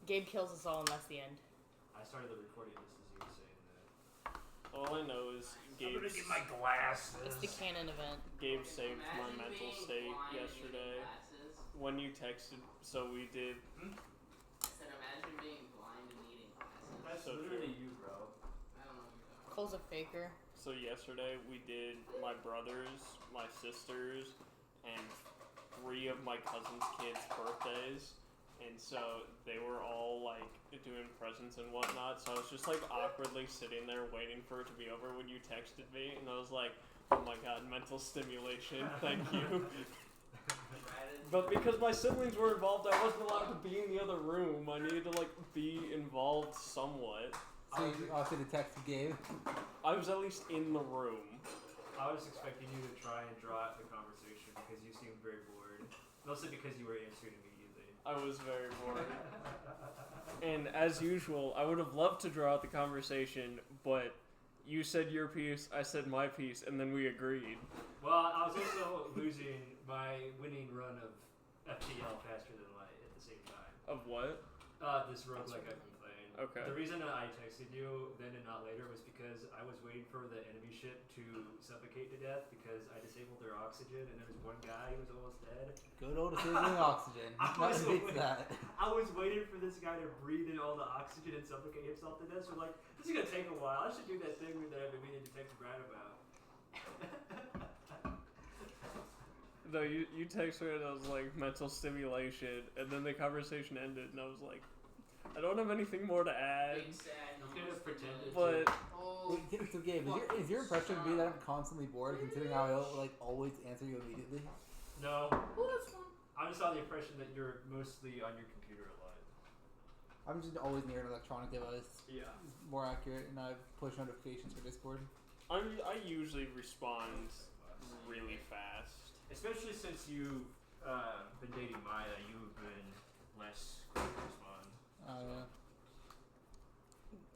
Gabe kills us all and that's the end. I started the recording just as you were saying that. All I know is I'm gonna get my glasses. It's the canon event. Gabe saved my mental state yesterday. When you texted, so we did. I said, imagine being blind and needing glasses. That's So literally true. you, bro. I don't know what you're talking about. Cole's a faker. So yesterday we did my brothers, my sisters, and 3 of my cousin's kids' birthdays. And so they were all like doing presents and whatnot. So I was just like awkwardly sitting there waiting for it to be over when you texted me, and I was like, "Oh my god, mental stimulation! Thank you." But because my siblings were involved, I wasn't allowed to be in the other room. I needed to like be involved somewhat. So you also the text to Gabe? I was at least in the room. I was expecting you to try and draw out the conversation because you seemed very bored. Mostly because you were answering immediately. I was very bored. And as usual, I would have loved to draw out the conversation, but you said your piece, I said my piece, and then we agreed. Well, I was also losing my winning run of FTL faster than light at the same time. Of what? This roguelike I've been playing. Okay. The reason that I texted you then and not later was because I was waiting for the enemy ship to suffocate to death because I disabled their oxygen and there was one guy who was almost dead. Good old disabling oxygen. Nothing beats that. I was waiting for this guy to breathe in all the oxygen and suffocate himself to death. So I'm like, this is gonna take a while. I should do that thing that I've been meaning to text Brad about. No, you texted me and I was like, mental stimulation, and then the conversation ended, and I was like, I don't have anything more to add. Big sad. You could have pretended But Oh, Wait, so Gabe, is your impression to be that I'm constantly bored, considering how I'll like always answer you immediately? No. well, that's fun. I'm just on the impression that you're mostly on your computer a lot. I'm just always near an electronic device. Yeah. More accurate, and I push notifications for Discord. I usually respond really fast. Especially since you've been dating Maya, you've been less quick to respond. Yeah.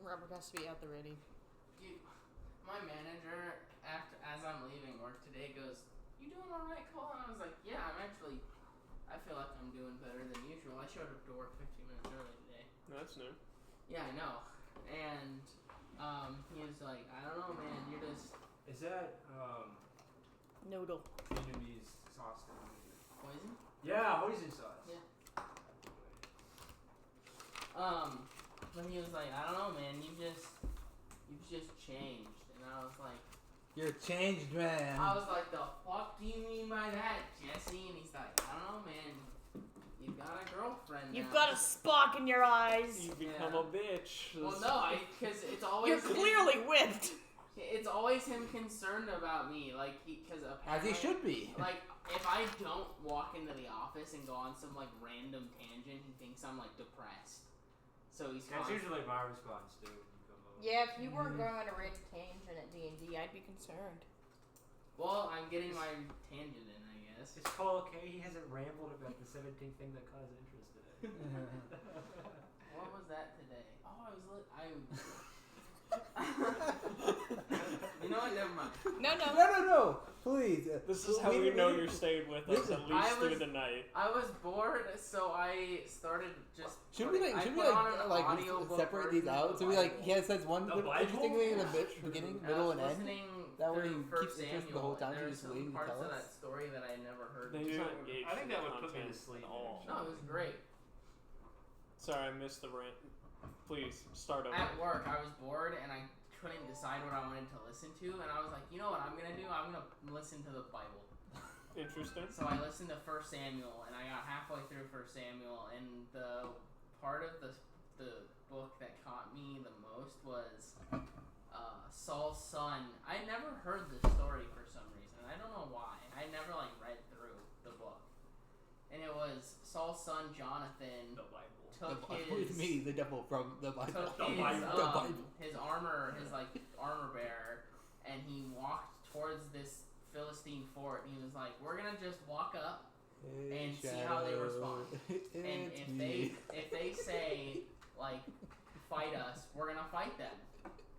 Robert has to be at the ready. Dude, my manager, as I'm leaving work today, goes, "You doing all right, Cole?" And I was like, "Yeah, I feel like I'm doing better than usual. I showed up to work 15 minutes early today." That's new. Yeah, I know. And he was like, "I don't know, man. You're just Is that Noodle. Vietnamese sauce? poison." Yeah, hoisin sauce. Yeah. But he was like, "I don't know, man. You've just changed." And I was like, You're a changed man. "The fuck do you mean by that, Jesse?" And he's like, "I don't know, man. You've got a girlfriend now." You've got a Spock in your eyes. You become a bitch. Well, no, because it's always You're clearly whipped. It's always him concerned about me, like because As apparently, he should be. Like if I don't walk into the office and go on some like random tangent, he thinks I'm like depressed. So he's That's usually my response too. When you come over. Yeah, if you weren't going on a random tangent at D&D, I'd be concerned. Well, I'm getting my tangent in, I guess. Is Paul okay? He hasn't rambled about the 17th thing that caused interest today. What was that today? Oh, you know what? Never mind. No. Please. This is how we know you're staying with us at least through the night. I was bored, so I started just. Should we separate these out? So he says one interesting thing in the beginning, middle, and end. That way he keeps interest the whole time. He's just waiting to parts tell of us. that story that I never heard. Dude, I think that would put me to sleep. No, it was great. Sorry, I missed the rant. Please, start over. At work, I was bored and I couldn't decide what I wanted to listen to, and I was like, you know what I'm gonna do? I'm gonna listen to the Bible. Interesting. So I listened to 1 Samuel, and I got halfway through 1 Samuel, and the part of the book that caught me the most was Saul's son. I never heard this story for some reason. I don't know why. I never read through the book, and it was Saul's son Jonathan. The Bible. The devil from the Bible. Took his armor bearer, and he walked towards this Philistine fort, and he was like, "We're gonna just walk up and see how they respond. And if they say fight us, we're gonna fight them,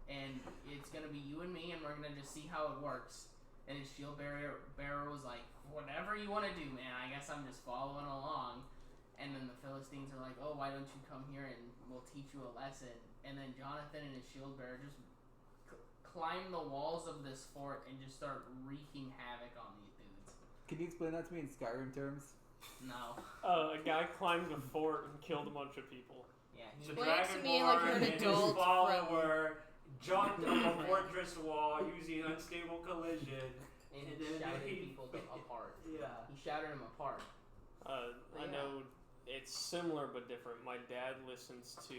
and it's gonna be you and me, and we're gonna just see how it works." And his shield bearer was like, "Whatever you want to do, man. I guess I'm just following along." And then the Philistines are like, oh, why don't you come here and we'll teach you a lesson. And then Jonathan and his shield bearer just climb the walls of this fort and just start wreaking havoc on these dudes. Can you explain that to me in Skyrim terms? No. A guy climbed a fort and killed a bunch of people. Yeah. So Explain it to me like you're an Dragonborn and his adult follower jumped up a fortress wall using unstable collision. And And he then shouted he- people apart. Yeah. He shouted them apart. I know it's similar but different. My dad listens to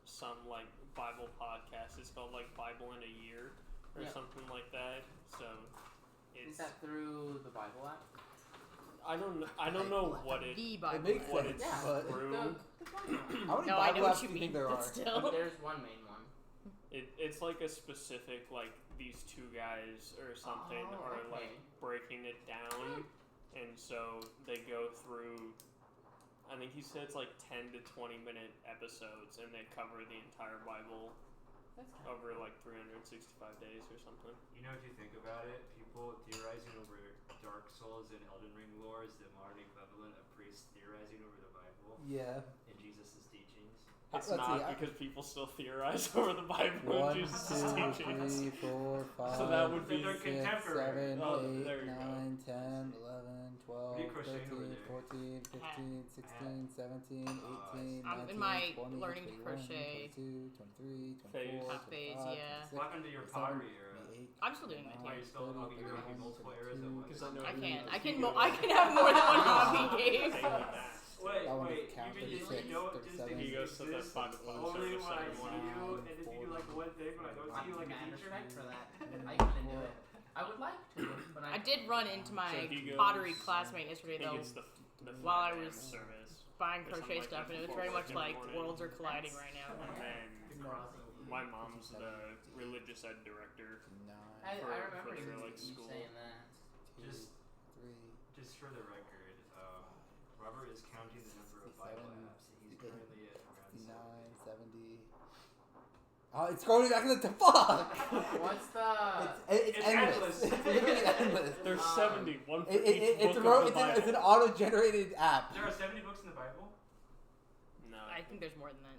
some like Bible podcast. It's called like Bible in a Year or something like that. So Is that through the Bible app? I don't know what it The Bible. It makes what sense, it's but through. The Bible app. how many No, I know Bible what apps you do you mean, think there but are? still. There's one main one. It's like a specific like these two guys or something Oh, are okay. like breaking it down, and so they go through. I think he said it's like 10 to 20 minute episodes, and they cover the entire Bible That's over like 365 days or something. You know, if you think about it, people theorizing over Dark Souls and Elden Ring lore is the modern equivalent of priests theorizing over the Bible Yeah. and Jesus' teachings. It's Let's not see, because people still theorize over the Bible 1, and Jesus' 2, teachings. 3, 4, 5, So that would be 6, contemporary. 7, Oh, 8, there you go. 9, 10, 11, 12, What are you crocheting over 13, there? 14, 15, 16, 17, 18, I'm 19, in my 20, learning to 21, crochet 22, 23, 24, phase. 25, Top phase, yeah. 26, What happened to your 27, pottery era? 28, I'm still doing my Are you thing. still you're making multiple eras at once? Because I know I can. you- I can. I can have more than one hobby game. Wait, That one wait, doesn't count, you mean 36, you know just 37. He goes to the exist 5 o'clock only service when I every see morning. you, and then you do like one thing when I don't see you like a mad teacher? respect for that. I couldn't do it. I would like to, but I did run into my So he goes- pottery classmate yesterday He though, gets the while I 5 was a.m. service. buying or something crochet like stuff, that and it was before very work much in the like morning. worlds are colliding right now. And then No. my mom's the religious ed director. 9, I for remember their, you, like, you school. saying that. 2, Just- 3, Just for the record, Robert is counting the number of Bible apps, and he's currently at around 69, 70. Oh, it's scrolling back to the fuck! What's the? It's endless. endless. It's literally endless. There's Um, 70. One for It's each a book of the it's an Bible. auto-generated app. There are 70 books in the Bible? No. I think there's more than that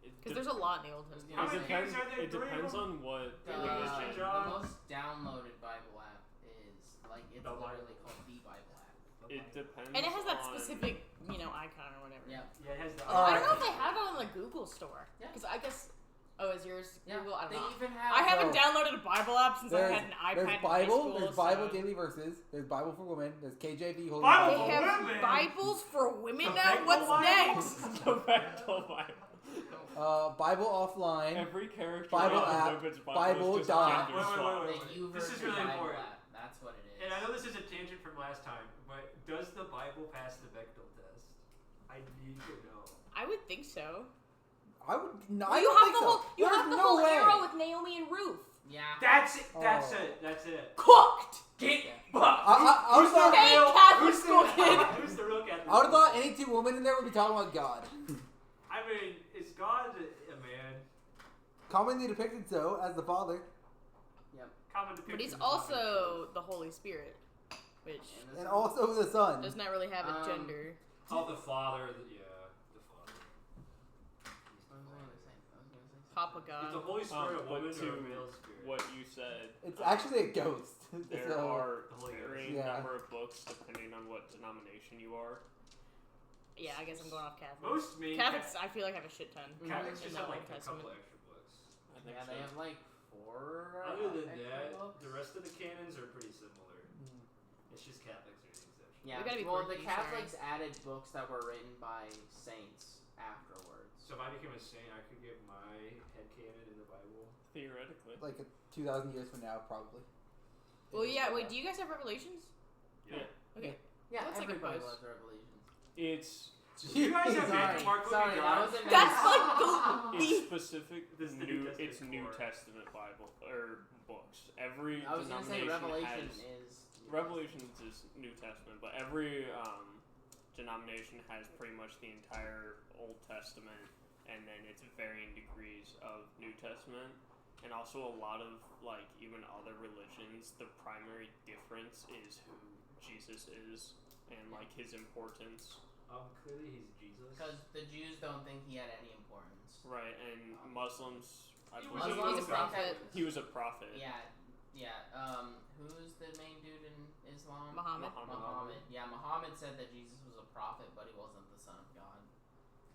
It because there's a lot in the Old Testament. How It many depends, kids are there? it 3 of depends them? on what The religion. John. most downloaded Bible app is like it's The Bible. literally called the Bible app. It depends. And it has that on- specific, icon or whatever. Yeah. Yeah, it has the. Although I don't know if they have it on the Google store. Yeah. Because I guess. Oh, is yours Yeah. Google? I They don't know. even have. I haven't So, downloaded a Bible app since I had an iPad There's in Bible, high school. there's Bible so. daily verses, there's Bible for women, there's KJV Holy Bible They for Bible. have women? Bibles for women The now? Bible What's Bible? next? Go back to the Bible. Bible offline. Every character Bible in app, David's Bible is just dot. gender Wait, wait, swap. wait, The wait. U This is version really Bible important. app. That's what it is. And I know this is a tangent from last time, but does the Bible pass the Bechdel test? I need to know. I would think so. I would not. Well, I you don't have think the so. whole you There's have the no whole way. era with Naomi and Ruth. Yeah. That's it. That's Oh. it. That's it. Cooked. Get I would've thought, Hey, Catholic school kid. Who's the real Catholic? I would have thought any two women in there would be talking about God. I mean, is God a man? Commonly depicted so as the Father, Common But depiction he's is also the Holy Spirit, which and also the Son. does not really have a gender. Oh, the Father. Yeah, the Father. I was gonna say. Papa Is the God. Holy Spirit a But woman or to a male spirit? what you said, It's actually a ghost. there So, are The Holy Ghost. varying Yeah. number of books depending on what denomination you are. Yeah, I guess I'm going off Catholic. Most main Catholics, I feel like have a shit ton. Catholics in just the have Old like a Testament. couple extra books. I think Yeah, so. they have like 4. Other than extra that, books. the rest of the canons are pretty similar. Mm. It's just Catholics are the exception. Yeah. We gotta be Well, the quirky, Catholics added books that were written by saints afterwards. So if I became a saint, I could get my head canon in the Bible. Theoretically. like 2,000 years from now, probably. Well, yeah. Wait, do you guys have Revelations? Yeah. Okay. Yeah, Looks like a everybody post. loves Revelations. It's You guys have Sorry, Mark sorry, that wasn't That's meant- like the it's specific This is the New new Testament it's New core. Testament Bible or books. Every I was gonna say denomination Revelation has is. Revelations is New Testament, but every denomination has pretty much the entire Old Testament, and then it's varying degrees of New Testament, and also a lot of like even other religions. The primary difference is who Jesus is and like his importance. Clearly he's Jesus. Because the Jews don't think he had any importance. Right, and Muslims, I Muslims believe he's a prophet. he was a prophet. Yeah. Who's the main dude in Islam? Muhammad. Yeah, Muhammad said that Jesus was a prophet, but he wasn't the son of God.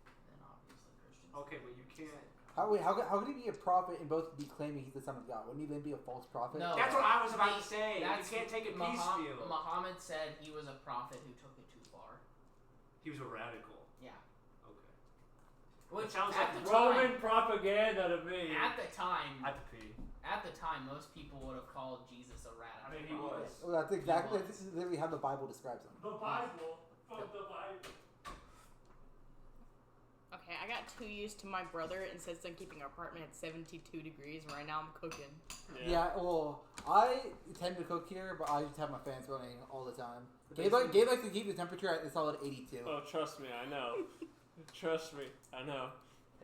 And then obviously Christians. Okay, but you can't. How could he be a prophet and both be claiming he's the son of God? Wouldn't he then be a false prophet? No. That's what I was about to say. You can't take it piecemeal. Muhammad said he was a prophet who took it too far. He was a radical. Yeah. Okay. Which sounds at like the Roman time, propaganda to me. At the time, I have to pee. At the time, most people would have called Jesus a radical. I mean, he was. Well, that's exactly how the Bible describes him. The Bible. Fuck the Bible. Okay, I got too used to my brother insisted on keeping our apartment at 72 degrees, and right now I'm cooking. Yeah, well, I tend to cook here, but I just have my fans running all the time. Gabe likes to keep the temperature at a solid 82. Oh, trust me, I know. Trust me, I know.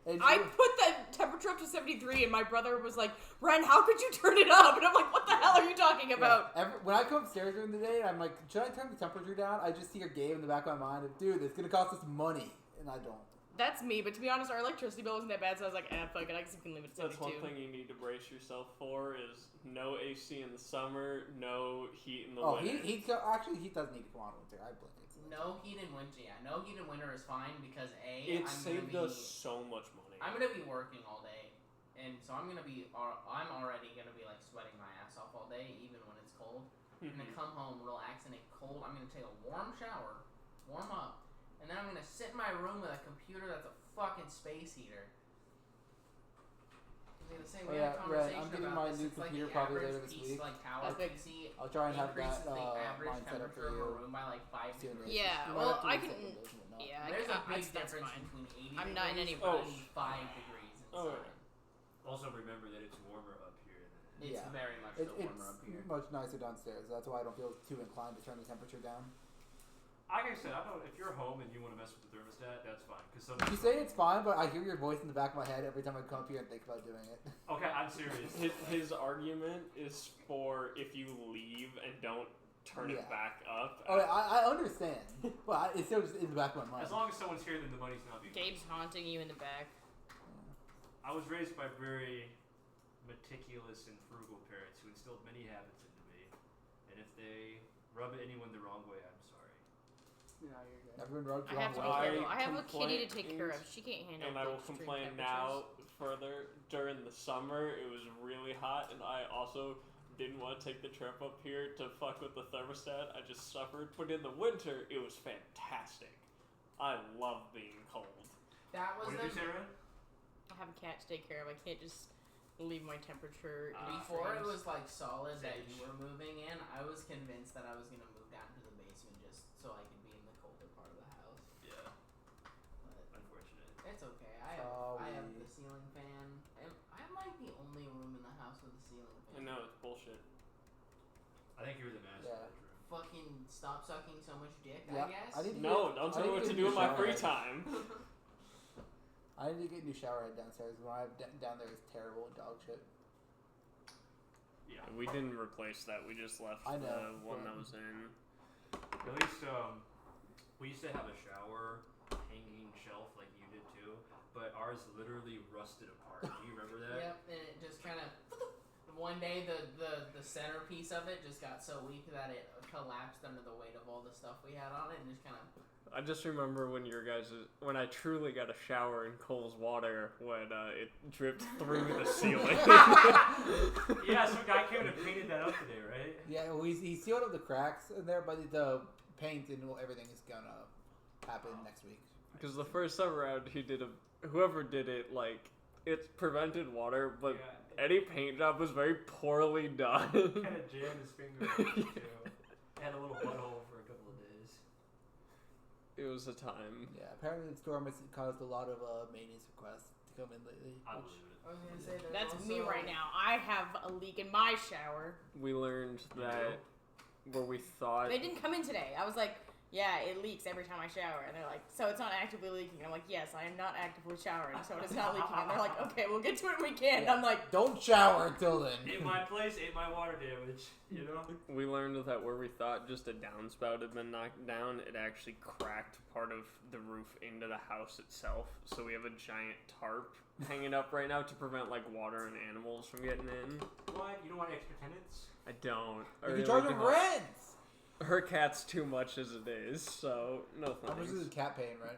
And I put the temperature up to 73, and my brother was like, Ren, how could you turn it up? And I'm like, what the hell are you talking about? When I come upstairs during the day, I'm like, should I turn the temperature down? I just hear Gabe in the back of my mind of, dude, it's going to cost us money. And I don't. That's me, but to be honest, our electricity bill wasn't that bad, so I was like, fuck it, I guess we can leave it at 72. That's one thing you need to brace yourself for is no AC in the summer, no heat in the winter. He does need to come on in winter. I blame it. No heat in winter, yeah. No heat in winter is fine because it saved us so much money. I'm gonna be working all day, and so I'm already gonna be like sweating my ass off all day, even when it's cold. I'm gonna come home, relax in a cold. I'm gonna take a warm shower, warm up, and then I'm gonna sit in my room with a computer that's a fucking space heater. I'm getting my new computer probably later this week. I'll try and have that mine set up for you. Room by like 5 degrees. Yeah, well, I can. Yeah, there's a big that's difference fine. between 80 I'm not in any degrees rush. and 5 degrees inside. Also remember that it's warmer up here than It's very much warmer up here. It's much nicer downstairs. That's why I don't feel too inclined to turn the temperature down. Like I said, I don't. If you're home and you want to mess with the thermostat, that's fine. You say it's fine, but I hear your voice in the back of my head every time I come up here and think about doing it. Okay, I'm serious. His argument is for if you leave and don't turn it back up. Oh, I understand, but it's still just in the back of my mind. As long as someone's here, then the money's not being. Gabe's haunting you in the back. I was raised by very meticulous and frugal parents who instilled many habits into me, and if they rub anyone the wrong way, I'm sorry. No, you're good. Everyone rubbed I the have to wrong be way. careful. I have a kitty to take care of. She can't handle. And I will extreme complain temperatures. now further. During the summer, it was really hot, and I also didn't want to take the trip up here to fuck with the thermostat. I just suffered. But in the winter, it was fantastic. I love being cold. That was What did you say, Ren? I have a cat to take care of. I can't just leave my temperature. Before it was like solid that Sage. you were moving in, I was convinced that I was gonna move down to the basement just so I could be in the colder part of the house. Yeah. But Unfortunate. it's okay. I have the ceiling fan. I'm like the only room in the house with a ceiling I fan. know, it's bullshit. I think you're the master Yeah. bedroom. Fucking stop sucking so much dick, Yeah, I guess. No, don't tell me what to do in my free time. I need to get a new shower head downstairs. What I have down there is terrible and dog shit. Yeah. We didn't replace that. We just left I know, the one but- that was in. At least, we used to have a shower hanging shelf like you did too, but ours literally rusted apart. Do you remember that? Yep, and it just kind of. One day, the centerpiece of it just got so weak that it collapsed under the weight of all the stuff we had on it, and just kind of. I just remember when I truly got a shower in Cole's water when it dripped through the ceiling. Yeah, some guy came and painted that up today, right? Yeah, well, he sealed up the cracks in there, but the paint and everything is gonna happen next week. Because the first time around, whoever did it, like, it prevented water, but any paint job was very poorly done. Kind of jammed his finger in it, too. Had a little butthole for a couple of days. It was a time. Yeah, apparently the storm has caused a lot of maintenance requests to come in lately. I believe it. I was gonna say That's me right now. I have a leak in my shower. We learned that where we thought... They didn't come in today. I was like, yeah, it leaks every time I shower. And they're like, so it's not actively leaking. I'm like, yes, I am not actively showering, so it's not leaking. And they're like, okay, we'll get to it when we can. And I'm like, don't shower until then. Ain't my place, ain't my water damage, you know? We learned that where we thought just a downspout had been knocked down, it actually cracked part of the roof into the house itself. So we have a giant tarp hanging up right now to prevent like water and animals from getting in. What? You don't want extra tenants? I don't. You can charge them rent. Her cat's too much as it is, so no thanks. How much is the cat paying rent?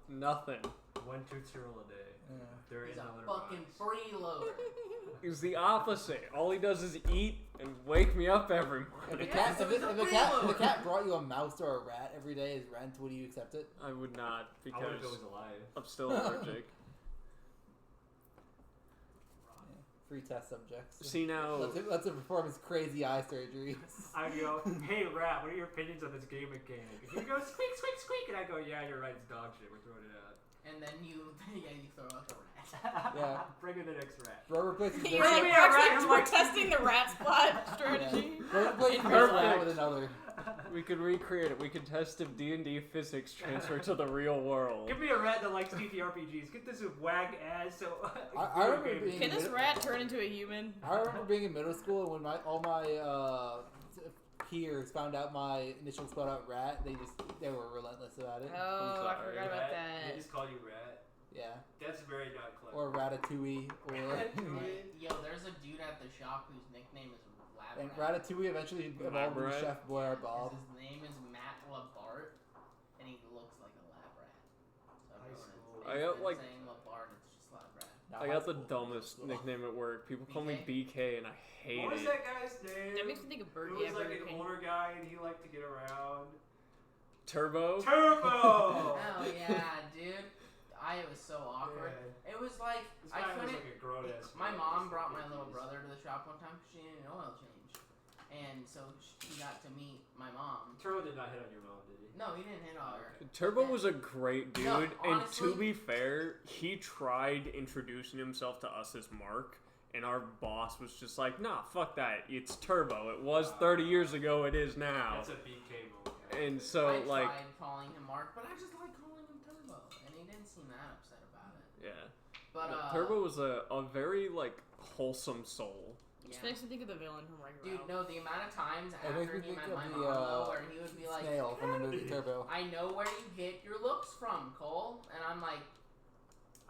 Nothing. 1 Tootsie Roll a day. Yeah. There He's is no a litter fucking box. freeloader. He's the opposite. All he does is eat and wake me up every If morning. the cat brought you a mouse or a rat every day as rent, would you accept it? I would not, I would if it because was alive. I'm still allergic. Free test subjects. See now, Let's perform his crazy eye surgery. I go, hey rat, what are your opinions on this game mechanic? And he goes, squeak, squeak, squeak, and I go, yeah, you're right, it's dog shit, we're throwing it out. And then you throw out the rat. Yeah. Bring in the next rat. Bro replaces you're this. like, me a we're, rat, actually, I'm we're like- testing the rat spot strategy. Bro replaces this Perfect. rat with another. we could recreate it. We could test if D&D physics transfer to the real world. Give me a rat that likes TTRPGs. Get this wag ass. So I remember being- Can this rat turn into a human? I remember being in middle school and when all my peers found out my initial spelled out rat, they were relentless about it. Oh, I sorry. forgot about They that. just call you rat. Yeah. That's very not clever. Or Ratatouille. Or Yo, there's a dude at the shop whose nickname is Lab and Rat. Ratatouille eventually evolved into Rat? Chef Boyardee Bob. His name is Matt Labart, and he looks like a lab rat. So High school. I got, like- saying Labart, it's just lab rat. Now I got the high school. dumbest nickname at work. People call me BK and I hate What was it. that guy's name? That makes me think of It Birdie. was like an older guy and he liked to get around. Turbo? Turbo! Hell yeah, dude. It was so awkward. Yeah. It was like, This I guy was couldn't. like a grown-ass. My mom brought my little brother to the shop one time because she needed an oil change. And so he got to meet my mom. Turbo did not hit on your mom, did he? No, he didn't hit on her. Turbo was a great dude, No, and honestly- to be fair, he tried introducing himself to us as Mark, and our boss was just like, nah, fuck that, it's Turbo. It was 30 years ago, it is now. That's a BK move. And so, I like, tried calling him Mark, but I just like calling him Turbo, and he didn't seem that upset about it. yeah. But No, Turbo was a very, like, wholesome soul. Just yeah. makes me think of the villain from Wreck-It Dude, Ralph. no, the amount of times It makes after me he think met of my the, mom, though, where he would be like, Snail from the movie Turbo. I know where you get your looks from, Cole. And I'm like,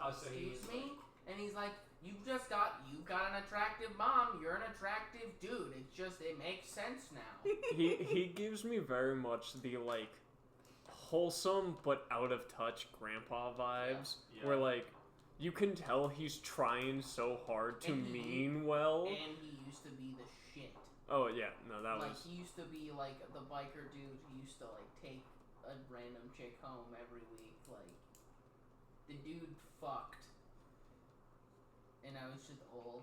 Oh, so excuse he's me? And he's like, you got an attractive mom, you're an attractive dude. It makes sense now. He gives me very much the, like, wholesome but out of touch grandpa vibes, Yeah. where, like, you can tell he's trying so hard to And he- mean well. And he used to be the shit. Oh, yeah, no, that Like, was... he used to be, like, the biker dude who used to, like, take a random chick home every week. Like, the dude fucked. And I was just old.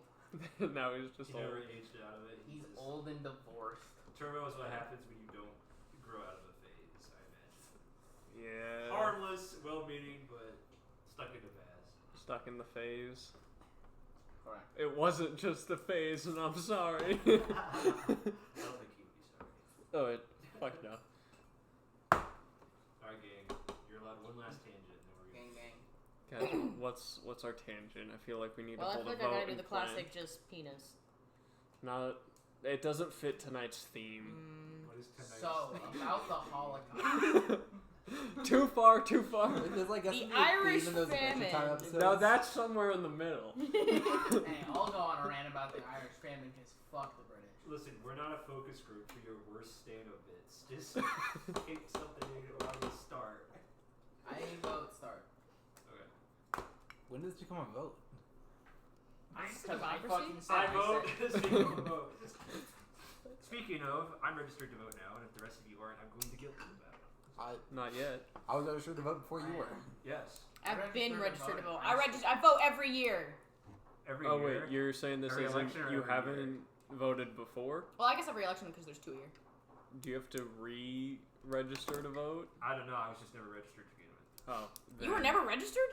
Now he's just He old. never aged out of it. He's just- old and divorced. Turbo is what happens when you don't grow out of a phase, I imagine. Yeah. Harmless, well-meaning, but stuck in the past. Stuck in the phase. Correct. It wasn't just a phase, and I'm sorry. I don't think he would be sorry. Oh, fuck no. Alright, gang. You're allowed one last tangent, then we're Gang, gonna... gang. Guys, what's our tangent? I feel like we need Well, I to feel hold like a I vote gotta do and the plan. classic just penis. No, it doesn't fit tonight's theme. What is tonight's So, theme? about the Holocaust. Too far, too far. There's like The Irish in those Adventure Time famine. episodes. Now that's somewhere in the middle. Hey, I'll go on a rant about the Irish famine because fuck the British. Listen, we're not a focus group for your worst stand-up bits. Just pick something while you start. I vote start. Okay. When does this become a vote? Because I democracy? fucking said I vote. said- Speaking of vote. Speaking of, I'm registered to vote now, and if the rest of you aren't, I'm going to guilt you about it. Not yet. I was registered to vote before you were. Yes. I've been registered to vote. Registered I vote every year. Every Oh year. wait, you're saying this Every isn't election or you every haven't voted before? Well, I guess every election because there's 2 a year. Do you have to re-register to vote? I don't know. I was just never registered to begin with. Oh, You were never registered?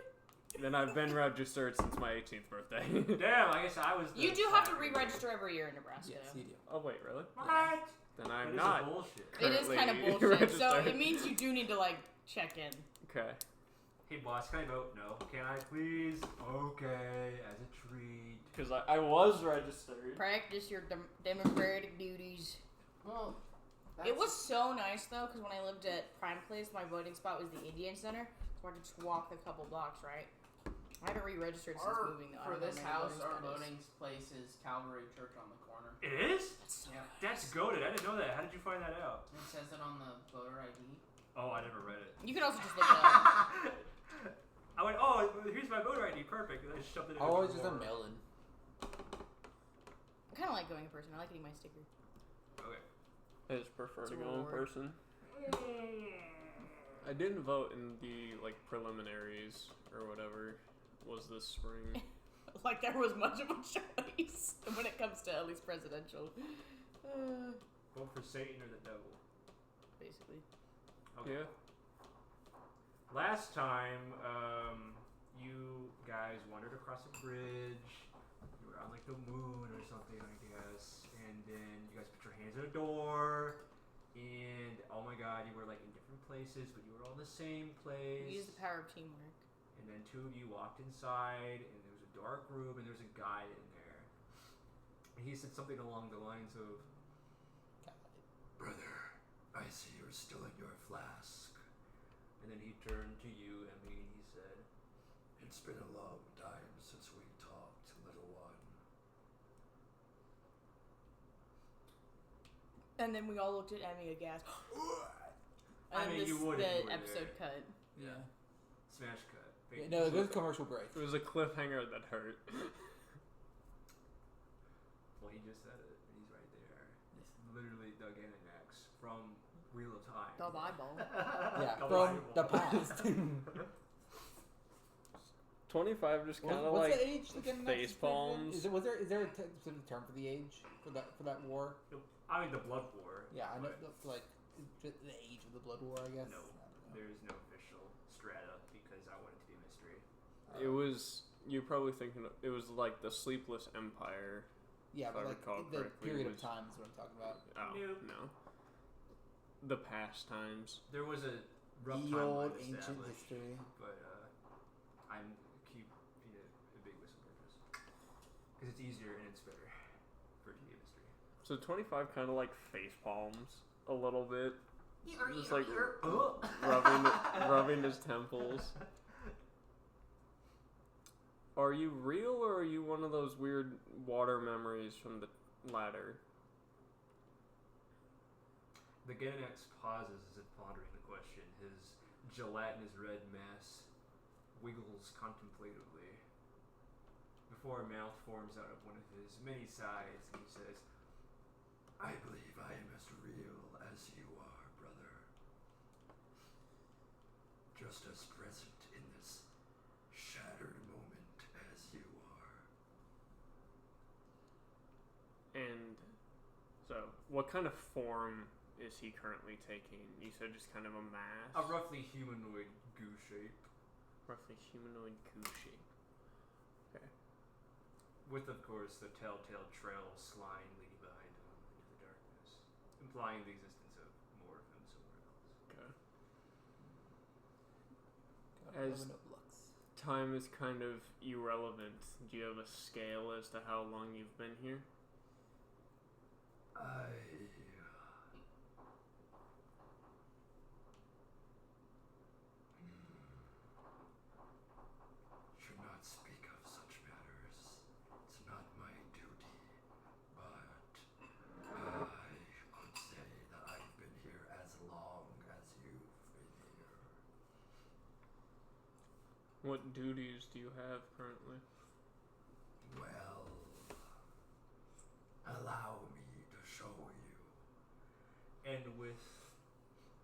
Then I've been registered since my 18th birthday. Damn, I guess I was. You do have to re-register every year in Nebraska. Yes, you do. Oh wait, really? What? Then I'm That is not. bullshit. It is kind of currently bullshit. So registered. it means you do need to like check in. Okay. Hey boss, can I vote? No. Can I please? Okay, as a treat. Because I was registered. Practice your democratic duties. Well, It was so nice though, because when I lived at Prime Place, my voting spot was the Indian Center, so I could just walk a couple blocks, right? I haven't re-registered since moving though. I For don't know this how house, many our voting voting place is Calvary Church on the corner. It is? spots. Yeah. That's goated. I didn't know that. How did you find that out? It says it on the voter ID. Oh, I never read it. You could also just look it up. I went, oh, here's my voter ID. Perfect. And I shoved it in. I always just a mail-in. I kind of like going in person. I like getting my sticker. Okay. I just prefer It's to a go in reward. person. I didn't vote in the like preliminaries or whatever was this spring. Like there was much of a choice when it comes to at least presidential. Vote for Satan or the devil. Basically. Okay. Yeah. Last time, you guys wandered across a bridge. You were on like the moon or something, I guess. And then you guys put your hands on a door. And oh my god, you were like in different places, but you were all in the same place. Use the power of teamwork. And then two of you walked inside, and there was a dark room, and there was a guy in there. And he said something along the lines of, "Brother, I see you're still in your flask." And then he turned to you, Emmy, and he said, "It's been a long time since we talked, little one." And then we all looked at Emmy aghast. And I then mean, you would if the you were episode there. cut. Yeah. Smash cut. Yeah, no, good commercial break. It was a cliffhanger that hurt. Well, he just said it, and he's right there. It's literally Doug Ananax from Wheel of Time. The Bible. Yeah, The from Bible. the past. 25 just kind of What's like the age again? face palms. Is there a specific term for the age for that war? I mean, the Blood War. Yeah, I know. but Like just the age of the Blood War, I guess. No, I don't know. there is no official strata because I want it to be a mystery. It was. You're probably thinking it was like the Sleepless Empire. Yeah, if but I like recall the correctly, period of was- time is what I'm talking about. Oh Nope. no. The past times. There was a rough The old timeline ancient established, history. but I'm keep it ambiguous on purpose because it's easier and it's better for it to be a mystery. So 25 kind of like face palms a little bit, just like Oh. rubbing his temples. Are you real or are you one of those weird water memories from the ladder? The Gainax pauses as if pondering the question. His gelatinous red mass wiggles contemplatively before a mouth forms out of one of his many sides, and he says, "I believe I am as real as you are, brother. Just as present in this shattered moment as you are." And so, what kind of form is he currently taking? You said just kind of a mass? A roughly humanoid goo shape, Roughly humanoid goo shape. Okay. with, of course, the telltale trail of slime leading behind him into the darkness, implying the existence of more of him somewhere else. Okay. God, As- no looks. Time is kind of irrelevant. Do you have a scale as to how long you've been here? I should not speak of such matters. It's not my duty, but I could say that I've been here as long as you've been here. What duties do you have currently? Well, allow me to show you. And with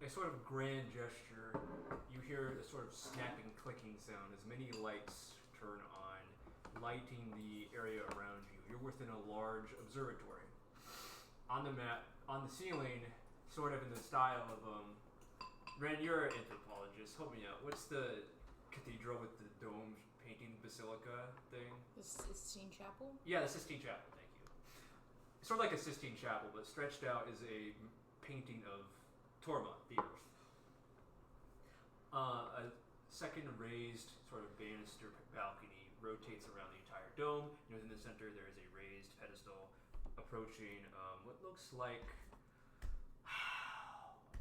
a sort of grand gesture, you hear a sort of snapping, clicking sound as many lights turn on, lighting the area around you. You're within a large observatory. On the map, on the ceiling, sort of in the style of Ren, you're an anthropologist. Help me out. What's the cathedral with the dome painting basilica thing? The Sistine Chapel? Yeah, the Sistine Chapel. Thank you. sort of like a Sistine Chapel, but stretched out is a painting of Torma, the earth. A second raised sort of banister balcony rotates around the entire dome. Within the center, there is a raised pedestal approaching what looks like.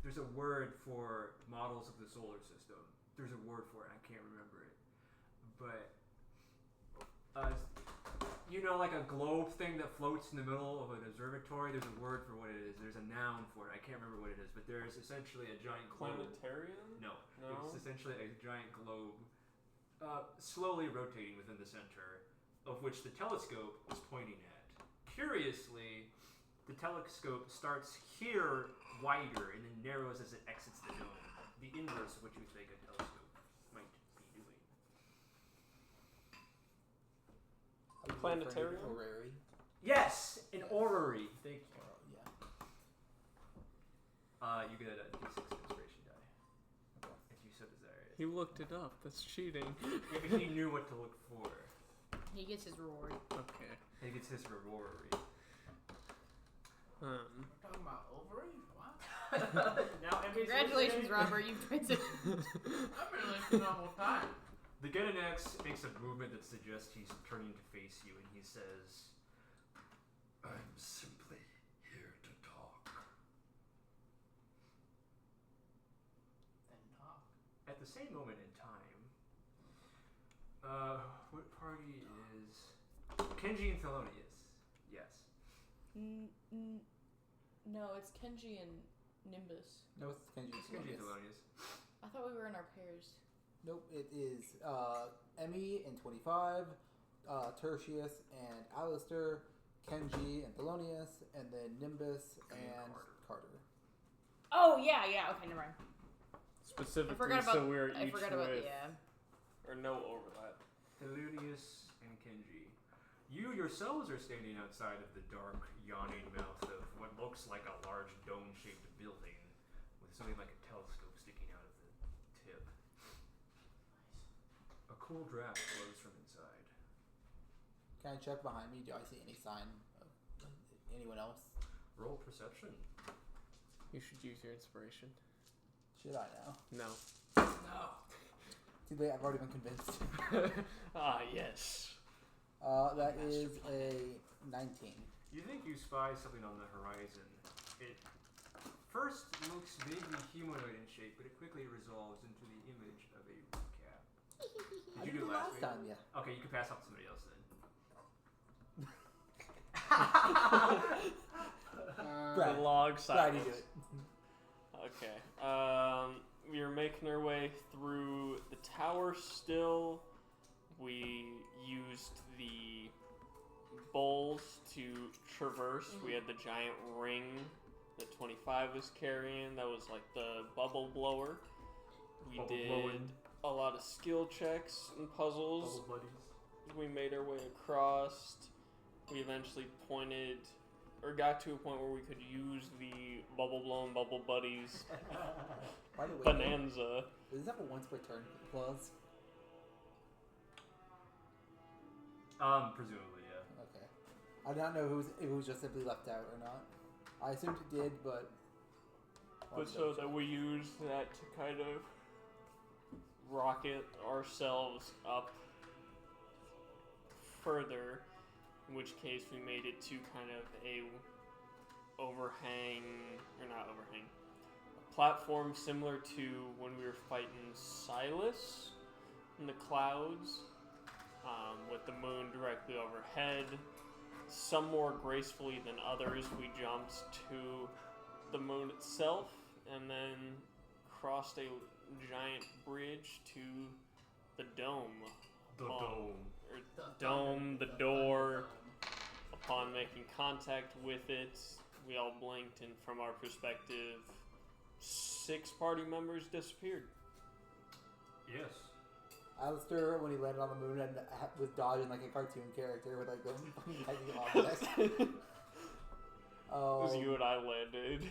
There's a word for models of the solar system. There's a word for it. I can't remember it, but like a globe thing that floats in the middle of an observatory. There's a word for what it is. There's a noun for it. I can't remember what it is, but there's essentially a giant globe. Planetarium? No. It's essentially a giant globe slowly rotating within the center, of which the telescope is pointing at. Curiously, the telescope starts here wider and then narrows as it exits the dome, the inverse of what you think a telescope might be doing. Planetarium? Orrery. Yes! An orrery! Thank you. Yeah. You get a D6 inspiration die. If you so desire it. He looked it up. That's cheating. Maybe he knew what to look for. He gets his reward. Okay. He gets his reward. We're talking about ovaries? What? Now, Congratulations, Robert. You've transitioned. I've been listening the whole time. The Genenex makes a movement that suggests he's turning to face you, and he says, "I'm simply here to talk." Then talk. At the same moment in time, what party is Kenji and Thelonious? Yes. No, it's Kenji and Nimbus. No, it's Kenji It's Kenji and Thelonious. I thought we were in our pairs. Nope, it is Emmy and 25, Tertious and Alestor, Kenji and Thelonious, and then Nimbus and Carter. Oh, yeah. Okay, never mind. Specifically, so we're each with... yeah. Or no overlap. Thelonious and Kenji. You yourselves are standing outside of the dark, yawning mouth of what looks like a large dome-shaped building with something like a telescope sticking out of the tip. A cool draft blows from inside. Can I check behind me? Do I see any sign of anyone else? Roll perception. You should use your inspiration. Should I now? No. No. Too late, I've already been convinced. Yes. That is a 19. You think you spy something on the horizon. It first looks vaguely humanoid in shape, but it quickly resolves into the image of a recap. Did you do it last week? time? Yeah. Okay, you can pass off to somebody else then. Brad. The log Brad, you silence. do it. Okay. We are making our way through the tower still. We used the bowls to traverse. We had the giant ring that 25 was carrying. That was like the bubble blower. We did a lot of skill checks and puzzles. Bubble buddies. We made our way across. We eventually got to a point where we could use the bubble blown bubble buddies By the way, bonanza. does this have a once per turn clause? Presumably, yeah. Okay. I do not know if it was just simply left out or not. I assumed it did, but... But so that we use that to kind of rocket ourselves up further, in which case we made it to kind of a platform similar to when we were fighting Silas in the clouds, with the moon directly overhead. Some more gracefully than others, we jumped to the moon itself and then crossed a giant bridge to the dome. The door. Upon making contact with it, we all blinked, and from our perspective, 6 party members disappeared. Yes. Alestor, when he landed on the moon, and was dodging like a cartoon character with like the tiny objects. It was you and I landed.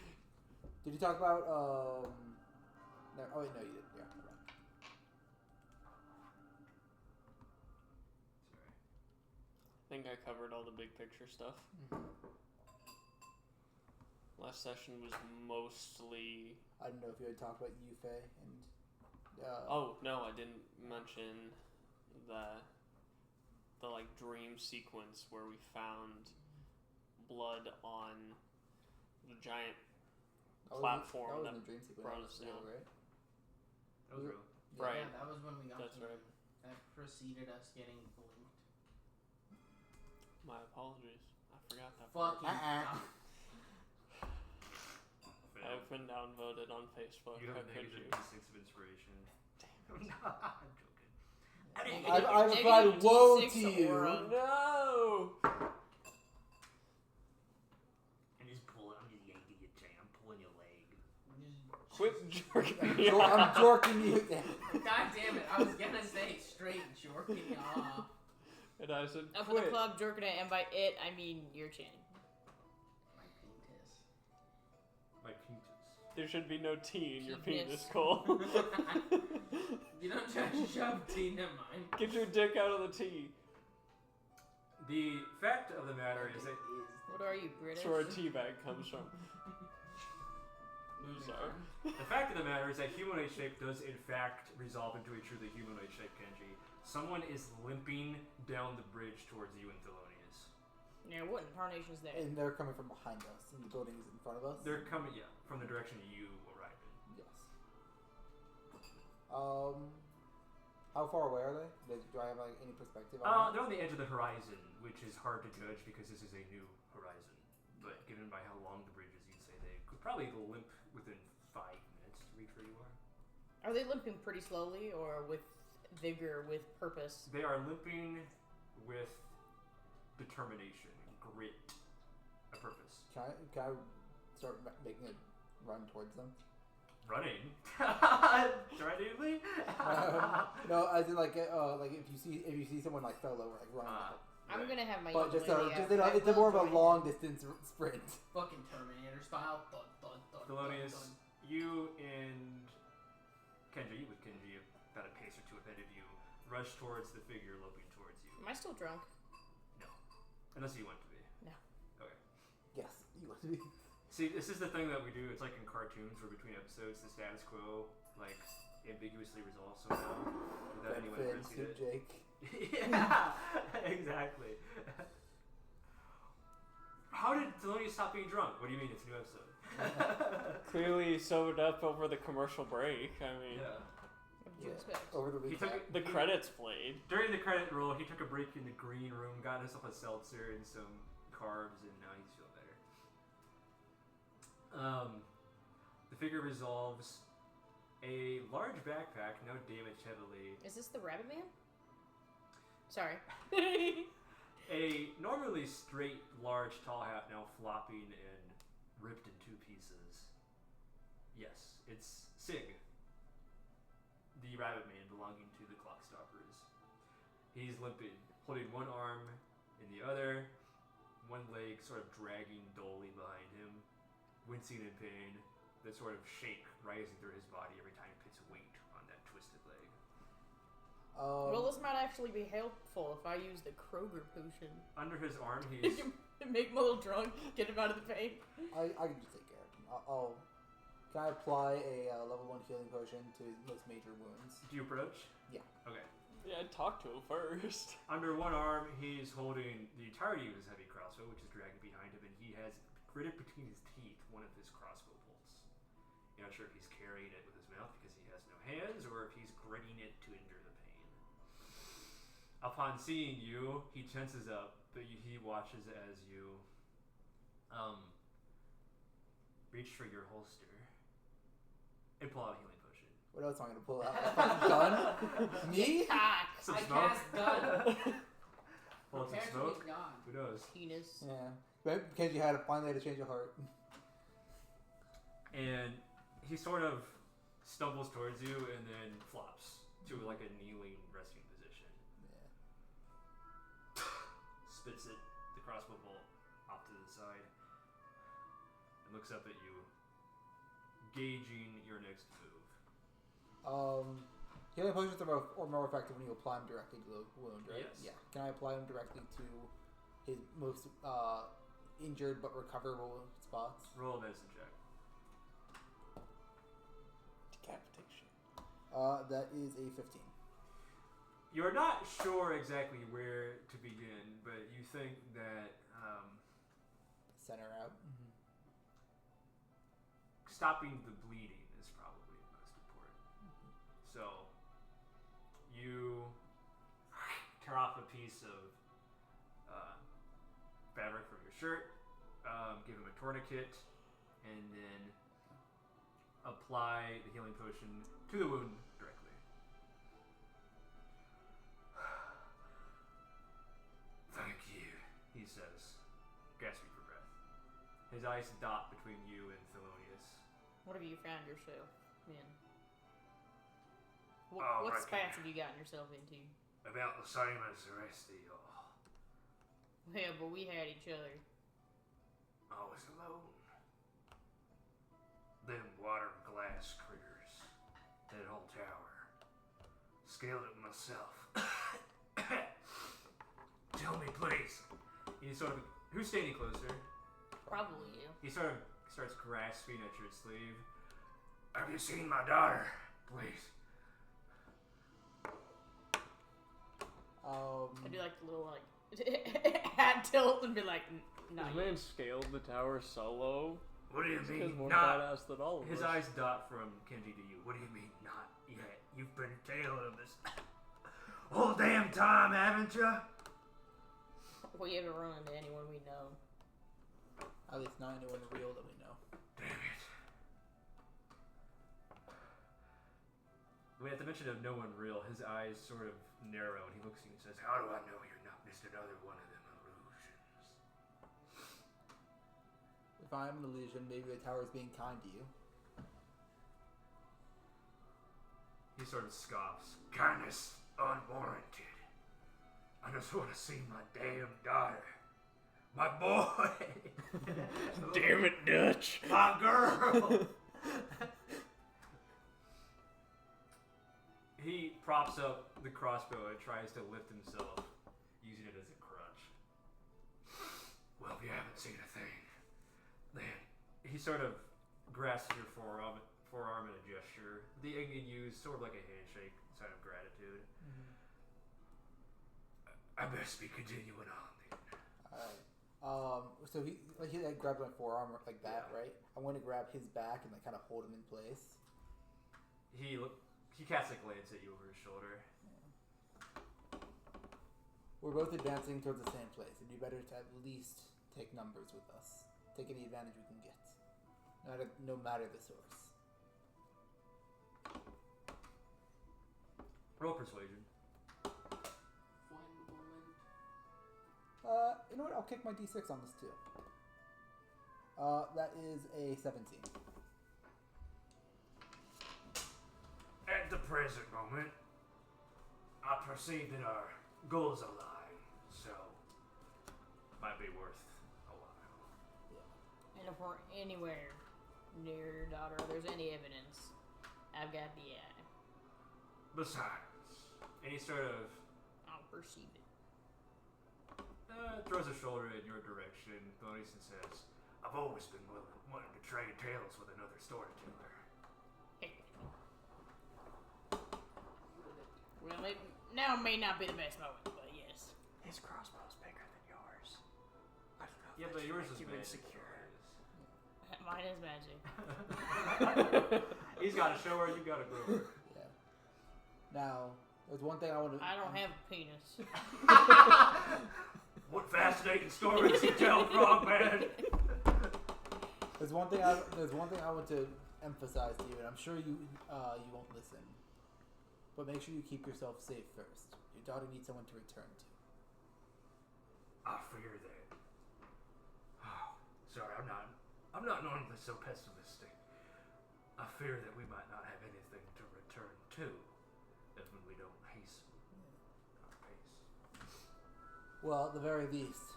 Did you talk about no, oh wait, no, you didn't. Yeah. I think I covered all the big picture stuff. Last session was mostly... I don't know if you had talked about Yuffie and... Oh, no, I didn't mention the like dream sequence where we found blood on the giant platform that was in the dream sequence. brought us down. Right? That was real. Yeah, Right. that was when we got That's to right. That preceded us getting blinked. My apologies. I forgot that part. Fucking I've been downvoted on Facebook. You have How could negative you? D6 of inspiration. Damn. I'm joking. I've applied woe to you. No! And he's pulling. I'm just yanking your chain. I'm pulling your leg. Quit jerking me I'm off. jorking you down. God damn it! I was gonna say straight jorking off. And I said, Up in the quit. club, jerking it, and by it, I mean your chin. My penis. My penis. There should be no T in your Penis. penis, Cole. You don't try to shove tea, never mind. Get your dick out of the T. The fact of the matter is that What are you, British? That's where a tea bag comes from. Moving Sorry. on. the fact of the matter is that humanoid shape does in fact resolve into a truly humanoid shape, Kenji. Someone is limping down the bridge towards you and Thelonious. Yeah, what incarnation's there? And they're coming from behind us, and the building is in front of us. They're coming, from the direction you arrived in. Yes. How far away are they? Do I have like any perspective on They're on the edge of the horizon, which is hard to judge because this is a new horizon. But given by how long the bridge is, you'd say they could probably limp within 5 minutes to reach where you are. Are they limping pretty slowly or with vigor, with purpose? They are limping with determination, grit, a purpose. Can I start making a run towards them? Running? Threateningly? No, as in like if you see someone like fell over, like run. I'm gonna have my. But ukulele out. it's a more of a long distance sprint. Fucking Terminator style. Thud, thud, thud, Thelonious, thud, thud. you and Kenji, with Kenji about a pace or two ahead of you, rush towards the figure loping towards you. Am I still drunk? No. Unless you want to be. No. Okay. Yes, you want to be. See, this is the thing that we do. It's like in cartoons where between episodes the status quo, like, ambiguously resolves somehow without anyone Finn, addressing it. Jake. Yeah, exactly. How did Thelonious stop being drunk? What do you mean it's a new episode? Clearly sobered up over the commercial break. I mean, Yeah. What did you expect? Over the He took weekend. the credits played. During the credit roll, he took a break in the green room, got himself a seltzer and some carbs, and now he's feeling better. The figure resolves a large backpack, now damaged heavily. Is this the Rabbit Man? Sorry. A normally straight, large, tall hat now flopping and ripped in 2 pieces. Yes, it's Sig, the Rabbit Man belonging to the Clockstoppers. He's limping, holding one arm in the other, one leg sort of dragging dully behind him, wincing in pain, that sort of shake rising through his body every time he puts weight on that twisted leg. Well, this might actually be helpful if I use the Kroger potion. Under his arm, he's... Make him a little drunk, get him out of the pain. I can just take care of him. Can I apply a level 1 healing potion to his most major wounds? Do you approach? Yeah. Okay. Yeah, I'd talk to him first. Under one arm, he's holding the entirety of his heavy crossbow, which is dragging behind him, and he has gritted between his teeth one of his crossbow bolts. You're not sure if he's carrying it with his mouth because he has no hands, or if he's gritting it to endure the pain. Upon seeing you, he tenses up, but he watches as you reach for your holster and pull out a healing potion. What else am I gonna pull out? A fucking gun? Me? Cock. Some I smoke. cast gun. Pull out some Prepare to smoke. be gone. Who knows? Penis. Yeah. But Kenji finally had a change of heart. And he sort of stumbles towards you and then flops to like a kneeling resting position. Yeah. Spits it, the crossbow bolt, off to the side, and looks up at you, gauging your next move. Healing potions are more effective when you apply them directly to the wound, right? Yes. Yeah. Can I apply them directly to his most injured but recoverable spots. Roll a medicine check. Decapitation. That is a 15. You're not sure exactly where to begin, but you think that Center out. stopping the bleeding is probably most important. So you tear off a piece of fabric from your shirt, give him a tourniquet, and then apply the healing potion to the wound directly. Thank you, he says, gasping for breath. His eyes dot between you and Thelonious. What have you found yourself in? Oh, What reckon. spats have you gotten yourself into? About the same as the rest of y'all. Yeah, but we had each other. I was alone. Them water glass critters. That whole tower. Scaled it myself. Tell me, please. He sort of, who's standing closer? Probably you. He sort of starts grasping at your sleeve. Have you seen my daughter? Please. I do like the little like hat tilt and be like, not This yet. man scaled the tower solo. What do you He's mean, more not? badass than all of His us. eyes dot from Kenji to you. What do you mean, not yet? You've been tailing of this whole damn time, haven't you? We haven't run into anyone we know. At least not anyone real that we know. Damn it. At the mention of no one real, his eyes sort of narrow and he looks at you and says, How do I know you're not just another one of them illusions? If I'm an illusion, maybe the tower's being kind to you. he sort of scoffs. Kindness unwarranted. I just want to see my damn daughter. My boy. Damn it, Dutch. My girl. He props up the crossbow and tries to lift himself, using it as a crutch. Well, if you haven't seen a thing, then He sort of grasps your forearm in a gesture. The Indian use sort of like a handshake, sign of gratitude. I best be continuing on then. Alright. So he grabbed my forearm like that, right? I'm going to grab his back and like kind of hold him in place. He casts a glance at you over his shoulder. We're both advancing towards the same place. It'd be better to at least take numbers with us. Take any advantage we can get. No matter the source. Roll persuasion. You know what? I'll kick my d6 on this too. That is a 17. At the present moment, I perceive that our goals align, so might be worth a while. And if we're anywhere near your daughter, or there's any evidence, I've got the eye. Besides, And he sort of I'll perceive it. throws a shoulder in your direction. Thelonious says, I've always been wanting to trade tales with another storyteller. Well, it now may not be the best moment, but yes. His crossbow's bigger than yours. I don't know. yeah, but yours is you magic. insecure. Mine is magic. He's got a shower, you got a grower. Yeah. Now, there's one thing I want to. I don't have a penis. What fascinating stories you tell, Frogman! There's one thing I want to emphasize to you, and I'm sure you won't listen. But make sure you keep yourself safe first. Your daughter needs someone to return to. I fear that. Oh, sorry, I'm not normally so pessimistic. I fear that we might not have anything to return to if we don't hasten our pace. Well, at the very least,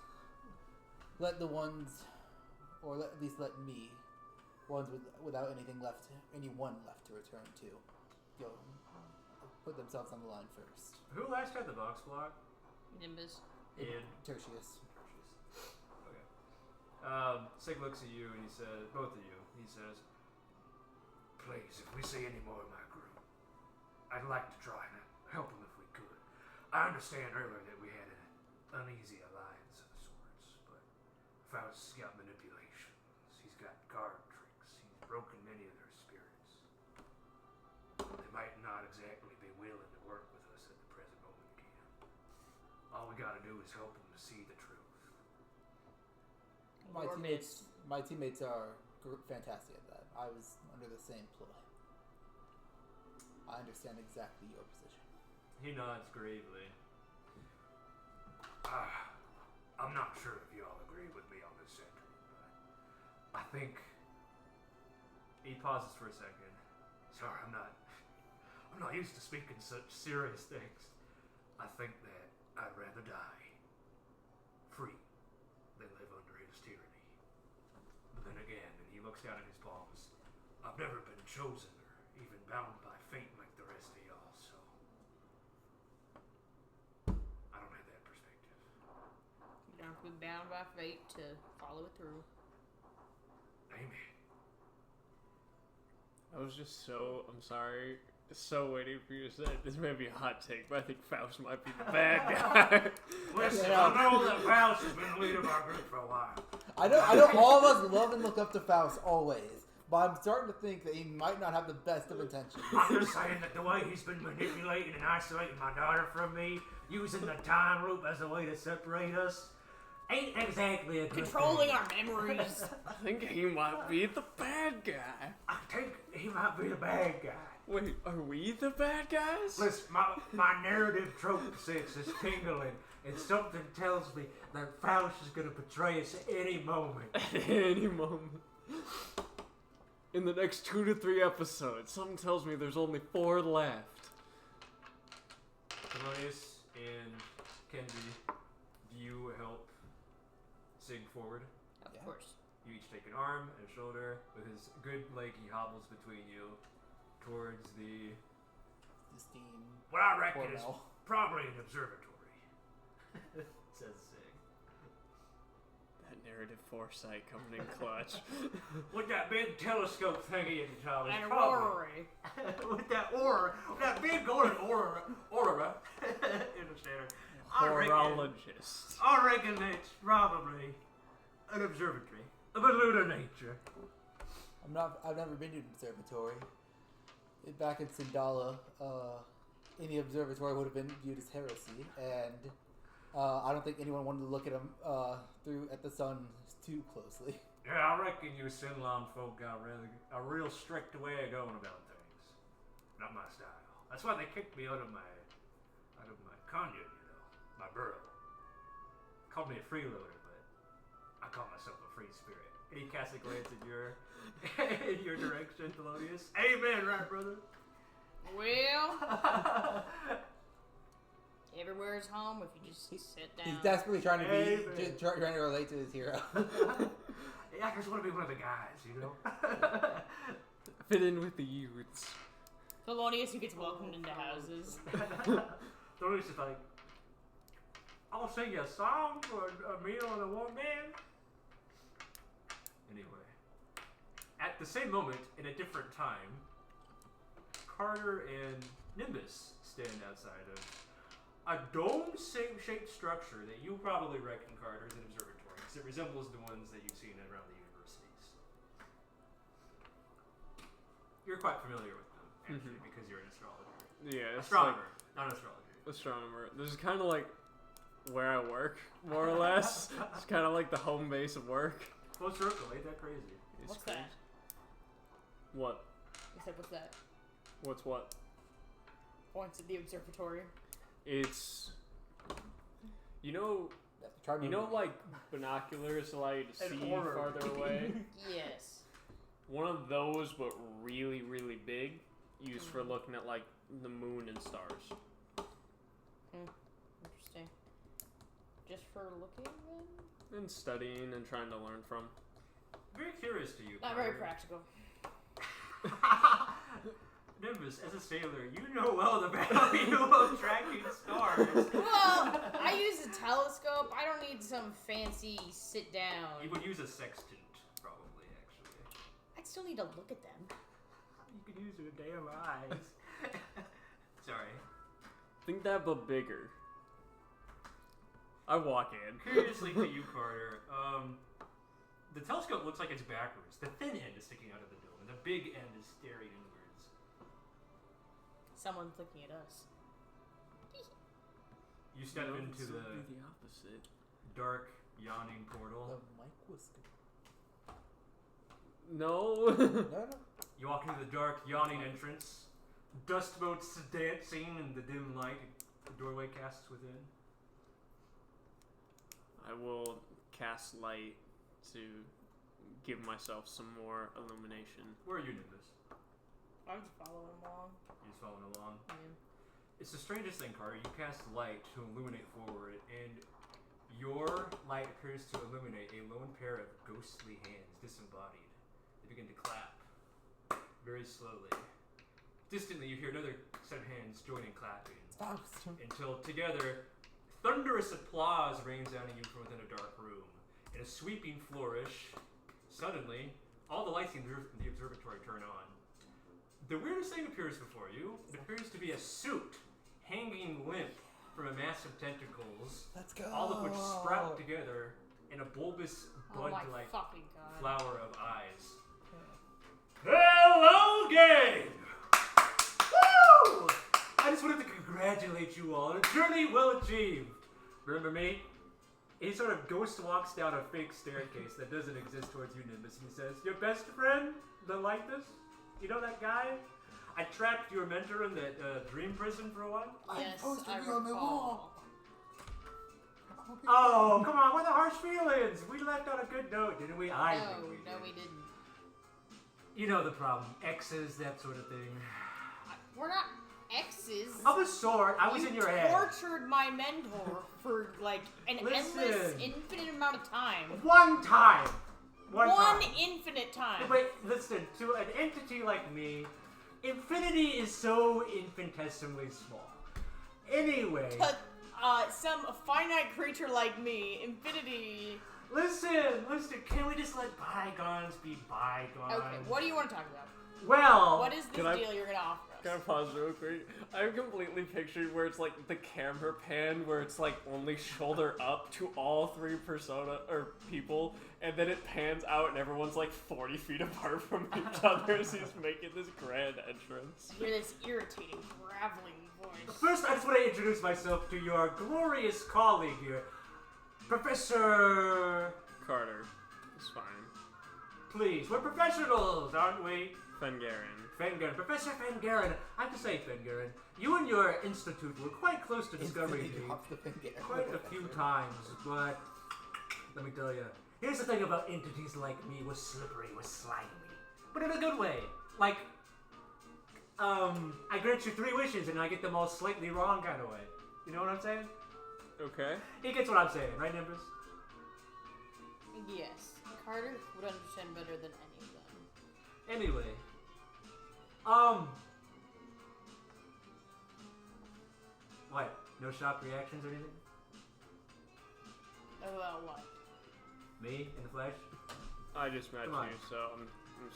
let the ones, or at least let me, ones without anyone left to return to, go put themselves on the line first. Who last had the box block? Nimbus. And Tertious. Okay. Sig looks at you and he says, both of you, he says, Please, if we see any more of my group, I'd like to try and help them if we could. I understand earlier that we had an uneasy alliance of sorts, but Faust's got manipulations. He's got card tricks. He's broken many of their spirits. They might not exactly be willing to work with us at the present moment again. All we gotta do is help them to see the truth. My teammates are fantastic at that. I was under the same ploy. I understand exactly your position. he nods gravely. I'm not sure if you all agree with me on this sentiment, but I think. He pauses for a second. Sorry, I'm not used to speaking such serious things. I think that I'd rather die free than live under his tyranny. But then again, and he looks down at his palms, I've never been chosen or even bound by fate like the rest of y'all, so I don't have that perspective. You don't have to be bound by fate to follow it through. Amen. I was just so waiting for you to say this may be a hot take, but I think Faust might be the bad guy. Listen, I know that Faust has been the leader of our group for a while. I know all of us love and look up to Faust always, but I'm starting to think that he might not have the best of intentions. I'm just saying that the way he's been manipulating and isolating my daughter from me, using the time loop as a way to separate us, ain't exactly a good Controlling thing. our memories. I think he might be the bad guy. I think he might be the bad guy. Wait, are we the bad guys? Listen, my narrative trope 6 is tingling, and something tells me that Faust is going to betray us at any moment. At any moment. In the next 2 to 3 episodes, something tells me there's only 4 left. Thelonious and Kenji, do you help Sig forward? Of Yeah. course. You each take an arm and a shoulder. With his good leg, he hobbles between you towards the... Steam. What I reckon is Cornell. probably an observatory. says Sig. That narrative foresight coming in clutch. With that big telescope thingy at the top. And probably. Aurora. With that big golden aura in the center. Horologist. I reckon it's probably an observatory of a lunar nature. I've never been to an observatory. Back in Sindala, any observatory would have been viewed as heresy, and I don't think anyone wanted to look at them through at the sun too closely. Yeah, I reckon you Sinlon folk got a real strict way of going about things. Not my style. That's why they kicked me out of my conduit, you know, my burrow. Called me a freeloader, but I call myself a free spirit. And he casts a glance at your in your direction, Thelonious. Amen, right, brother? Well, everywhere is home if you just sit down. He's desperately trying to Amen. trying to relate to his hero. Yeah, I just want to be one of the guys, you know? Fit in with the youths. Thelonious who gets welcomed into houses. Thelonious is like, I'll sing you a song for a meal and a one man. Anyway. At the same moment, in a different time, Carter and Nimbus stand outside of a dome-shaped structure that you probably reckon, Carter, is an observatory, because it resembles the ones that you've seen around the universities. You're quite familiar with them, actually, because you're an astrologer. Yeah, it's Astronomer, not an astrologer. like astronomer. This is kind of like where I work, more or less. It's kind of like the home base of work. Full circle, ain't that crazy? It's What's crazy. that? What? He said, what's that? What's what? Points at the observatory. It's you know Like like binoculars allow you to An see orb. farther away. Yes. One of those, but really, really big, used for looking at like the moon and stars. Interesting. Just for looking then? And studying and trying to learn from. Very curious to you, Not Carter. very practical. Nimbus, as a sailor, you know well the value of tracking stars. Well, I use a telescope. I don't need some fancy sit down. You would use a sextant, probably, actually. I'd still need to look at them. You could use your damn eyes. Sorry. Think that, but bigger. I walk in. Curiously to you, Carter, the telescope looks like it's backwards. The thin end is sticking out of the dome, and the big end is staring inwards. Someone's looking at us. You step into the opposite. dark, yawning portal. The mic was good. No. No. You walk into the dark, yawning entrance. Dust motes dancing in the dim light. The doorway casts within. I will cast light to give myself some more illumination. Where are you, Nimbus? I'm just following along. You're just following along. Yeah. It's the strangest thing, Carter. You cast light to illuminate forward, and your light appears to illuminate a lone pair of ghostly hands, disembodied. They begin to clap, very slowly. Distantly, you hear another set of hands joining clapping, Stop. until together, thunderous applause rains down on you from within a dark room. In a sweeping flourish, suddenly, all the lights in the observatory turn on. The weirdest thing appears before you. It appears to be a suit hanging limp from a mass of tentacles, Let's go. all of which sprout together in a bulbous, Oh my bud-like fucking god. flower of eyes. Hello, gang! Woo! I just wanted to congratulate you all on a journey well achieved. Remember me? He sort of ghost walks down a fake staircase that doesn't exist towards you, Nimbus, and he says, "Your best friend, the Lythess? You know that guy? I trapped your mentor in that dream prison for a while." Yes, supposed to I be on the recall. wall. Oh, come on, what the harsh feelings? We left on a good note, didn't we? I think we did. No, we didn't. You know the problem. Exes, that sort of thing. We're not exes. Of a sort, I was You in your head. tortured my mentor for like an endless, Listen. infinite amount of time. One time! One time. infinite time. Wait, listen, to an entity like me, infinity is so infinitesimally small. Anyway, To some finite creature like me, infinity. listen, can we just let bygones be bygones? Okay, what do you want to talk about? Well, What is this Can I- deal you're gonna offer us? Can I pause real quick? I'm completely pictured where it's like the camera pan where it's like only shoulder up to all three persona or people, and then it pans out and everyone's like 40 feet apart from each other as he's making this grand entrance. I hear this irritating, graveling voice. first I just want to introduce myself to your glorious colleague here, Professor... Carter. It's fine. Please, we're professionals, aren't we? Fengaren. Fengaren. Professor Fengaren. I have to say, Fengaren, you and your institute were quite close to discovering Infinity me drops the finger. quite a few times, but let me tell you, here's the thing about entities like me, we're slippery, we're slimy, but in a good way. Like, I grant you 3 wishes and I get them all slightly wrong kind of way. You know what I'm saying? Okay. He gets what I'm saying, right, Nimbus? Yes, Carter would understand better than any of them. Anyway, what? No shock reactions or anything? About what? Me in the flesh? I just met Come on. you, so I'm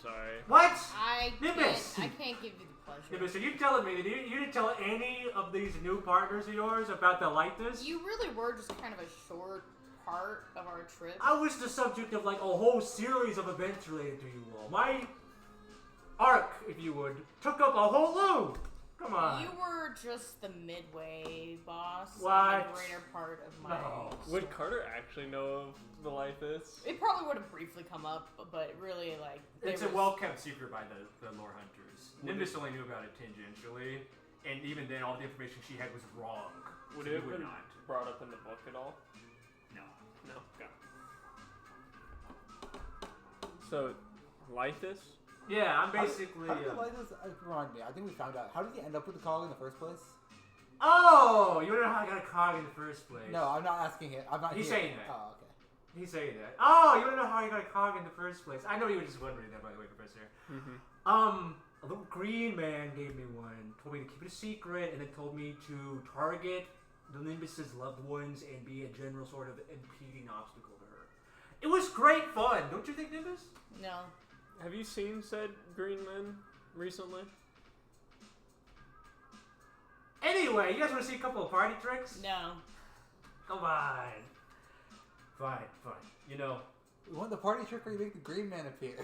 sorry. What? I Nimbus! can't give you the pleasure. Nimbus, are you telling me that you didn't tell any of these new partners of yours about the Lythess? You really were just kind of a short part of our trip. I was the subject of like a whole series of events related to you all. My arc, if you would, took up a whole load. Come on. You were just the midway boss. What? And the greater part of my. No. Would Carter actually know of the Lythess? It probably would have briefly come up, but really, like. It's a there was- well-kept secret by the lore hunters. Nimbus only knew about it tangentially, and even then, all the information she had was wrong. Would So it you have would been not. brought up in the book at all? No. No. Okay. So, Lythess? Yeah, I'm basically. How did the Lythess remind me? I think we found out. How did he end up with the cog in the first place? Oh, you don't know how I got a cog in the first place. No, I'm not asking it. I'm not. He's here. saying that. Oh, okay. He's saying that. Oh, you don't know how I got a cog in the first place. I know you were just wondering that, by the way, Professor. Mm-hmm. A little green man gave me one. Told me to keep it a secret, and then told me to target the Nimbus's loved ones and be a general sort of impeding obstacle to her. It was great fun, don't you think, Nimbus? No. Have you seen said green men recently? Anyway, you guys want to see a couple of party tricks? No. Come on. Fine. You know, We want the party trick where you make the green man appear.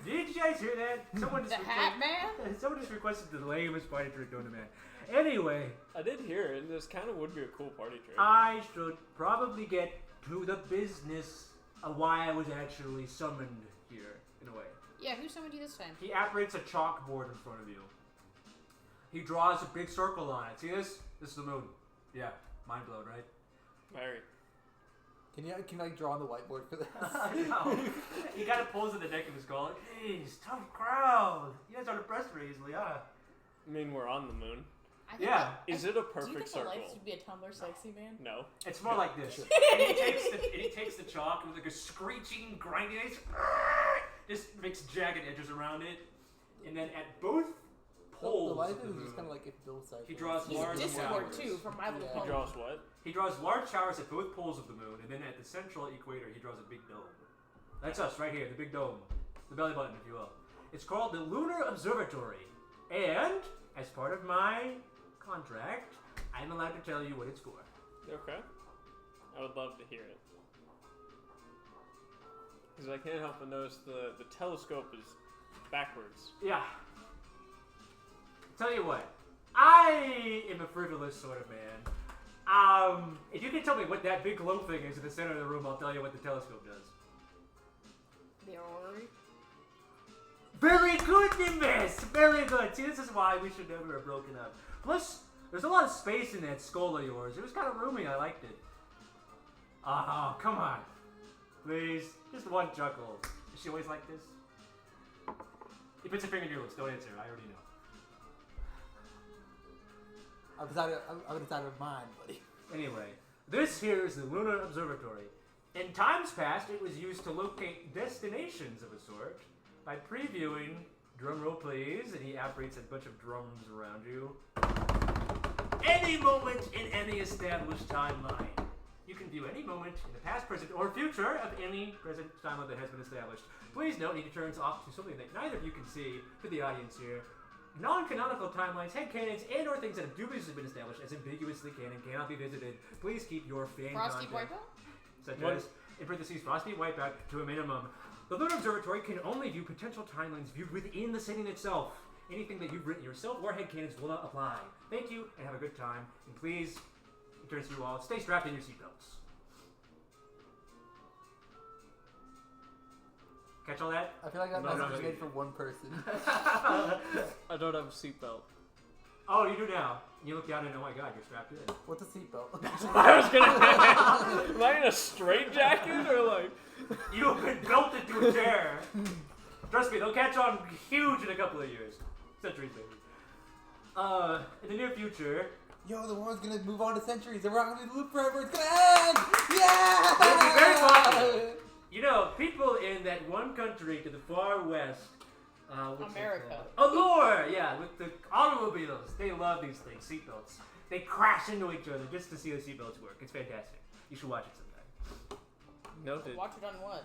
did you guys hear that? Someone The just Hat Man? Someone just requested the lamest party trick known to man. Anyway, I did hear it. This kind of would be a cool party trick. I should probably get to the business of why I was actually summoned here, in a way. Yeah, who summoned you this time? He apparates a chalkboard in front of you. He draws a big circle on it. See this? This is the moon. Yeah, mind blown, right? Very. Can I draw on the whiteboard for this? No. He kind of pulls at the neck of his collar. Jeez, tough crowd. You guys aren't impressed very easily, huh? I mean, we're on the moon. I think Yeah. Is it a do you perfect think circle? the life should be a Tumblr sexy man? No. It's more like this. And he takes the chalk with like a screeching, grinding, just makes jagged edges around it, and then at both poles The life of the is moon, just kind of like if Bill said. he draws He's large Discord showers. too, from My Little Yeah. He Pony. draws what? He draws large showers at both poles of the moon, and then at the central equator, he draws a big dome. That's us right here, the big dome, the belly button, if you will. It's called the Lunar Observatory, and as part of my contract, I'm allowed to tell you what it's for. Okay. I would love to hear it. Because I can't help but notice the telescope is backwards. Yeah. Tell you what, I am a frivolous sort of man. If you can tell me what that big glow thing is in the center of the room, I'll tell you what the telescope does. The orrery? Very good, Nimbus! Very good. See, this is why we should never have broken up. Plus, there's a lot of space in that skull of yours. It was kind of roomy. I liked it. Oh, come on. Please. Just one chuckle. Is she always like this? He puts a finger in your lips. Don't answer. I already know. I was out of mind, buddy. Anyway, this here is the Lunar Observatory. In times past, it was used to locate destinations of a sort by previewing, drumroll please, and he apparates a bunch of drums around you, any moment in any established timeline. You can view any moment in the past, present, or future of any present timeline that has been established. Please note, he turns off to something that neither of you can see to the audience here. Non-canonical timelines, headcanons, and or things that have dubiously been established as ambiguously canon cannot be visited. Please keep your fan Frosty content, Wipeout? such as, in parentheses, Frosty Wipeout, to a minimum. The Lunar Observatory can only view potential timelines viewed within the setting itself. Anything that you've written yourself or headcanons will not apply. Thank you, and have a good time. And please, it turns to you all, stay strapped in your seatbelts. Catch all that? I feel like that No, message no, is no. made for one person. I don't have a seatbelt. Oh, you do now. You look down and oh my god, you're strapped in. What's a seatbelt? I was gonna. Am I in a straight jacket or like? You have been built into a chair. Trust me, they'll catch on huge in a couple of years. Centuries, maybe. In the near future, Yo, the world's gonna move on to centuries. And we're not gonna loop forever. It's gonna end. Yeah. it'll be very popular. You know, people in that one country to the far west, what's it America. called? Allure, yeah, with the automobiles. They love these things, seatbelts. They crash into each other just to see the seatbelts work. It's fantastic. You should watch it sometime. Noted. Watch it on what?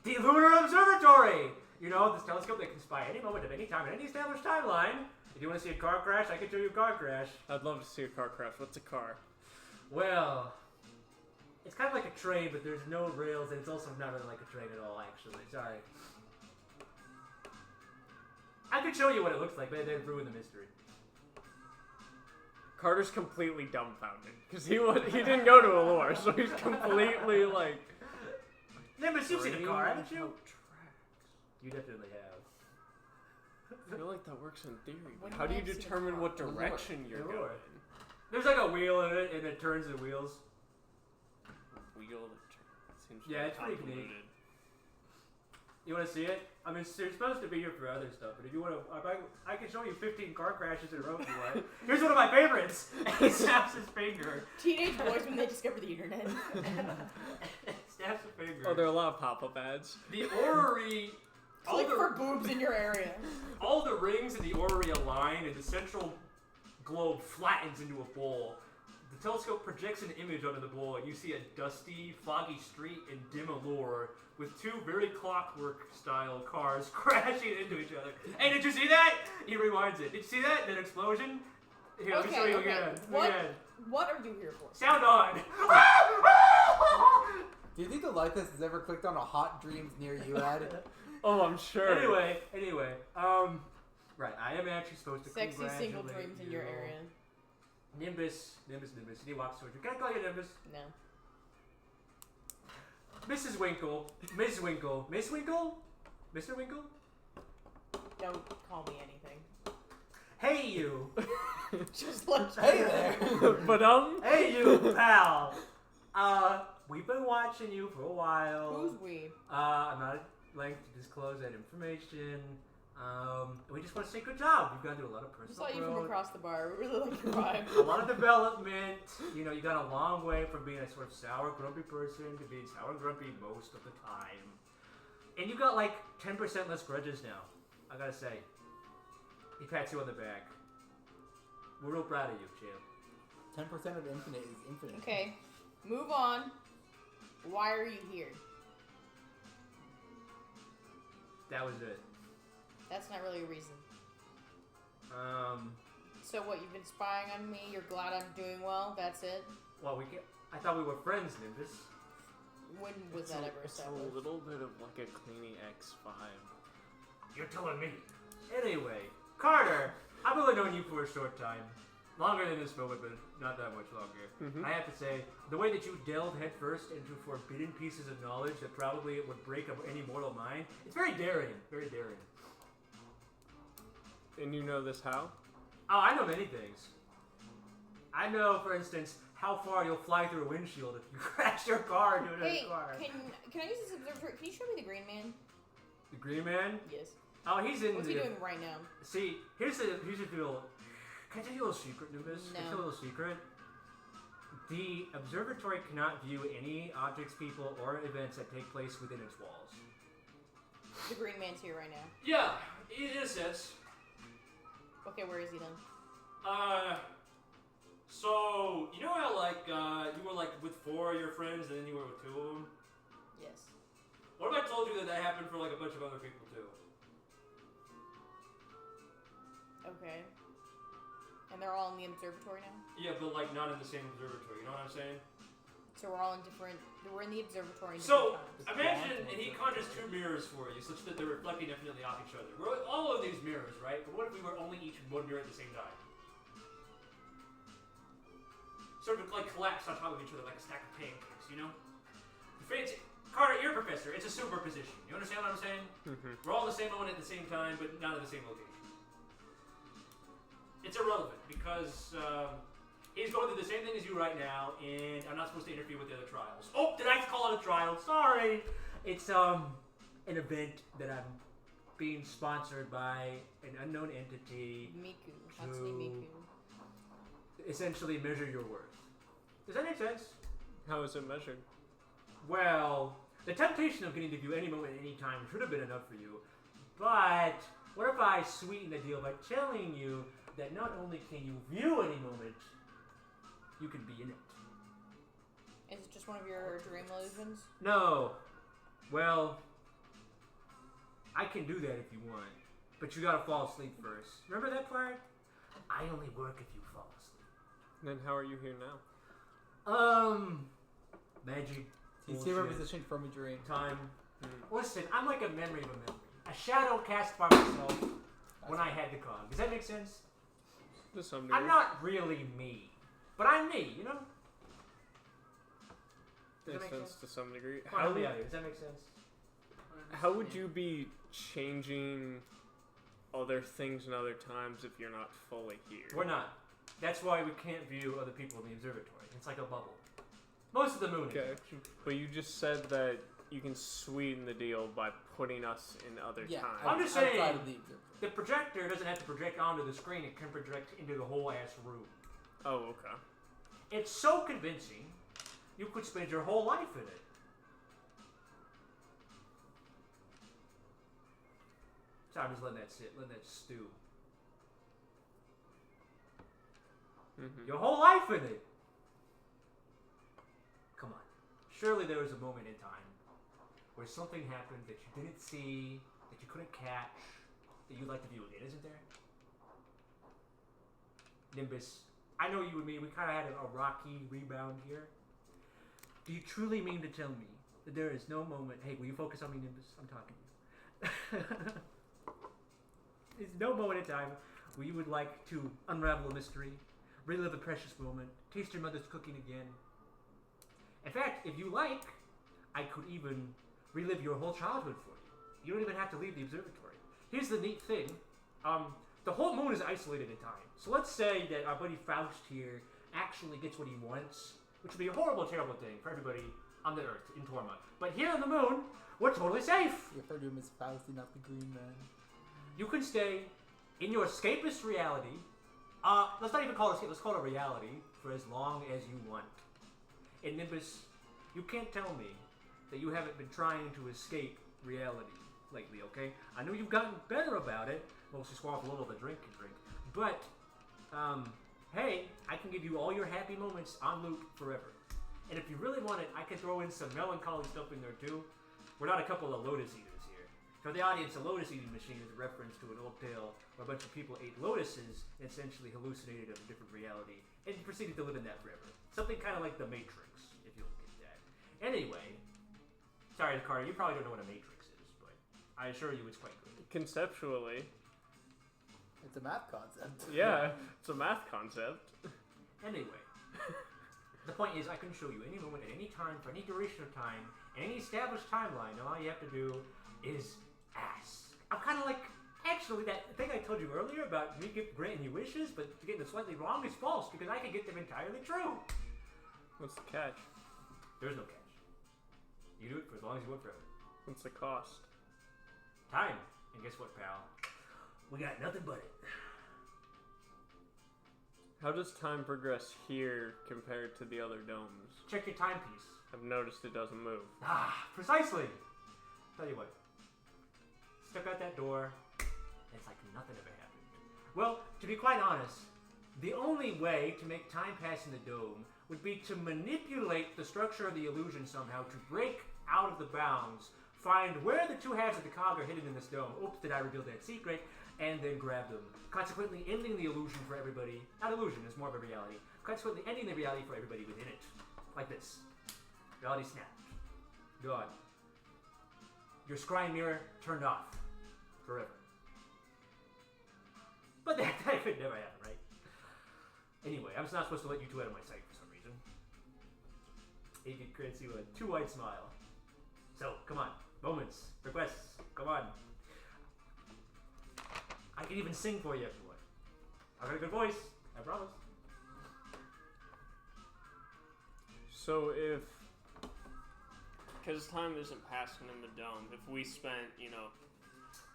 The Lunar Observatory! You know, this telescope that can spy any moment of any time in any established timeline. If you want to see a car crash, I can show you a car crash. I'd love to see a car crash. What's a car? Well, it's kind of like a train, but there's no rails, and it's also not really like a train at all, actually. Sorry. I could show you what it looks like, but they'd ruin the mystery. Carter's completely dumbfounded because he didn't go to Allure, so he's completely like. Nimbus, you've seen a car, haven't you? Without tracks. You definitely have. I feel like that works in theory. When How do you have seen a determine car? what direction you're Allure. going? There's like a wheel in it, and it turns the wheels. Wheel that seems Yeah, very it's pretty convoluted. neat. You want to see it? I mean, they're supposed to be here for other stuff, but if you want to, I can show you 15 car crashes in a row if you want. Here's one of my favorites. He snaps his finger. Teenage boys when they discover the internet. Snaps a finger. Oh, there are a lot of pop-up ads. The orrery. Click for boobs in your area. All the rings in the orrery align, and the central globe flattens into a bowl. The telescope projects an image onto the bowl, and you see a dusty, foggy street in dim allure with two very clockwork-style cars crashing into each other. Hey, did you see that? He rewinds it. Did you see that? That explosion? Here, let me show you again. What are you here for? Sound on. Do you think the Lythess has ever clicked on a Hot Dreams near you ad? Oh, I'm sure. Anyway, right, I am actually supposed to Sexy congratulate single dreams in your you. area. Nimbus. And he walks towards you. Can I call you Nimbus? No. Mrs. Winkle. Miss Winkle. Miss Winkle? Mr. Winkle? Don't call me anything. Hey, you. Just like Hey there. But Hey, you, pal. We've been watching you for a while. Who's we? I'm not at length to disclose that information. We just want to say good job. You've gone through a lot of I personal saw you growth. from across the bar. We really like your vibe. A lot of development. You know, you got a long way from being a sort of sour, grumpy person to being sour and grumpy most of the time. And you got like 10% less grudges now. I gotta say. He pats you on the back. We're real proud of you, champ. 10% of infinite is infinite. Okay, move on. Why are you here? That was it. That's not really a reason. So what, you've been spying on me? You're glad I'm doing well? That's it? Well, I thought we were friends, Nimbus. When was that ever It's a established? little bit of like a Cleany X vibe. You're telling me. Anyway, Carter, I've only known you for a short time. Longer than this moment, but not that much longer. Mm-hmm. I have to say, the way that you delved headfirst into forbidden pieces of knowledge that probably would break any mortal mind, it's very daring. Very daring. And you know this how? Oh, I know many things. I know, for instance, how far you'll fly through a windshield if you crash your car into another Hey, car. can I use this observatory? Can you show me the Green Man? The Green Man? Yes. Oh, he's in What's the... he doing right now? See, here's the deal. Can I tell you a little secret, Nimbus? No. Can I tell you a little secret? The observatory cannot view any objects, people, or events that take place within its walls. The Green Man's here right now. Yeah, in a sense. Okay, where is he then? So, you know how, like, you were, like, with 4 of your friends, and then you were with 2 of them? Yes. What if I told you that happened for, like, a bunch of other people, too? Okay. And they're all in the observatory now? Yeah, but, like, not in the same observatory, you know what I'm saying? So we're all in different... We're in the observatory in So, different times. imagine he conjures 2 mirrors for you, such that they're reflecting definitely off each other. We're all of these mirrors, right? But what if we were only each in one mirror at the same time? Sort of like collapsed on top of each other like a stack of pancakes, you know? Fancy. Carter, you're a professor. It's a superposition. You understand what I'm saying? Mm-hmm. We're all in the same moment at the same time, but not at the same location. It's irrelevant because he's going through the same thing as you right now, and I'm not supposed to interfere with the other trials. Oh, did I call it a trial? Sorry. It's an event that I'm being sponsored by an unknown entity. Miku. Hatsune Miku. Essentially measure your worth. Does that make sense? How is it measured? Well, the temptation of getting to view any moment at any time should have been enough for you. But what if I sweeten the deal by telling you that not only can you view any moment, you can be in it. Is it just one of your dream illusions? No. Well, I can do that if you want. But you gotta fall asleep first. Remember that part? I only work if you fall asleep. Then how are you here now? Magic. He's bullshit, here repositioned from a dream. Time. Listen, I'm like a memory of a memory. A shadow cast by myself when I had the cog. Does that make sense? To some degree. I'm not really me. But I'm me, you know? Does that Makes make sense sense? to some degree. Come on, help me out here. Does that make sense? How would you be changing other things and other times if you're not fully here? We're not. That's why we can't view other people in the observatory. It's like a bubble. Most of the moon Okay, is. but you just said that you can sweeten the deal by putting us in other Yeah, times. I'm just outside saying- of the observatory. The projector doesn't have to project onto the screen. It can project into the whole ass room. Oh, okay. It's so convincing, you could spend your whole life in it. So I'm just letting that sit, letting that stew. Your whole life in it. Come on. Surely there was a moment in time where something happened that you didn't see, that you couldn't catch, that you'd like to view again, isn't there? Nimbus, I know you and me, we kind of had a rocky rebound here. Do you truly mean to tell me that there is no moment... Hey, will you focus on me, Nimbus? I'm talking to you. There's no moment in time where you would like to unravel a mystery, relive a precious moment, taste your mother's cooking again. In fact, if you like, I could even relive your whole childhood for you. You don't even have to leave the observatory. Here's the neat thing. The whole moon is isolated in time. So let's say that our buddy Faust here actually gets what he wants, which would be a horrible, terrible thing for everybody on the Earth in Torma. But here on the moon, we're totally safe. You heard him as Faust, not the Green Man. You can stay in your escapist reality. Let's not even call it escape. Let's call it a reality for as long as you want. And Nimbus, you can't tell me that you haven't been trying to escape reality lately, okay? I know you've gotten better about it. Mostly swallow a little of the drink you drink. But, hey, I can give you all your happy moments on loop forever. And if you really want it, I can throw in some melancholy stuff in there too. We're not a couple of lotus eaters here. For the audience, a lotus eating machine is a reference to an old tale where a bunch of people ate lotuses and essentially hallucinated of a different reality and proceeded to live in that forever. Something kind of like the Matrix, if you'll get that. Anyway, sorry, Carter, you probably don't know what a Matrix is, but I assure you it's quite good. Conceptually. It's a math concept. Yeah, it's a math concept. Anyway, the point is I can show you any moment at any time for any duration of time, any established timeline, and all you have to do is ask. I'm kind of like, actually, that thing I told you earlier about me granting you wishes, but getting it slightly wrong is false, because I can get them entirely true. What's the catch? There's no catch. You do it for as long as you want forever. What's the cost? Time. And guess what, pal? We got nothing but it. How does time progress here compared to the other domes? Check your timepiece. I've noticed it doesn't move. Ah, precisely. Tell you what. Step out that door, and it's like nothing ever happened. Well, to be quite honest, the only way to make time pass in the dome would be to manipulate the structure of the illusion somehow to break out of the bounds, find where the two halves of the cog are hidden in this dome. Oops, did I reveal that secret? And then grab them. Consequently ending the illusion for everybody. Not illusion, it's more of a reality. Consequently ending the reality for everybody within it. Like this. Reality snapped. Gone. Your scrying mirror turned off. Forever. But that could never happen, right? Anyway, I was not supposed to let you two out of my sight for some reason. Agent grants you a two-eyed smile. So, come on. Moments. Requests. Come on. I can even sing for you if you want. I've got a good voice. I promise. So if... Because time isn't passing in the dome. If we spent,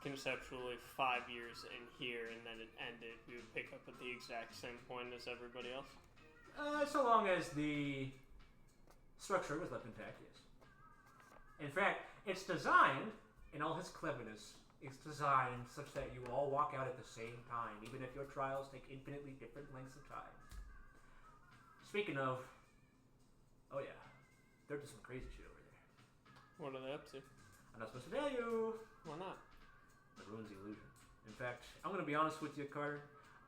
conceptually 5 years in here and then it ended, we would pick up at the exact same point as everybody else? So long as the structure was left intact, yes. In fact, it's designed, in all his cleverness, it's designed such that you all walk out at the same time, even if your trials take infinitely different lengths of time. Speaking of, oh yeah, they're just some crazy shit over there. What are they up to? I'm not supposed to tell you. Why not? It ruins the illusion. In fact, I'm going to be honest with you, Carter.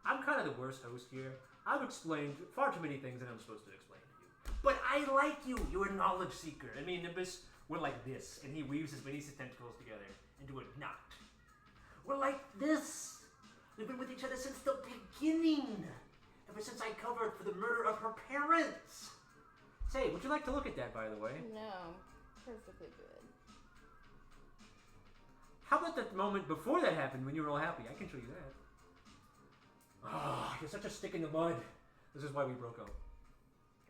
I'm kind of the worst host here. I've explained far too many things that I'm supposed to explain to you. But I like you. You're a knowledge seeker. I mean, Nimbus, we're like this, and he weaves his many tentacles together into a knot. We're like this. We've been with each other since the beginning. Ever since I covered for the murder of her parents. Say, would you like to look at that, by the way? No. Perfectly good. How about the moment before that happened when you were all happy? I can show you that. Oh, you're such a stick in the mud. This is why we broke up.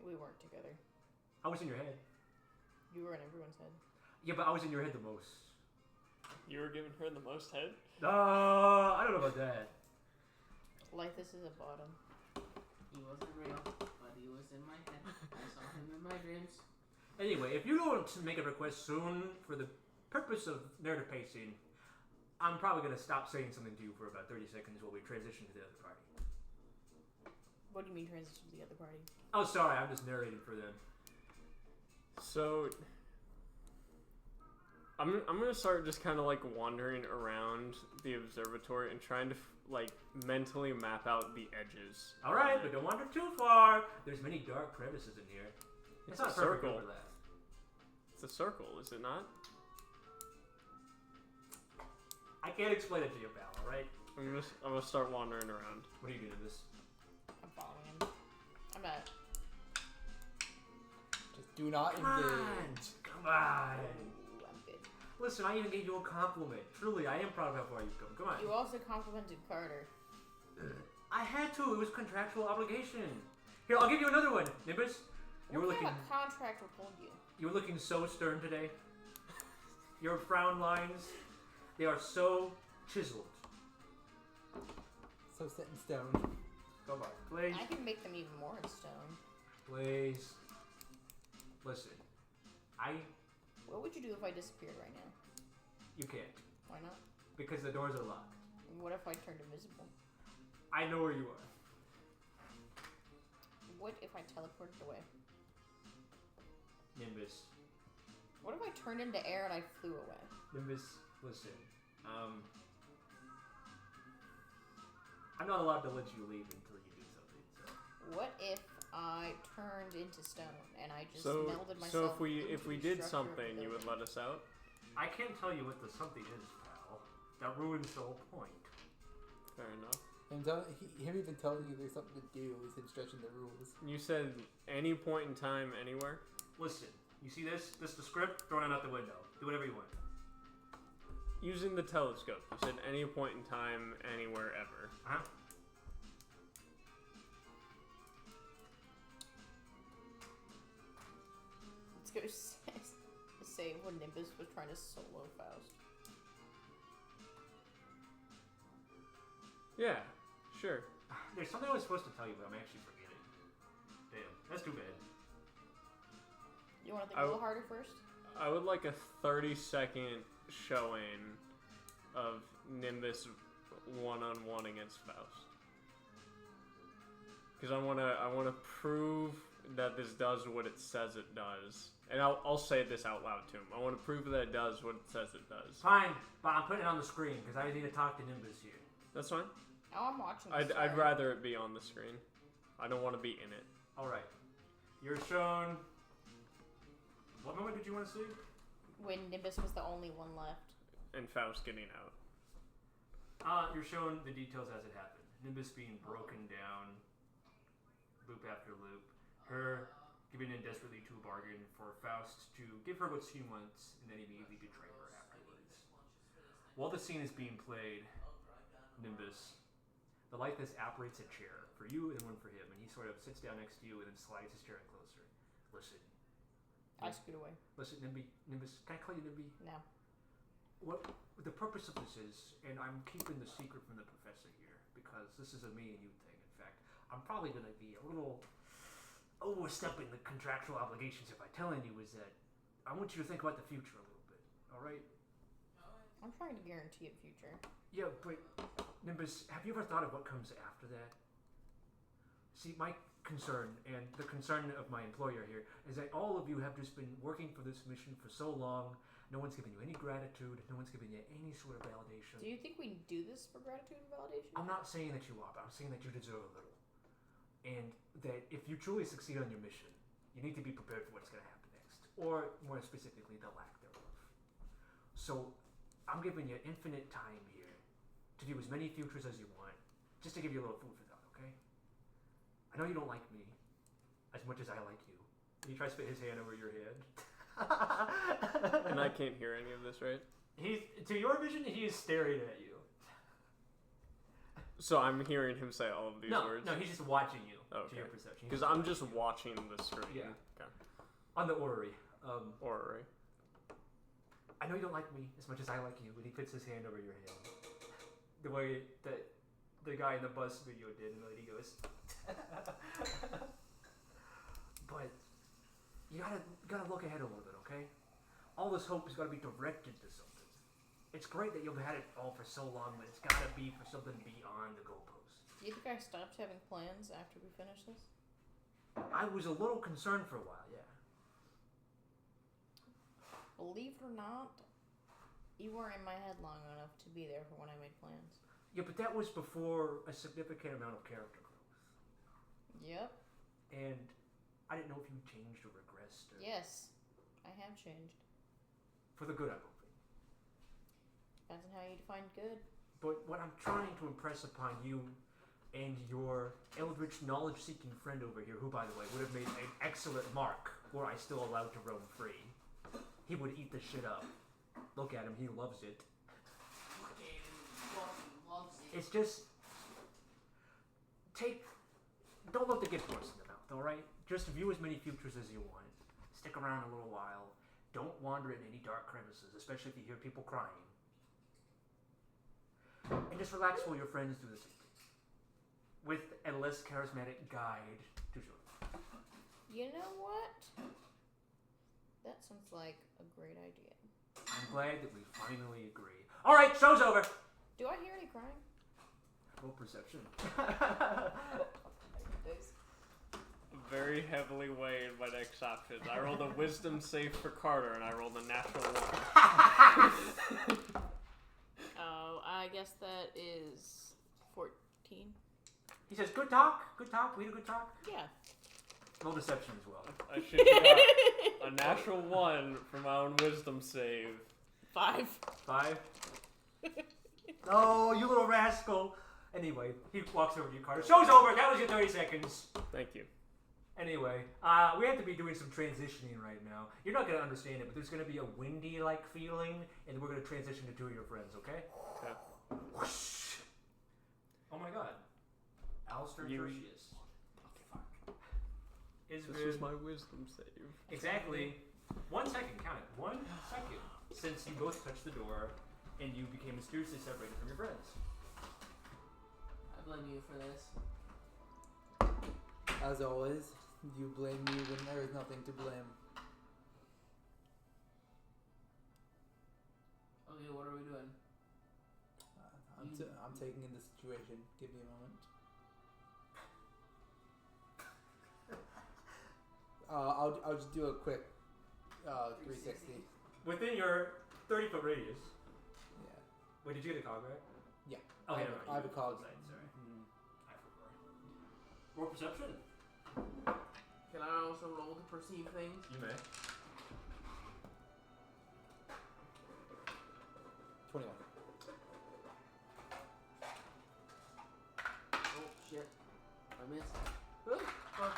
We weren't together. I was in your head. You were in everyone's head. Yeah, but I was in your head the most. You were giving her the most head? I don't know about that. Lythess is a bottom. He wasn't real, but he was in my head. I saw him in my dreams. Anyway, if you don't make a request soon for the purpose of narrative pacing, I'm probably going to stop saying something to you for about 30 seconds while we transition to the other party. What do you mean transition to the other party? Oh, sorry, I'm just narrating for them. So, I'm gonna start just kind of like wandering around the observatory and trying to like mentally map out the edges. All right, but don't wander too far. There's many dark crevices in here. It's not a a perfect circle. overlap. It's a circle, is it not? I can't explain it to you, pal. All right. I'm gonna start wandering around. What are you doing this? I'm following him. I'm not. Just do not Come on, engage. come on. Ooh, I'm good. Listen, I even gave you a compliment. Truly, I am proud of how far you've come. Come on. You also complimented Carter. I had to. It was contractual obligation. Here, I'll give you another one, Nimbus. You were What looking. kind of contract would hold you? You were looking so stern today. Your frown lines, they are so chiseled. So set in stone. Come on, please, I can make them even more in stone. please. Listen, What would you do if I disappeared right now? you can't Why not? because the doors are locked. What if I turned invisible? I know where you are. What if I teleported away? Nimbus. What if I turned into air and I flew away? Nimbus, listen. I'm not allowed to let you leave until you do something. So What if I turned into stone and I just melded myself? So if into we the did structure of the something, you would building? let us out? I can't tell you what the something is, pal. That ruins the whole point. Fair enough. And him even telling you there's something to do is him stretching the rules. You said any point in time, anywhere. Listen, you see this? This is the script. Throw it out the window. Do whatever you want. Using the telescope, you said any point in time, anywhere, ever. Huh? Let's go say when Nimbus was trying to solo Faust. Yeah, sure. There's something I was supposed to tell you, but I'm actually forgetting. Damn, that's too bad. You want to think a little harder first? I would like a 30-second showing of Nimbus one-on-one against Faust. Because I wanna prove that this does what it says it does. And I'll say this out loud to him. I want to prove that it does what it says it does. Fine, but I'm putting it on the screen because I need to talk to Nimbus here. That's fine. Oh, I'm watching. I'd rather it be on the screen. I don't want to be in it. All right, you're shown. What moment did you want to see? When Nimbus was the only one left. And Faust getting out. You're shown the details as it happened. Nimbus being broken down, loop after loop. Her giving in desperately to a bargain for Faust to give her what she wants, and then immediately betray her afterwards. While the scene is being played, Nimbus, the Lythess apparates a chair for you and one for him, and he sort of sits down next to you and then slides his chair in closer. Listen. I scoot away. Listen, Nimbus, can I call you Nimby? No. What the purpose of this is, and I'm keeping the secret from the professor here, because this is a me and you thing. In fact, I'm probably going to be a little overstepping the contractual obligations if I'm telling you, is that I want you to think about the future a little bit, alright? I'm trying to guarantee a future. Yeah, but, Nimbus, have you ever thought of what comes after that? See, my concern, and the concern of my employer here, is that all of you have just been working for this mission for so long. No one's giving you any gratitude. No one's giving you any sort of validation. Do you think we do this for gratitude and validation? I'm not saying that you are, but I'm saying that you deserve a little. And that if you truly succeed on your mission, you need to be prepared for what's going to happen next. Or, more specifically, the lack thereof. So, I'm giving you infinite time here to do as many futures as you want, just to give you a little food for thought, okay? I know you don't like me as much as I like you. He tries to put his hand over your head. And I can't hear any of this, right? To your vision, he is staring at you. So I'm hearing him say all of these words? No, he's just watching you Oh, to okay. your perception. Because I'm just watching the screen. Yeah. Okay. On the orrery. Orrery. I know you don't like me as much as I like you, but he puts his hand over your head. The way that the guy in the bus video did, and he goes. But you gotta look ahead a little bit, okay? All this hope has got to be directed to something. It's great that you've had it all for so long, but it's got to be for something beyond the goalposts. Do you think I stopped having plans after we finished this? I was a little concerned for a while, yeah. Believe it or not, you weren't in my head long enough to be there for when I made plans. Yeah, but that was before a significant amount of character growth. Yep. And I didn't know if you changed or regressed. Or Yes, I have changed. For the good, I'm hoping. Depends on how you define good. But what I'm trying to impress upon you and your eldritch knowledge-seeking friend over here, who, by the way, would have made an excellent mark were I still allowed to roam free. He would eat the shit up. Look at him, he loves it. Loves it. It's just... Don't let the gift horse in the mouth, alright? Just view as many futures as you want. Stick around a little while. Don't wander in any dark crevices, especially if you hear people crying. And just relax while your friends do the same thing. With a less charismatic guide to show them. You know what? That sounds like a great idea. I'm glad that we finally agree. Alright, show's over! Do I hear any crying? Roll perception. Very heavily weighed by next options. I rolled a wisdom save for Carter, and I rolled a natural 1. Oh, I guess that is 14. He says, good talk, we had a good talk. Yeah. Roll deception as well. I should have got a natural 1 for my own wisdom save. 5. 5? Oh, you little rascal. Anyway, he walks over to you, Carter. Show's over, that was your 30 seconds. Thank you. Anyway, we have to be doing some transitioning right now. You're not going to understand it, but there's going to be a windy-like feeling, and we're going to transition to two of your friends, okay? Okay. Whoosh. Oh my god. Alestor and Tertious. Fuck. This was my wisdom save. Exactly. 1 second, count it. 1 second. Since you both touched the door, and you became mysteriously separated from your friends. I blame you for this. As always, you blame me when there is nothing to blame. Okay, what are we doing? I'm taking in the situation. Give me a moment. I'll just do a quick 360. Within your 30-foot radius. Yeah. Wait, did you get a cog, right? Yeah. Oh, yeah, I have a cog. Sorry. I forgot. Roll perception. Can I also roll to perceive things? You may. 21. Oh shit! I missed. Ooh, fuck.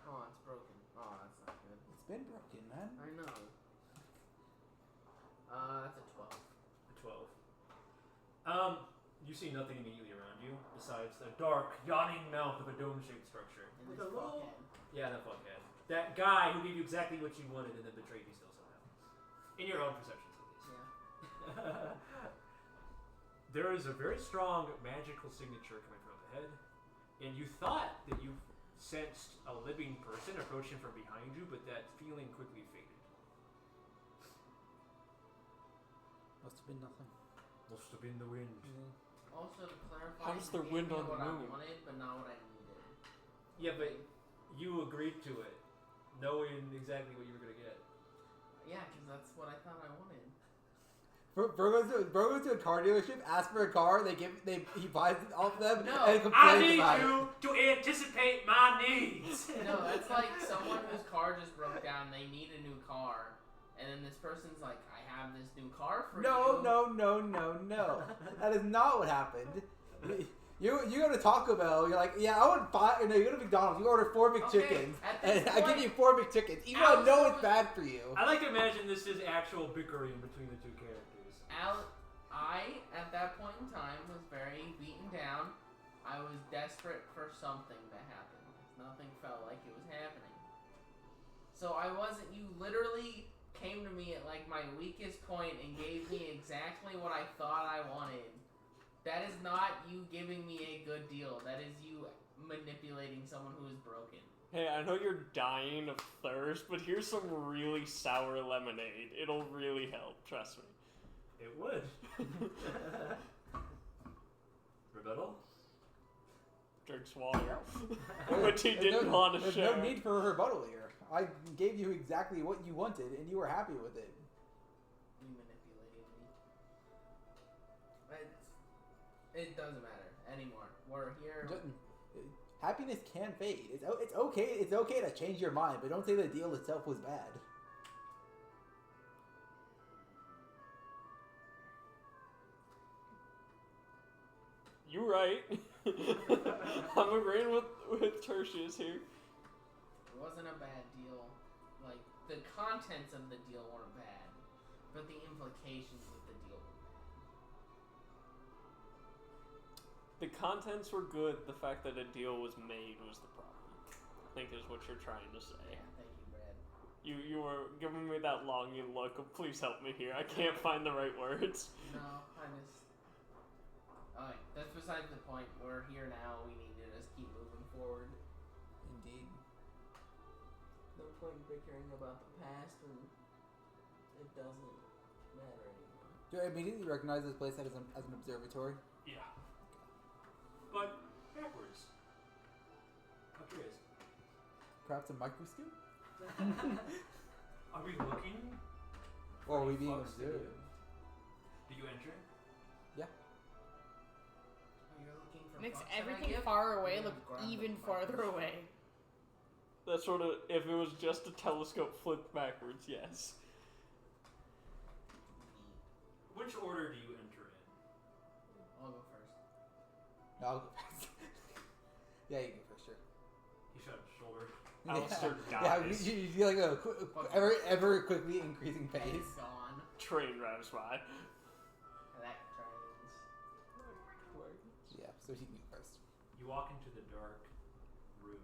Oh, it's broken. Oh, that's not good. It's been broken, man. I know. That's a 12. A 12. You see nothing immediately around you besides the dark, yawning mouth of a dome-shaped structure. And With this a little... fuckhead. Yeah, that fuckhead. That guy who gave you exactly what you wanted and then betrayed you still somehow. In your own perceptions, at least. Yeah. There is a very strong magical signature coming from up ahead, and you thought that you sensed a living person approaching from behind you, but that feeling quickly faded. Must have been nothing. Must have been the wind. Yeah. Also, to clarify, How does the you wind gave me on the what moon? I wanted, but not what I needed. Yeah, but you agreed to it, knowing exactly what you were going to get. Yeah, because that's what I thought I wanted. Bro goes to a car dealership, asks for a car, he buys it off them, No. and I complains need about you to anticipate my needs! No, that's like someone whose car just broke down. They need a new car, and then this person's like, "I have this new car for it. you." No. That is not what happened. You go to Taco Bell, you're like, yeah, I would buy. No, you go to McDonald's, you order 4 McChickens, at this and I give point, you 4 McChickens, even though I know it's bad for you. I like to imagine this is actual bickering between the two characters. I, at that point in time, was very beaten down. I was desperate for something to happen. Nothing felt like it was happening. So I wasn't. You literally came to me at like my weakest point and gave me exactly what I thought I wanted. That is not you giving me a good deal. That is you manipulating someone who is broken. Hey, I know you're dying of thirst, but here's some really sour lemonade. It'll really help, trust me. It would. Rebuttal? drinks water, which he didn't want to There's share. no need for a rebuttal here. I gave you exactly what you wanted, and you were happy with it. You manipulated me. It doesn't matter anymore. We're here. Happiness can fade. It's okay. It's okay to change your mind, but don't say the deal itself was bad. You're right. I'm agreeing with Tertious here. It wasn't a bad deal. Like, the contents of the deal weren't bad, but the implications of the deal were bad. The contents were good. The fact that a deal was made was the problem, I think is what you're trying to say. Yeah, thank you, Brad. You were giving me that longing look of, please help me here. I can't find the right words. No, I just... Alright, that's besides the point. We're here now. We need to just keep moving forward. Indeed. No point in bickering about the past when it doesn't matter anymore. Do I immediately recognize this place as an observatory? Yeah. But backwards. I'm curious. Perhaps a microscope? Are we looking? Or are we being Flux observed? Do you enter? Yeah. Oh, you're looking for Makes fucks that I everything give? far away Yeah, look grab the even fuckers. farther away. That sort of, if it was just a telescope flipped backwards, yes. Which order do you enter in? I'll go first. No, I'll go first. Yeah, you go first, sure. He shrugged his shoulder. Alestor Yeah, dies. you feel like a ever quickly increasing pace. He's gone. Train drives by. That trains. Yeah, so he can go first. You walk into the dark room.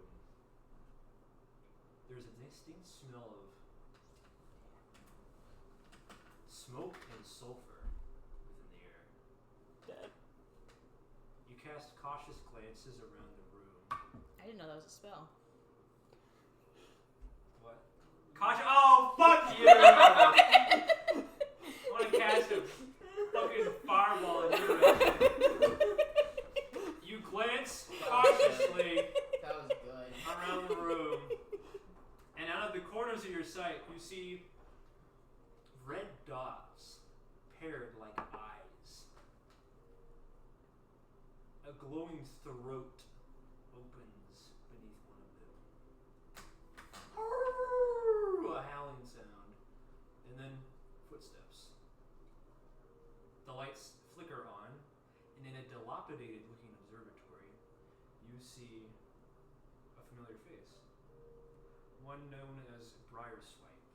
There's a distinct smell of smoke and sulfur within the air. Dead. You cast cautious glances around the room. I didn't know that was a spell. What? Caution! Oh, fuck you! I want to cast a fucking fireball in your direction. You glance cautiously That was good. around the room, and out of the corners of your sight, you see red dots paired like eyes. A glowing throat opens beneath one of them. A howling sound, and then footsteps. The lights flicker on, and in a dilapidated looking observatory, you see a familiar face. One known as Briarswipe.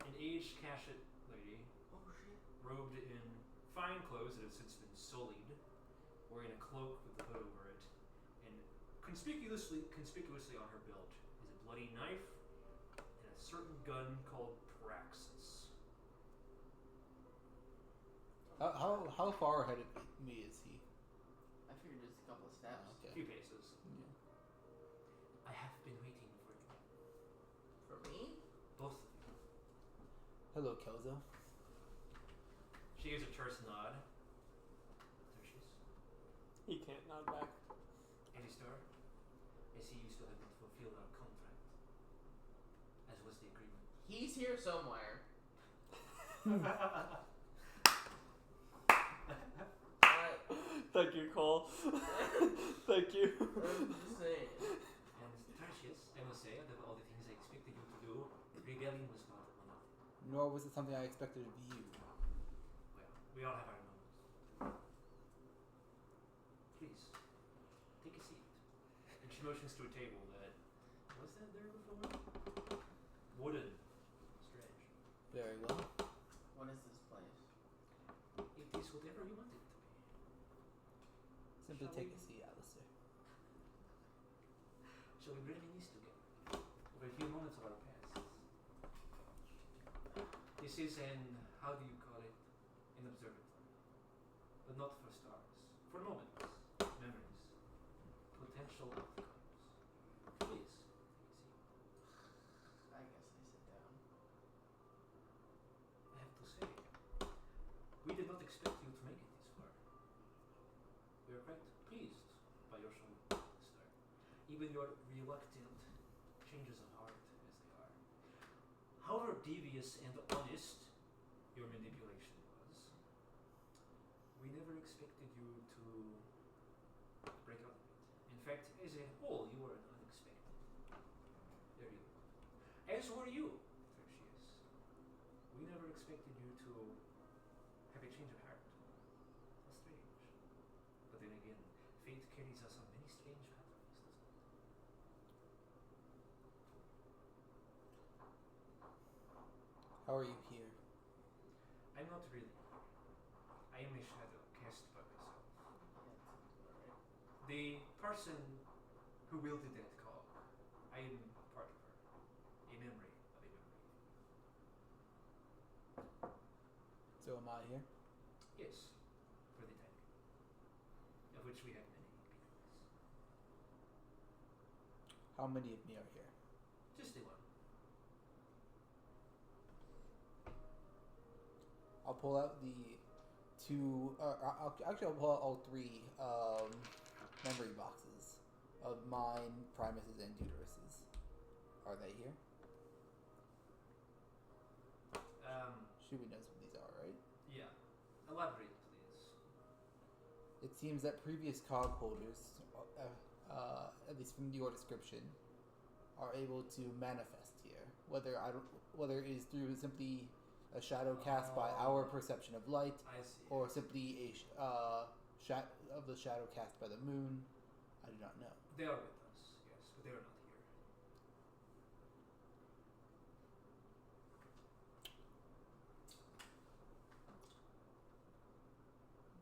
An aged cashet lady, Oh shit. robed in fine clothes that have since been sullied, wearing a cloak with the hood over it, and conspicuously on her belt is a bloody knife and a certain gun called Praxis. How far ahead of me is he? I figured just a couple of steps. A Okay. few paces. Yeah. I have been waiting for you. For me? Both of you. Hello, Kelzo. She gives a terse nod. Tertious. He can't nod back. Alestor, I see you still haven't fulfilled our contract. As was the agreement. He's here somewhere. Alright. Thank you, Cole. Thank you. I'm just saying. And Tertious, I must say, out of all the things I expected you to do, rebellion was not one of them. Nor was it something I expected of you. Well, we all have our moments. Please, take a seat. And she motions to a table that was that there before? Wooden. Strange. Very well. What is this place? It is whatever you want it to be. Simply Shall take we- a seat, Alestor. Shall we reminisce together over a few moments of our past? This is an, how do you call it, an observatory. But not for stars. For moments, memories, potential outcomes. Please, take a seat. I guess I sit down. I have to say, we did not expect you to make it this far. We are quite pleased even your reluctant changes of heart as they are. However devious and honest your manipulation was, we never expected you to break out of it. In fact, as a whole, you were an unexpected. There you go. As were you, Tertious. We never expected you to have a change of heart. How strange. But then again, fate carries us on many strange pathways, doesn't it? How are you here? I'm not really. I am a shadow cast by myself. The person who wielded that cog, I am part of her. A memory of a memory. So am I here? Yes, for the time being. Of which we have many beginnings. How many of me are here? Just the one. I'll pull out the two. I'll pull out all three memory boxes of mine, Primus's, and Deuterus's. Are they here? Shubi knows what these are, right? Yeah. Elaborate, please. It seems that previous cog holders, at least from your description, are able to manifest here. Whether it is through simply a shadow cast by our perception of light, I see. or simply a of the shadow cast by the moon, I do not know. They are with us, yes, but they are not here.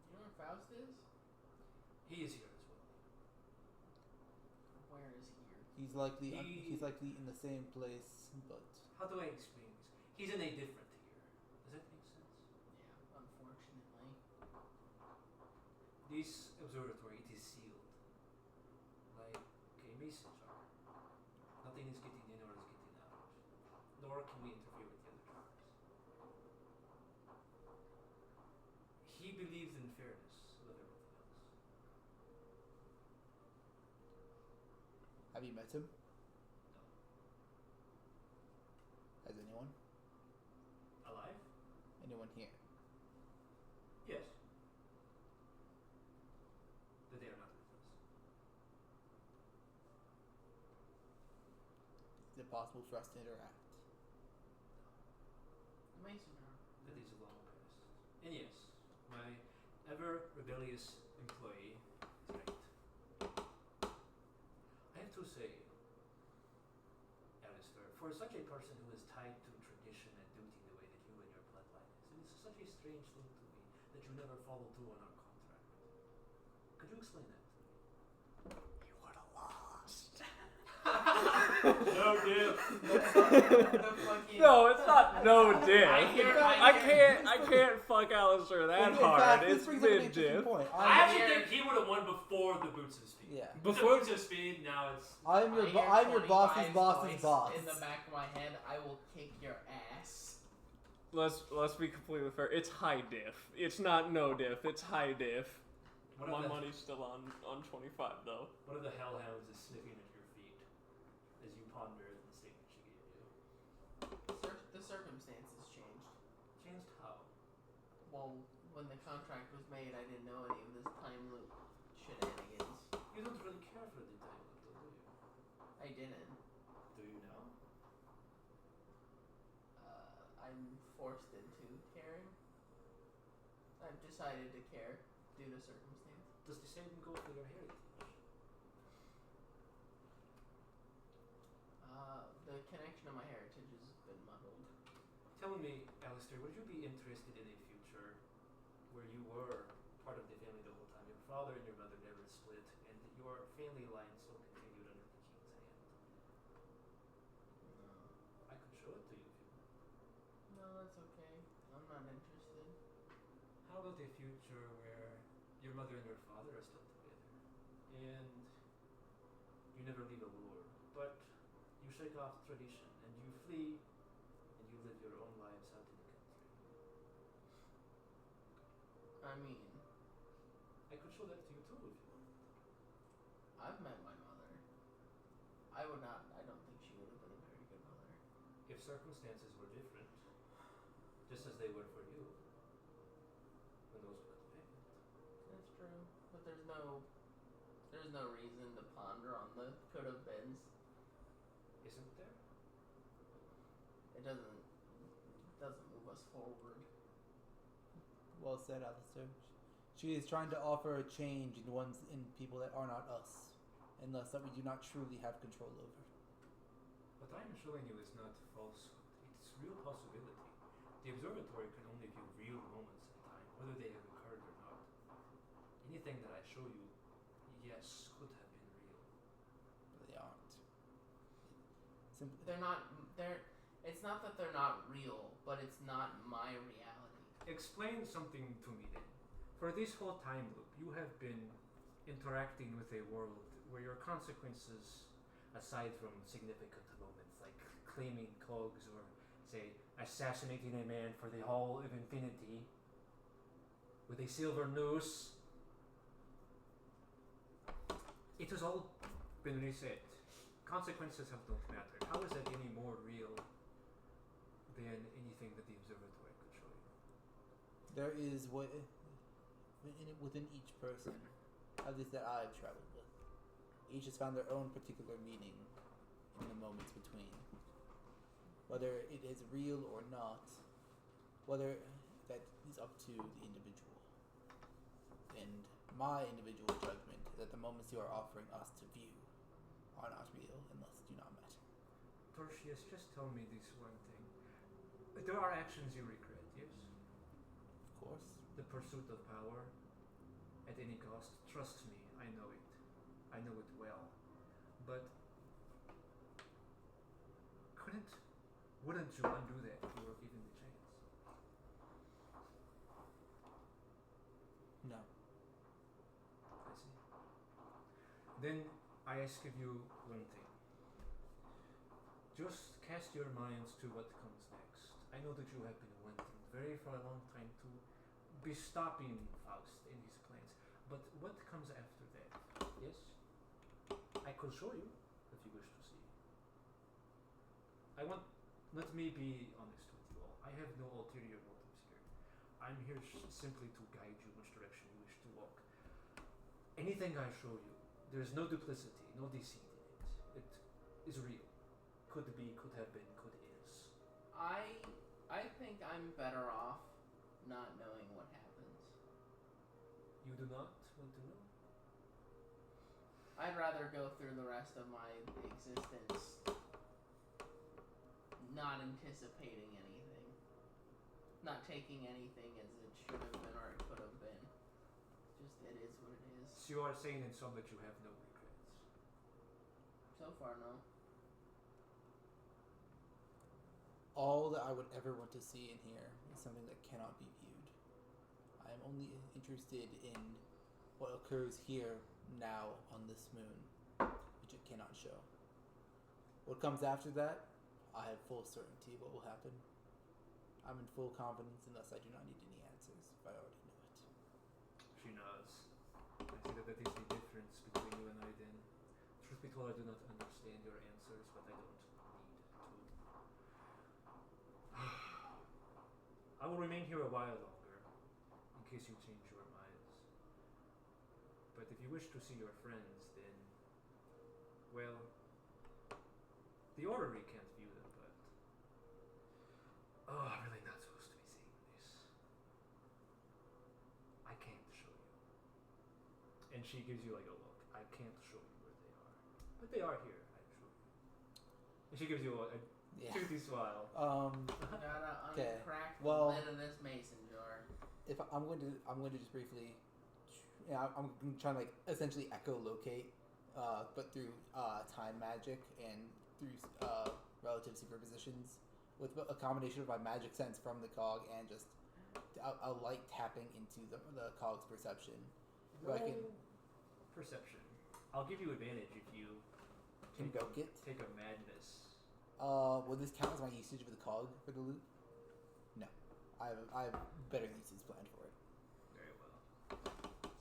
You know where Faust is? He is here as well. Where is here? He's likely in the same place, but How do I explain this? He's in a different tier. Does that make sense? Yeah, unfortunately. This observatory, it is sealed. Like a mason jar. Nothing is getting in or is getting out. Nor can we interfere with the other jars. He believes in fairness above everything else. have you met him? No. Has anyone? Alive? Anyone here? Yes. But they are not with us. Is it possible for us to interact? The Mason jar. That is long past. And yes, my ever rebellious employee is right. I have to say, Alestor, for such a person who is tied to tradition and duty the way that you and your bloodline is, it is such a strange thing to me that you never followed through on our contract. Could you explain that to me? You would have lost. No diff. The fucking. No, it's not no diff. I can't fuck Alestor that In hard. fact, this It's brings up an mid interesting diff. point. I actually think he would have won before the Boots of Speed. Yeah. With the Before- Boots of Speed, now it's... I'm your boss's boss's boss. In the back of my head, I will kick your ass. Let's be completely fair. It's high diff. It's not no diff. It's high diff. One My of the, money's still on 25 though. one of the hellhounds is sniffing at your feet as you ponder the statement she gave you. The circumstances changed. Changed how? Well, when the contract was made, I didn't know any of this time loop shenanigans. You don't really care for the time loop, though, do you? I didn't. Do you now? I'm forced into caring. I've decided to care due to circumstance. Does the same go for your heritage? The connection of my heritage has been muddled. Tell me, Alestor, would you be interested in a future where you were part of the family the whole time? Your father and your mother never split, and your family line still continued under the king's hand. No. I could show it to you if you want. No, that's okay. I'm not interested. How about a future where your mother and your father are still together, and you never leave Allure, but you shake off tradition, and you flee, and you live your own lives out in the country? I mean, I could show that to you too if you want. I've met my mother. circumstances were different, just as they were for you. When those were convenient. That's true, but there's no reason to ponder on the could have beens. Isn't there? It doesn't move us forward. Well said, Alestor. She is trying to offer a change in people that are not us, unless that we do not truly have control over. What I am showing you is not falsehood. It's real possibility. The observatory can only view real moments in time, whether they have occurred or not. Anything that I show you, yes, could have been real. But they aren't. Simply, They're not. It's not that they're not real, but it's not my reality. Explain something to me then. For this whole time loop, you have been interacting with a world where your consequences, aside from significant moments like claiming cogs or, say, assassinating a man for the whole of infinity with a silver noose, it has all been reset. Consequences have not mattered. How is that any more real than anything that the observatory could show you? there is within each person, at least that I've traveled with. Each has found their own particular meaning in the moments between. Whether it is real or not, whether that is up to the individual. And my individual judgment is that the moments you are offering us to view are not real unless do not matter. Tertious, just tell me this one thing. There are actions you regret, yes? Of course. The pursuit of power at any cost. Trust me, I know it. I know it well. But wouldn't you undo that if you were given the chance? No. I see. Then I ask of you one thing. Just cast your minds to what comes next. I know that you have been wanting very for a long time to be stopping Faust in his plans. But what comes after that? Yes? I could show you if you wish to see. Let me be honest with you all. I have no ulterior motives here. I'm here simply to guide you which direction you wish to walk. Anything I show you, there's no duplicity, no deceit in it. It is real. Could be, could have been, could is. I think I'm better off not knowing what happens. You do not want to know? I'd rather go through the rest of my existence not anticipating anything. Not taking anything as it should have been or it could have been. Just it is what it is. So you are saying in sum that you have no regrets? So far, no. All that I would ever want to see in here is something that cannot be viewed. I am only interested in what occurs here now on this moon, which it cannot show. What comes after that, I have full certainty of what will happen. I'm in full confidence unless I do not need any answers, if I already know it. She nods. I see that is the difference between you and I then. Truth be told, I do not understand your answers, but I don't need to. I will remain here a while longer, in case you change your minds. But if you wish to see your friends, then, well, the orrery can't view them, but... Oh, I'm really not supposed to be saying this. I can't show you. And she gives you like a look. I can't show you where they are. But they are here, I'm sure. And she gives you a toothy smile. Gotta Okay. uncrack the Well, lid of this mason jar. if I'm going to just briefly, I'm trying to like essentially echolocate, but through time magic and through relative superpositions, with a combination of my magic sense from the cog and just a light tapping into the cog's perception. Where I can Perception. I'll give you advantage if you invoke it. take a madness. Would this count as my usage of the cog for the loop? No, I have better uses planned for it. Very well.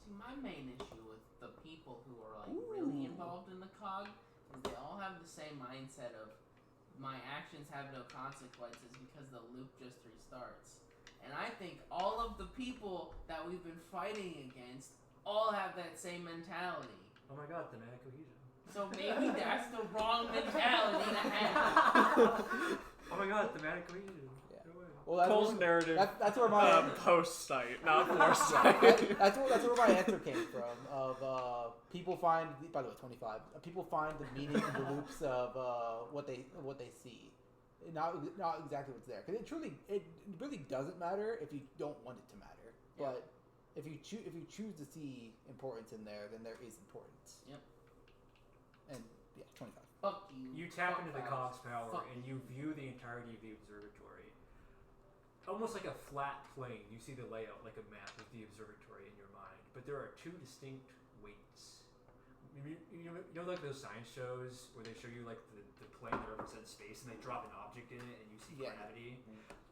See, my main issue with the people who are like really involved in the cog is they all have the same mindset of my actions have no consequences because the loop just restarts. And I think all of the people that we've been fighting against all have that same mentality. Oh my god, thematic cohesion. So maybe that's the wrong mentality to have. Oh my god, thematic cohesion. Yeah. No way. Well, Cole's narrative. That's where my Post-sight, not foresight. that's where my answer came from. Of people find, by the way, 25. People find the meaning in the loops of what they see, not exactly what's there. Because it really doesn't matter if you don't want it to matter. Yeah. But if you choose to see importance in there, then there is importance. Yep. And yeah, 25. Fuck you. You tap Fuck into the Faust. Cog's power Fuck and you view the entirety of the observatory. Almost like a flat plane, you see the layout like a map of the observatory in your mind. But there are two distinct weights. You know like those science shows where they show you like the plane that represents space and they drop an object in it and you see Yeah. gravity?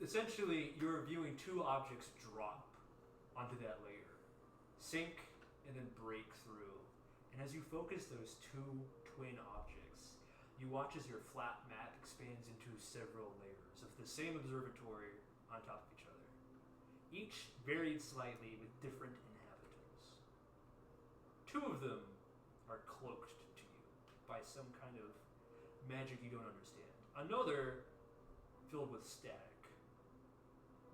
Essentially, you're viewing two objects drop onto that layer, sink, and then break through. And as you focus those two twin objects, you watch as your flat map expands into several layers of the same observatory on top of each other, each varied slightly with different inhabitants. Two of them are cloaked to you by some kind of magic you don't understand. Another filled with static.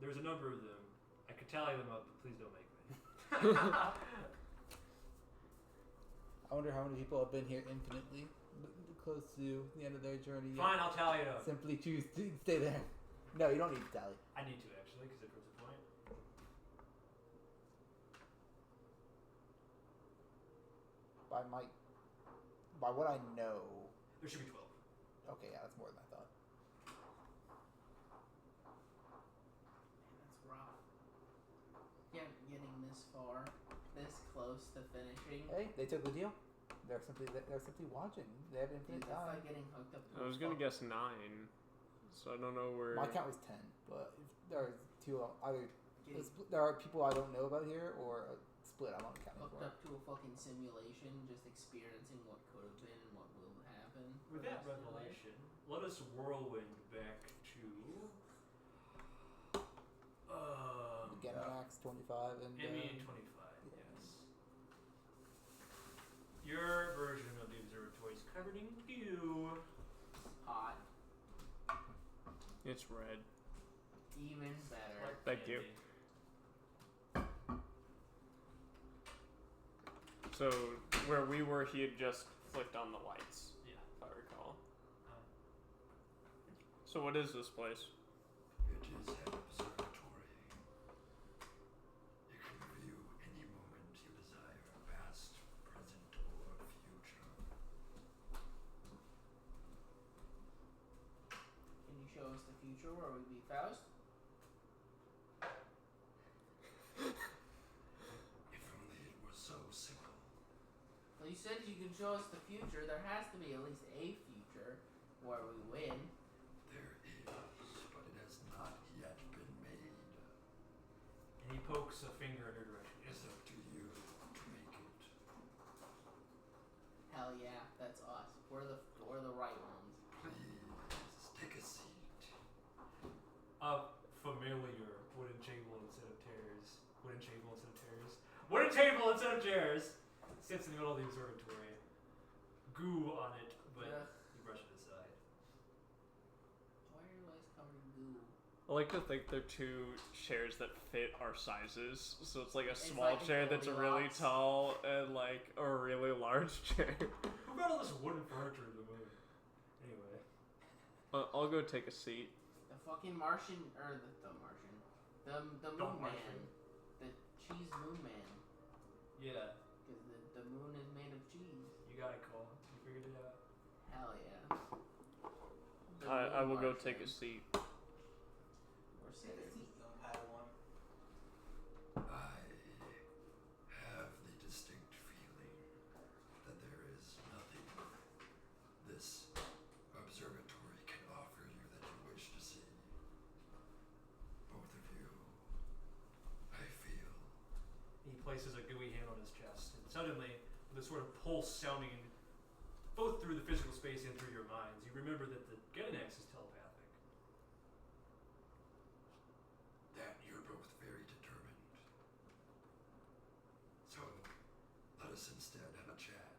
There's a number of them. I could tally them up, but please don't make me. I wonder how many people have been here infinitely, close to the end of their journey. Yet. Fine, I'll tally it up. Simply choose to stay there. No, you don't need to tally. I need to actually, because it proves a point. By what I know. There should be 12. Okay, yeah, that's more than I thought. That's rough. Getting this far, this close to finishing. Hey, they took the deal. They're simply watching. They have Dude, infinite that's time. like getting hooked up to I was gonna guess 9, so I don't know where. My count was 10, but there are two either. Getting There are people I don't know about here, or a split I'm not counting hooked for. up to a fucking simulation, just experiencing what could have been and what will happen. With for that the rest of your life. revelation, let us whirlwind back to Max 25 and. ME 25. Yes. Your version of the observatory is covered in goo. Hot. It's red. Even better. Thank you. candy. So where we were, he had just flicked on the lights, Yeah. if I recall. So what is this place? It is an observatory. You can view any moment you desire, past, present, or future. Can you show us the future where we beat Faust? If only it were so simple. Well, you said you can show us the future. There has to be at least a future where we win. There is, but it has not yet been made. And he pokes a finger in her direction. It's up to you to make it. Hell yeah, that's us. We're the right ones. Please, take a seat. A familiar wooden table instead of chairs. Wooden table instead of chairs. Wooden table instead of chairs! Sits in the middle of the observatory. Goo on it, but Ugh. you brush it aside. Why are your legs covered in goo? I like to think they're two chairs that fit our sizes. So it's like a It's small like a chair that's really Goldilocks. tall and like a really large chair. Who got all this wooden furniture in the moon? Anyway. I'll go take a seat. The fucking Martian, or the Martian, the Don't Moon Man, Martian. the cheese Moon Man, Yeah, because the moon is made of cheese. you got it, Cole. You figured it out. Hell yeah. The I Moon will go Martian. take a seat. We're Take a safe. seat, young Padawan. I have the distinct feeling that there is nothing this observatory can offer you that you wish to see. Both of you, I feel. He places a gooey hand on his chest, and suddenly, with a sort of pulse sounding both through the physical space and through your minds, you remember that the Genex is telepathic. That you're both very determined. So, let us instead have a chat.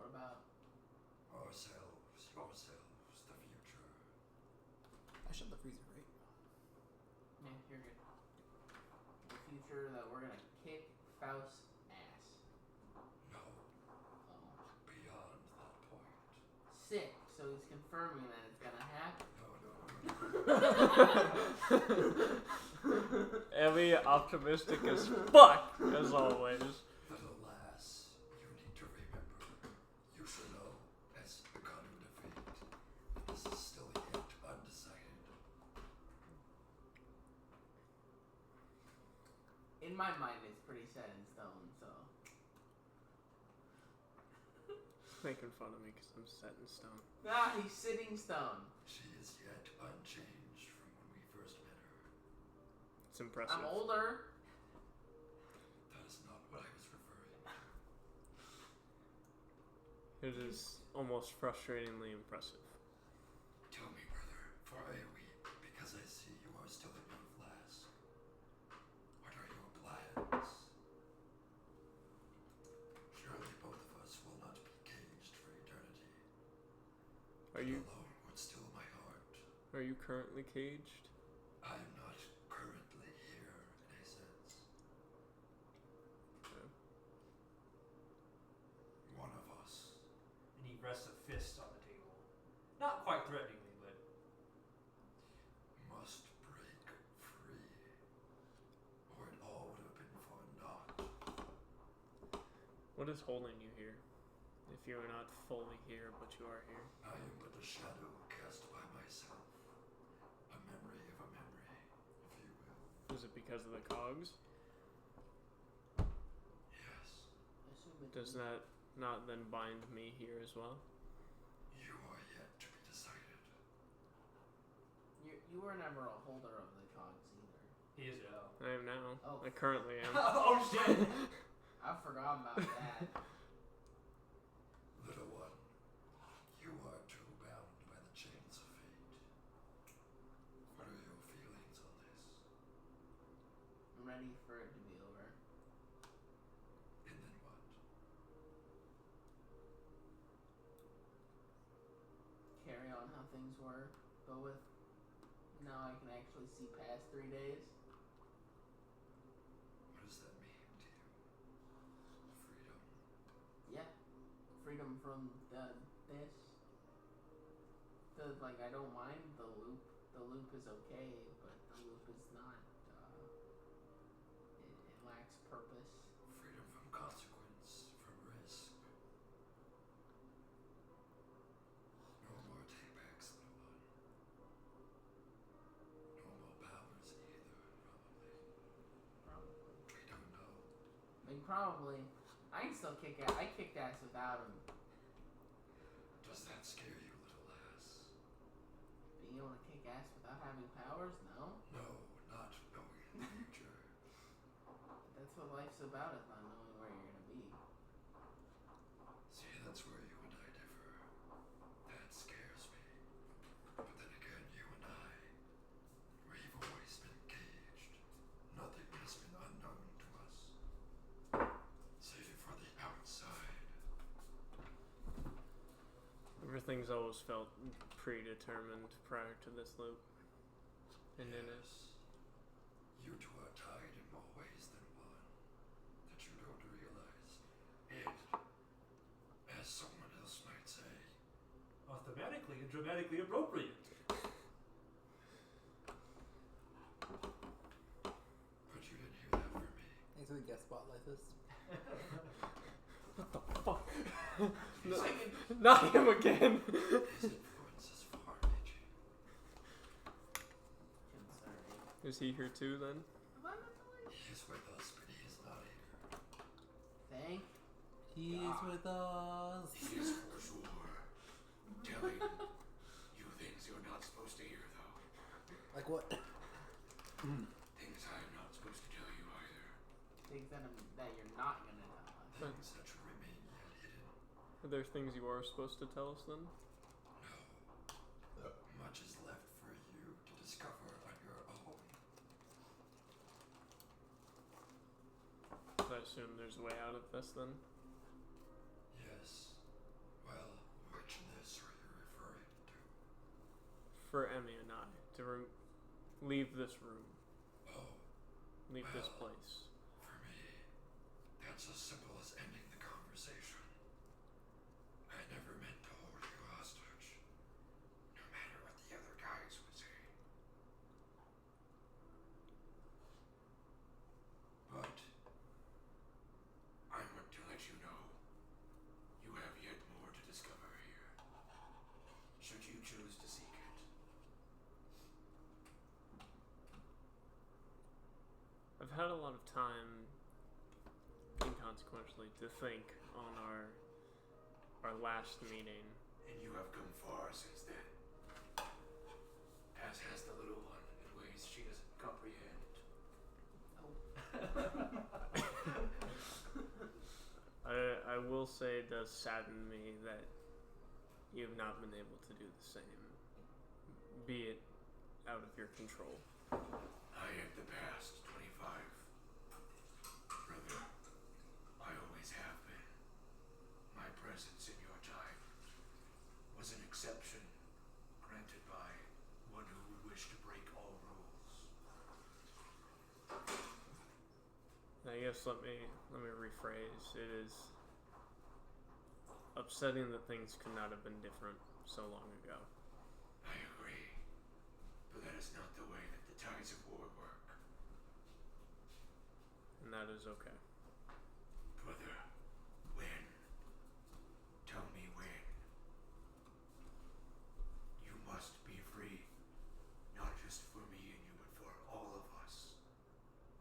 What about? Ourselves, the future. I shut the freezer, right? Yeah, you're good. The future that we're gonna kick Faust's ass. No, Oh. beyond that point. Sick. So he's confirming that it's gonna happen. No. Ellie, optimistic as fuck, as always. But alas, you need to remember, you should know, as the conduit of fate, that this is still yet undecided. In my mind, it's pretty set in stone. So. Making fun of me because I'm set in stone. Ah, he's sitting stone. She is yet unchanged from when we first met her. It's impressive. I'm older. That is not what I was referring to. It is almost frustratingly impressive. Tell me, brother, for I weep, because I see you are still in your flask. What are your plans? Surely both of us will not be caged for eternity. Are you Alone would still my heart. Are you currently caged? I am not currently here, in a sense. Okay. One of us. And he rests a fist on the table. Not quite threateningly, but Must break free, or it all would have been for naught. What is holding you here? If you are not fully here, but you are here. I am but a shadow cast by myself. A memory of a memory, if you will. Is it because of the cogs? Yes, Assume it Does that not then bind me here as well? you are yet to be decided. You were never a holder of the cogs either. he is now. I am now. Oh. I currently am. Oh shit! I forgot about that. Little one, you are too bound by the chains of fate. What are your feelings on this? I'm ready for it to be over. And then what? Carry on how things were, but with now I can actually see past 3 days. What does that mean to you? Freedom. Yeah, freedom from this. Like I don't mind the loop. The loop is okay, but the loop is not. It lacks purpose. Freedom from consequence, from risk. No more takebacks, little one. No more powers either, probably. Probably. We don't know. I mean, probably. I can still kick ass. I kicked ass without him. Does that scare you, little lass? Being able to kick ass without having powers? No. No, not knowing the future. That's what life's about, is not knowing where you're gonna be. See, that's where you and I differ. That scares me. But then again, you and I, we've always been caged. Nothing has been unknown to us. Save for the outside. Everything's always felt predetermined prior to this loop. And then it. Yes. You two are tied in more ways than one that you don't realize. And, as someone else might say, Thematically and dramatically appropriate. but you didn't hear that from me. Thanks for the guest spot, Lythess. What the fuck? His, Not him again! his influence is far-reaching. Concerning. Is he here too then? He is with us, but he is not here. Thank. He is with us. He is for sure. Telling you things you're not supposed to hear, though. Like what? Things I'm not supposed to tell you either. Things that you're not gonna tell us. Things that should remain yet hidden. Are there things you are supposed to tell us then? No. Much is left for you to discover on your own. So I assume there's a way out of this then? Yes. Well, which this are you referring to? For Emmy and I to leave this room. Oh, Leave this Well. place. for me, that's as simple as ending the conversation. I never meant to hold you hostage, no matter what the other guys would say. But I want to let you know you have yet more to discover here, should you choose to seek it. I've had a lot of time, inconsequentially, to think on our last meeting. And you have come far since then, as has the little one in ways she doesn't comprehend. I will say it does sadden me that you have not been able to do the same, be it out of your control. I am the past 25. Brother, I always have been. My presence in your time was an exception granted by one who would wish to break all rules. I guess let me rephrase. It is upsetting that things could not have been different so long ago. I agree, but that is not the way that the tides of war work. And that is okay. Brother, when? Tell me when. You must be free, not just for me and you, but for all of us.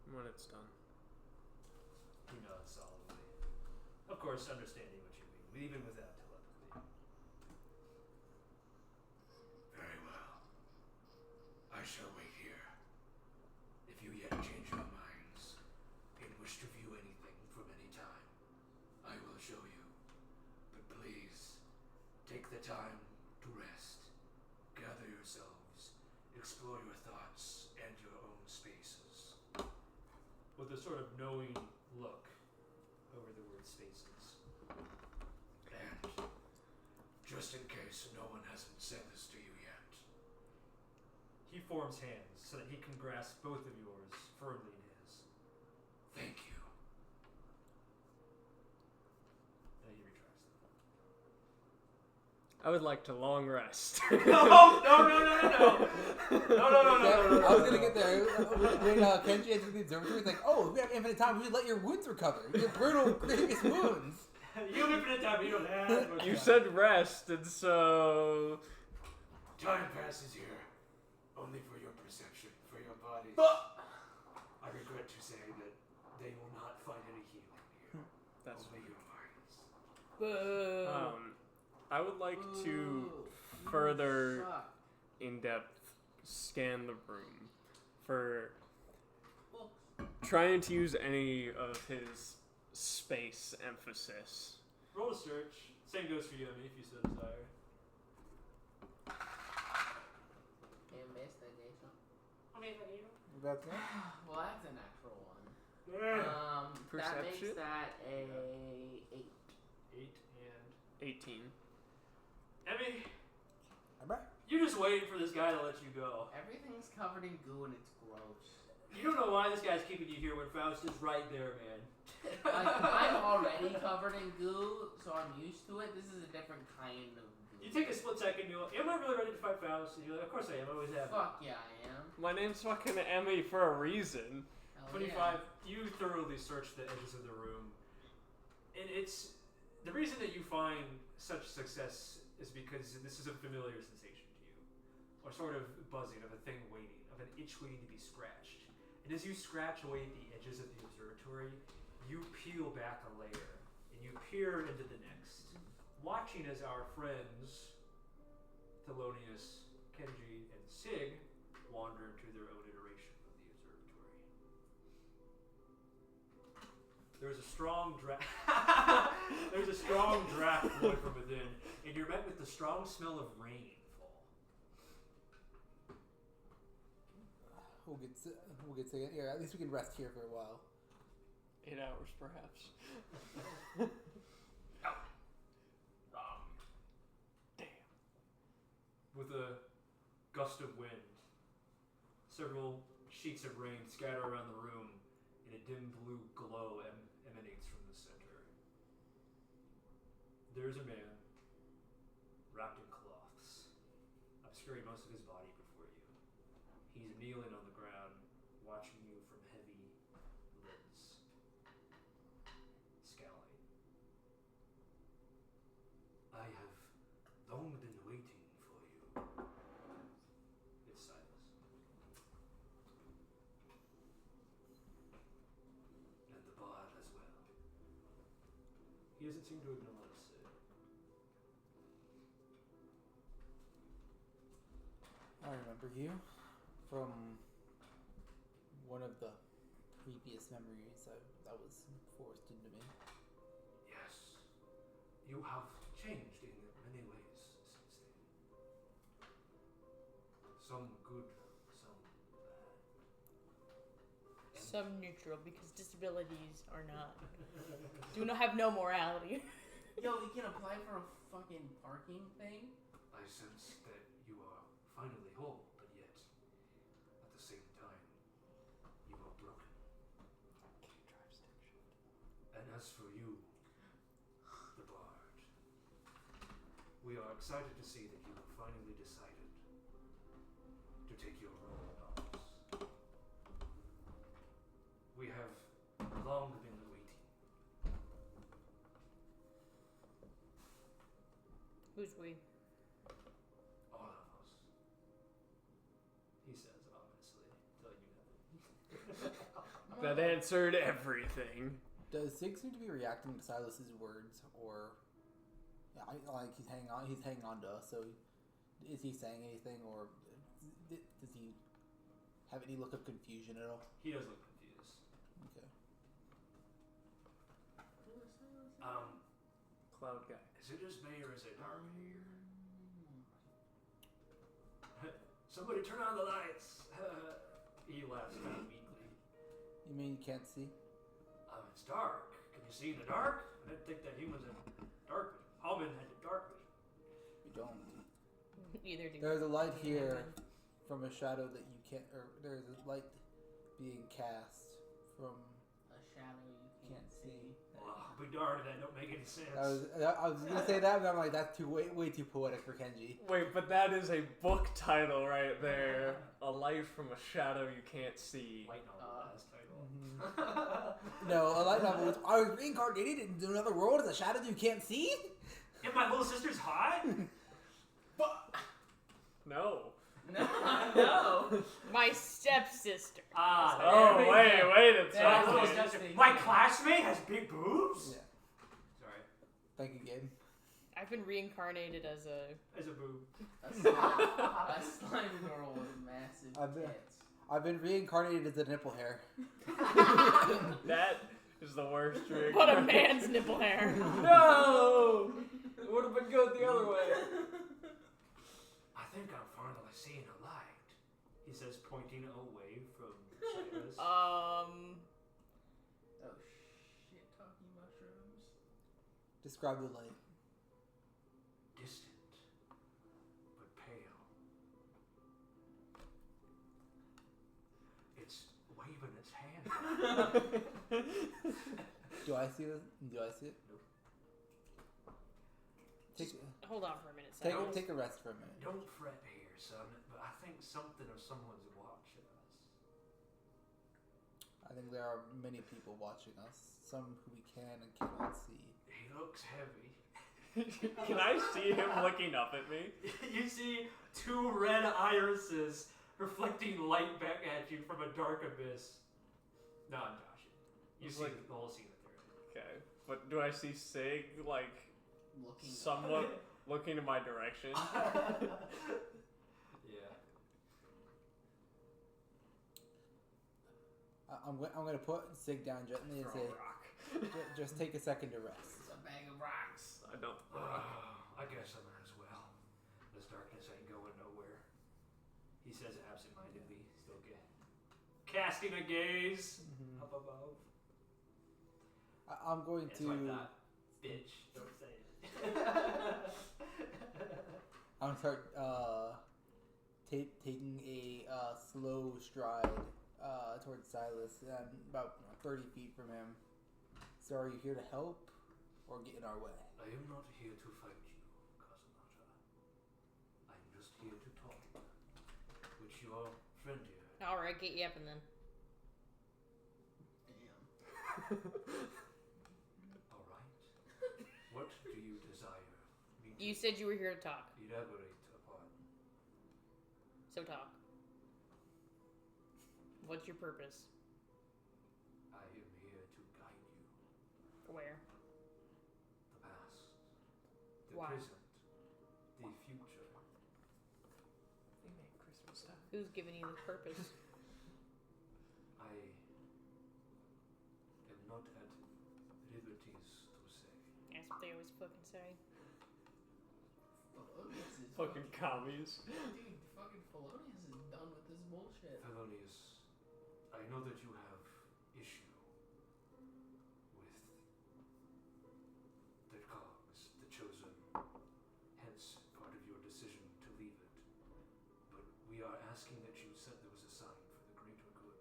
When it's done. He nods solemnly. Of course, understanding what you mean, even without telepathy. Very well. I shall wait here. If you yet change your minds and wish to view anything from any time, I will show you. But please, take the time to rest. Gather yourselves. Explore your thoughts and your own spaces. With a sort of knowing look over the word spaces. And, just in case no one hasn't said this to you yet, He forms hands so that he can grasp both of yours firmly in his. thank you. And he retracts them. I would like to long rest. No! I was gonna get there. When Kenji entered the observatory, he's like, "Oh, we have infinite time. We should let your wounds recover. Your brutal, previous wounds." You have infinite time, but you don't have much You time. said rest, and so Time passes here, only for your perception, for your bodies. I regret to say that they will not find any healing here. that's Only your minds. Boo. I would like to Ooh, you further suck. in-depth scan the room for Books. trying to use any of his space emphasis. Roll a search. Same goes for you, I mean, if you so desire. Investigation. That's it. Well, that's an actual one. Yeah. That makes Perception? that a 8. 8 and 18. Emmy, I'm right. you're just waiting for this guy to let you go. Everything's covered in goo and it's gross. You don't know why this guy's keeping you here when Faust is right there, man. Like, I'm already covered in goo, so I'm used to it. This is a different kind of goo. You take a split second, you're like, am I really ready to fight Faust? And you're like, of course I am, I always have. Fuck yeah, I am. My name's fucking Emmy for a reason. Hell 25, yeah. you thoroughly search the edges of the room. And it's the reason that you find such success is because this is a familiar sensation to you. Or sort of buzzing of a thing waiting, of an itch waiting to be scratched. And as you scratch away at the edges of the observatory, you peel back a layer and you peer into the next, watching as our friends Thelonious, Kenji, and Sig wander into their own iteration of the observatory. There is a strong There's a strong draft blowing from within, and you're met with the strong smell of rainfall. We'll get to yeah. At least we can rest here for a while. 8 hours, perhaps. Damn. With a gust of wind, several sheets of rain scatter around the room, and a dim blue glow emanates from the center. There's a man, wrapped in cloths, obscuring most of his body before you. He's kneeling on the ground, watching you from heavy lids, scowling. I have long been waiting for you. It's Silas. And the bard as well. He doesn't seem to acknowledge Sid. I remember you from one of the previous memories that was forced into me. Yes, you have changed in many ways since then. Some good, some bad. Some neutral, because disabilities are not. Do not have no morality. Yo, we can apply for a fucking parking thing. I sense that you are finally whole, but yet, at the same time, you are broken. And as for you, the bard, we are excited to see that you have finally decided to take your role in arms. We have long been waiting. Who's we? All of us. He says ominously, telling you nothing. That answered everything. Does Sig seem to be reacting to Silas's words, or like he's hanging on to us? So, is he saying anything, or does he have any look of confusion at all? He does look confused. Okay. Cloud guy. Is it just me or is it dark in here? Somebody turn on the lights. He laughs kind of weakly. You mean you can't see? It's dark. Can you see in the dark? I didn't think that humans had dark vision. All men had dark vision. We don't. Either do. There's a light here from a shadow that you can't, or there's a light being cast from A shadow you can't see. Well, I'll be darned if that don't make any sense. I was gonna say that, but I'm like, that's way too poetic for Kenji. Wait, but that is a book title right there. A light from a shadow you can't see. Light novel last title. No, a light novel was, I was reincarnated into another world as a shadow you can't see? And my little sister's hot? No. No. My stepsister. Ah, Oh, there we wait, go. it's My That's little not. disgusting. sister. My classmate has big boobs? Yeah. Sorry. Thank you, Gabe. I've been reincarnated as a. As a boob. A slime girl with massive tits. I've been reincarnated as a nipple hair. That is the worst trick. What a man's nipple hair. No! It would have been good the other way. I think I'm finally seeing a light. He says, pointing away from Silas. Oh shit, talking mushrooms. Describe the light. Distant, but pale. It's waving its hand. Do I see this? Do I see it? Nope. Hold on for a minute, Sam. Take a rest for a minute. Don't fret here, son, but I think something or someone's watching us. I think there are many people watching us. Some who we can and cannot see. He looks heavy. Can I see him looking up at me? You see two red irises reflecting light back at you from a dark abyss. No, I'm joshing. You It's see like- the whole scene that they're in. Okay, but do I see Sig, like, Looking. somewhat looking in my direction? Yeah. I'm going to put Sig down gently and Throw say, a rock. just take a second to rest. It's a bag of I don't. I guess I might as well. This darkness ain't going nowhere. He says absentmindedly, still casting a gaze Mhm. up above. I'm going It's to. like that. Bitch, don't say it. I'm gonna start taking a slow stride towards Silas. I'm about 30 feet from him. So are you here to help or get in our way? I am not here to fight you, Casanata. I'm just here to talk. Which your friend here. Alright, get yapping then. Damn. Alright. What do you desire? Me to You said you were here to talk, elaborate upon. so talk. What's your purpose? I am here to guide you. Where? The past. The Why? present. The future. They make Christmas stuff. Who's giving you this purpose? I am not at liberties to say. That's what they always fucking say. Thelonious is Fucking commies. Dude, fucking Thelonious is done with this bullshit. Thelonious, I know that you have issue with the cogs, the chosen, hence part of your decision to leave it. But we are asking that you set those aside for the greater good,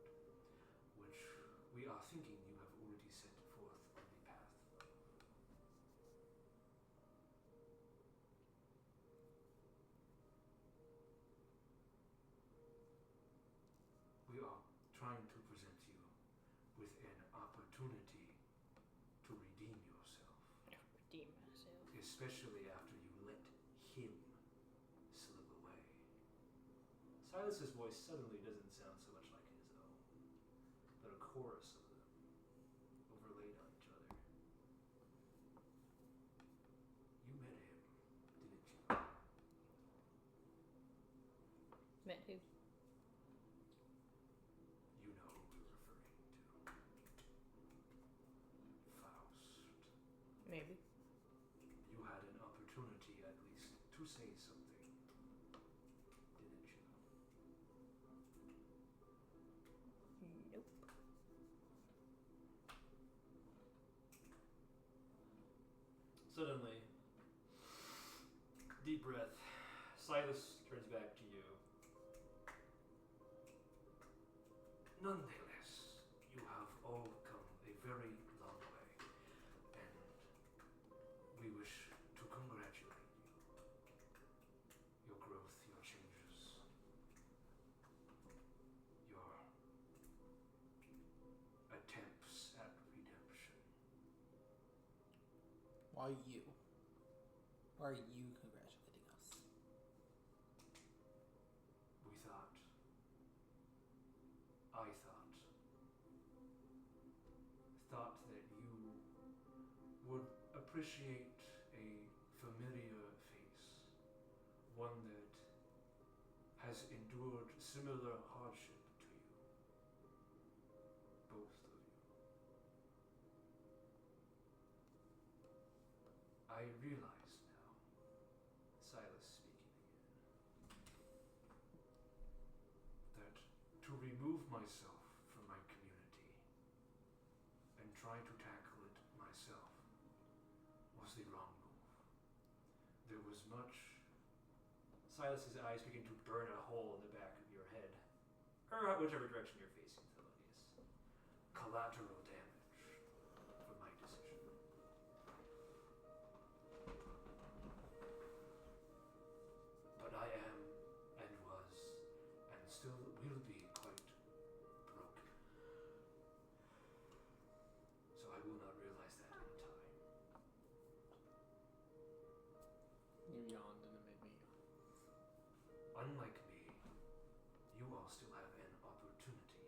which we are thinking you have already set forth on the path. We are trying to present you with an opportunity to redeem yourself, Redeem myself. especially after you let him slip away. Silas's voice suddenly doesn't sound so much like his own, but a chorus of them overlaid on each other. You met him, didn't you? Met who? You know who we're referring to. Faust. Maybe. You had an opportunity at least to say something, didn't you? Nope. Suddenly, deep breath. Silas turns back to you. Nonetheless, you have all come a very long way, and we wish to congratulate you. Your growth, your changes, your attempts at redemption. Why you? Why are you congratulating us? We thought, I thought that you would appreciate a familiar face, one that has endured similar hardship to you, both of you. I realize now, Silas speaking again, that to remove myself from my community and try to tackle it myself was the wrong move. There was much Silas's eyes begin to burn a hole in the back of your head, or whichever direction you're facing, Thelonious. collateral damage for my decision. But I am, and was, and still will be quite broken. So I will not realize that in time. You yawned and it made me yawn. Unlike me, you all still have an opportunity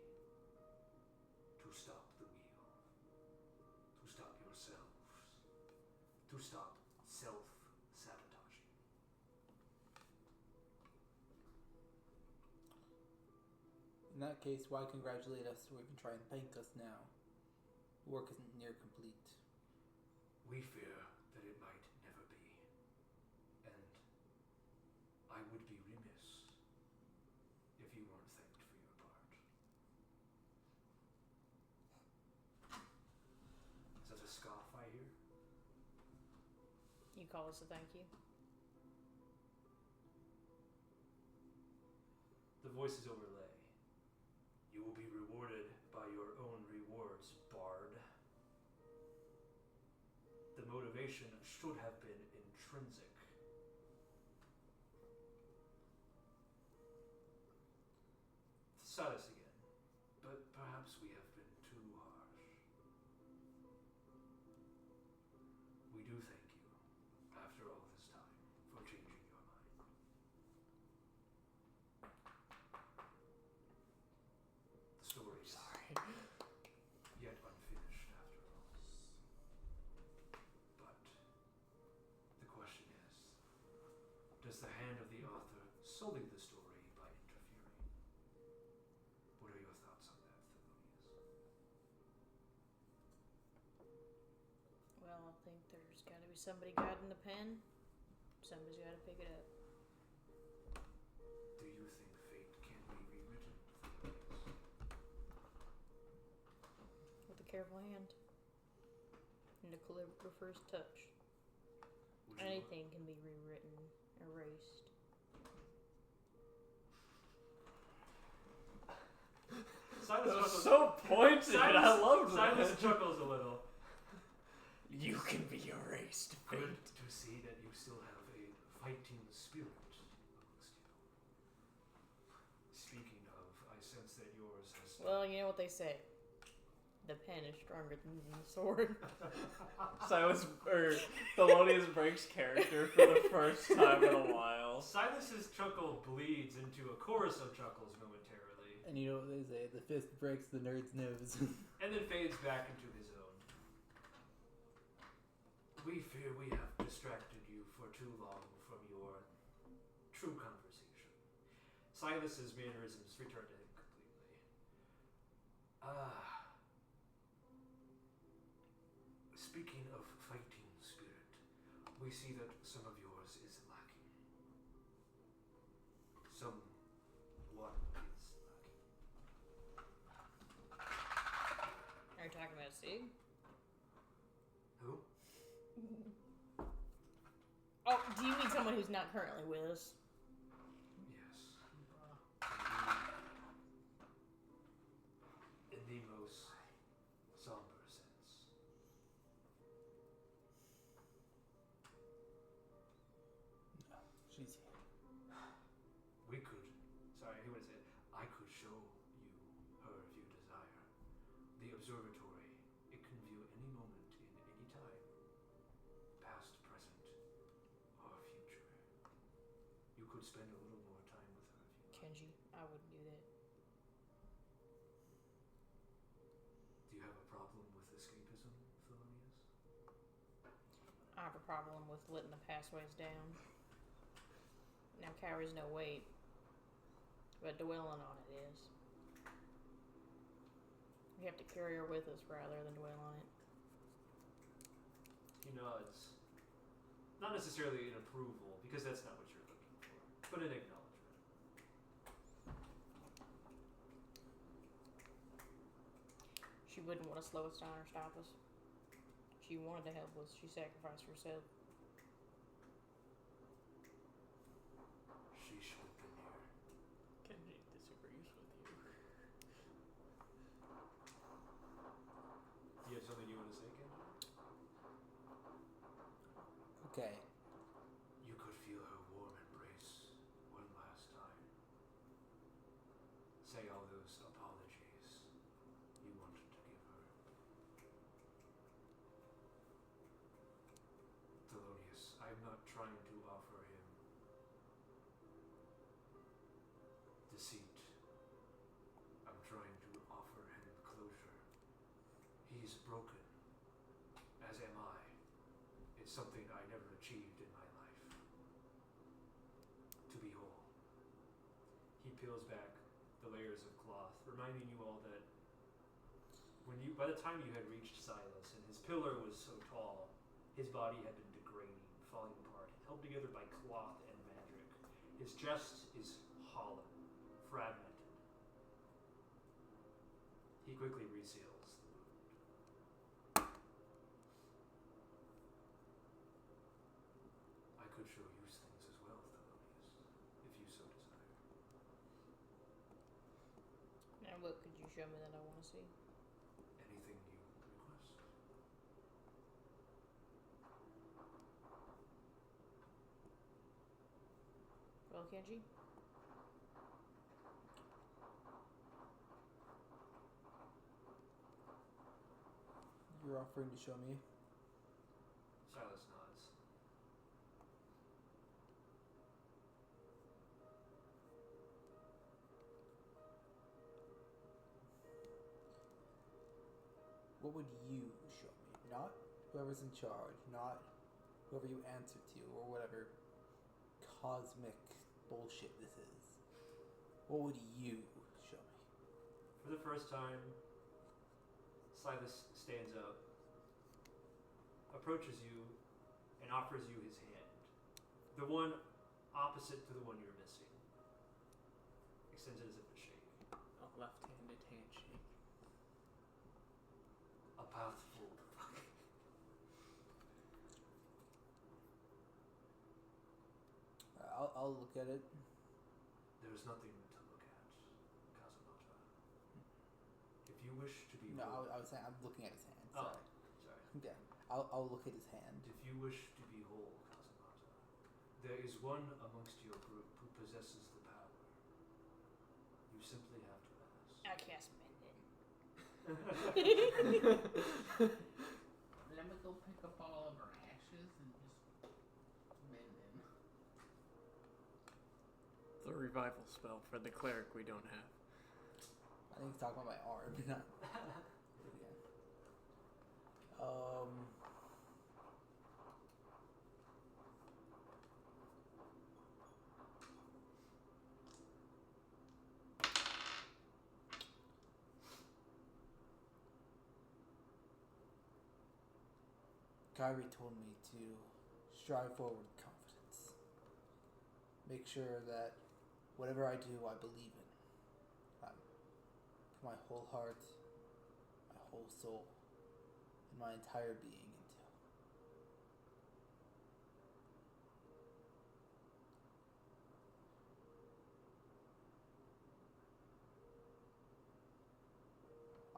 to stop the wheel, to stop yourselves, to stop self-sabotaging. In that case, why congratulate us or even try and thank us now? Work isn't near complete. We fear that it might never You call us a thank you? The voices overlay. You will be rewarded by your own rewards, Bard. The motivation should have been intrinsic. Silas again, but perhaps we have been too harsh. We do thank you, after all this time, for changing your mind. The story is yet unfinished after all. But the question is, does the hand of the author sully the story by interfering? What are your thoughts on that, Thelonious? Well, I think there's got to be somebody guiding the pen. Somebody's got to pick it up. Do you think fate can be rewritten, Thelonious? With a careful hand. And a calligrapher's touch. Would you Anything can be rewritten, erased. Silas That was chuckles. so pointed. I love Silas that. chuckles a little. You can be erased. Good to see that you still have a fighting spirit amongst you. Speaking of, I sense that yours has... Well, you know what they say. The pen is stronger than the sword. Silas Thelonious breaks character for the first time in a while. Silas's chuckle bleeds into a chorus of chuckles momentarily, And you know what they say, the fist breaks the nerd's nose. and then fades back into his own. We fear we have distracted you for too long from your true conversation. Silas's mannerisms return to him completely. Speaking of fighting spirit, we see that some of yours is lacking. Someone is lacking. Are you talking about Sig? Who? Oh, do you mean someone who's not currently with us? Yes. In the most somber sense. No, she's here. We could, sorry, who is it? I could show you her if you desire. The observatory, it can view any moment in any time. Past, present, or future. You could spend a little more time with her if you like. Kenji, I wouldn't do that. Do you have a problem with escapism, Thelonious? I have a problem with letting the pathways down. Now, carries no weight, but dwelling on it is. We have to carry her with us rather than dwell on it. He nods. Not necessarily an approval, because that's not what you're looking for, but an acknowledgement. She wouldn't want to slow us down or stop us. She wanted to help us. She sacrificed herself. She should have been here. Kenji disagrees with you. Do you have something you want to say, Kenji? Okay. You could feel her warm embrace one last time. Say all those apologies you wanted to give her. Thelonious, I am not trying to offer him deceit. I'm trying to offer him closure. He's broken, as am I. It's something I never achieved in my life. To be whole. He peels back the layers of cloth, reminding you all that by the time you had reached Silas and his pillar was so tall, his body had been degrading, falling apart, held together by cloth and magic. His chest is hollow, fragmented. He quickly reseals the wound. show you things as well, Thelonious, if you so desire. And what could you show me that I want to see? Anything you request. Well, Kenji? You're offering to show me? Silas nods. What would you show me? Not whoever's in charge, not whoever you answer to, or whatever cosmic bullshit this is. What would you show me? For the first time, Silas stands up, approaches you, and offers you his hand. The one opposite to the one you're missing. Extends it as if to shake. A left-handed handshake. A path full. I'll look at it. There is nothing to look at, Kazumata. If you wish to be No, whole, I was saying I'm looking at his hand. Oh, Sorry. sorry. Yeah. I'll look at his hand. if you wish to be whole, Kazumata, there is one amongst your group who possesses the power. You simply have to ask. I cast Mending. Let me go pick up all of her ashes and just mend them. The revival spell for the cleric we don't have. I think he's talking about my arm, not. Yeah. Kyrie told me to strive forward with confidence. Make sure that whatever I do, I believe in. Put my whole heart, my whole soul, and my entire being into.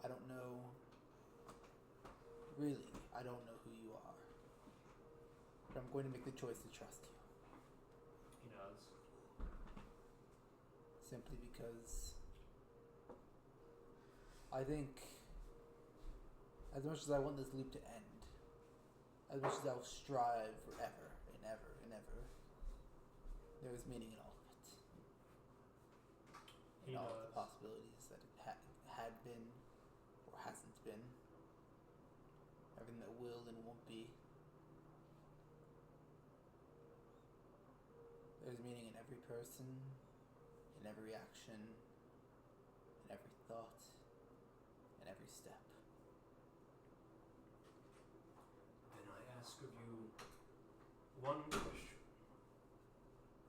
I don't know. Really, I don't know who you are. But I'm going to make the choice to trust you. He nods. Simply because I think, as much as I want this loop to end, as much as I'll strive forever and ever and ever, there is meaning in all of it. He In all of the does. possibilities that it had been or hasn't been. Everything that will and won't be. There's meaning in every person, in every action, in every thought, in every step. Then I ask of you one question.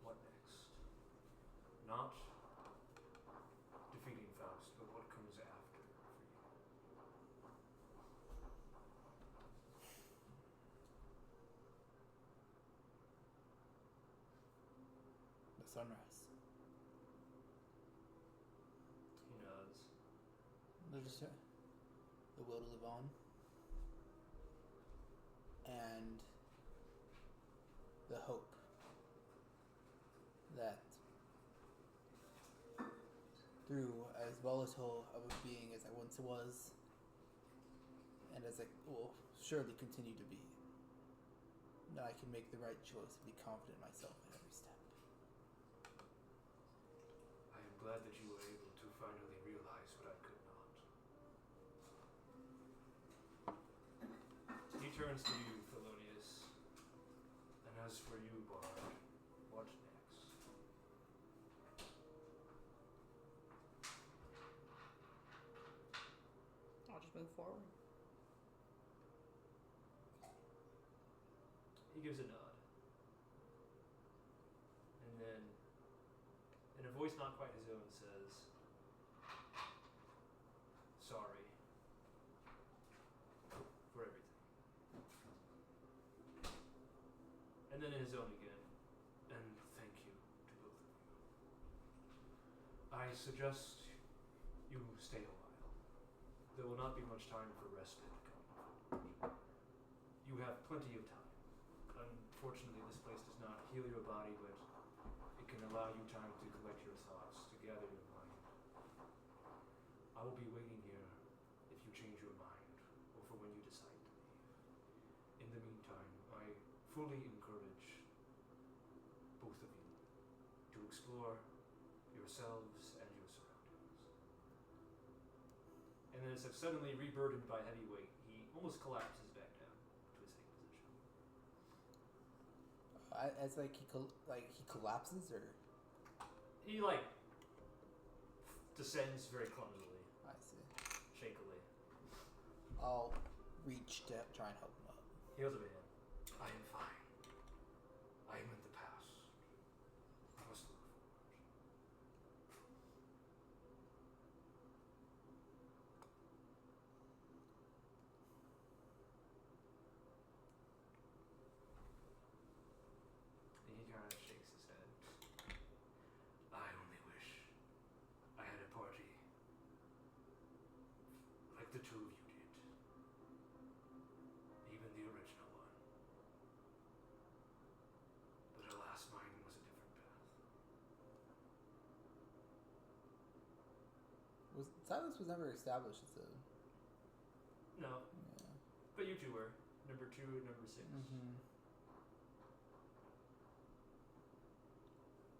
What next? Not defeating Faust, but what comes after for you? The sunrise. He nods. The will to live on. And the hope that through as volatile of a being as I once was, and as I will surely continue to be, that I can make the right choice and be confident in myself at every step. I am glad that you were able to finally realize what I could not. He turns to you, Thelonious. And as for you, Bard, what next? I'll just move forward. He gives a nod. And then, in a voice not quite his own, says, sorry for everything. And then in his own again, I suggest you stay a while. There will not be much time for respite going forward. You have plenty of time. Unfortunately, this place does not heal your body, but it can allow you time to collect your thoughts, to gather your mind. I will be waiting here if you change your mind, or for when you decide to leave. In the meantime, I fully encourage both of you to explore yourselves and your surroundings. And then, as if suddenly reburdened by heavy weight, he almost collapses back down to his sitting position. As like he collapses, or He descends very clumsily, I see. shakily. I'll reach to try and help him up. He goes a bit. I am fine. I am in the past. I must look forward. And he kind of shakes his head. I only wish I had a party like the two of you did. Even the original one. But alas, mine was a different path. Silas was never established as a. No, Yeah. but you two were. Number 2 and number 6. Mm-hmm.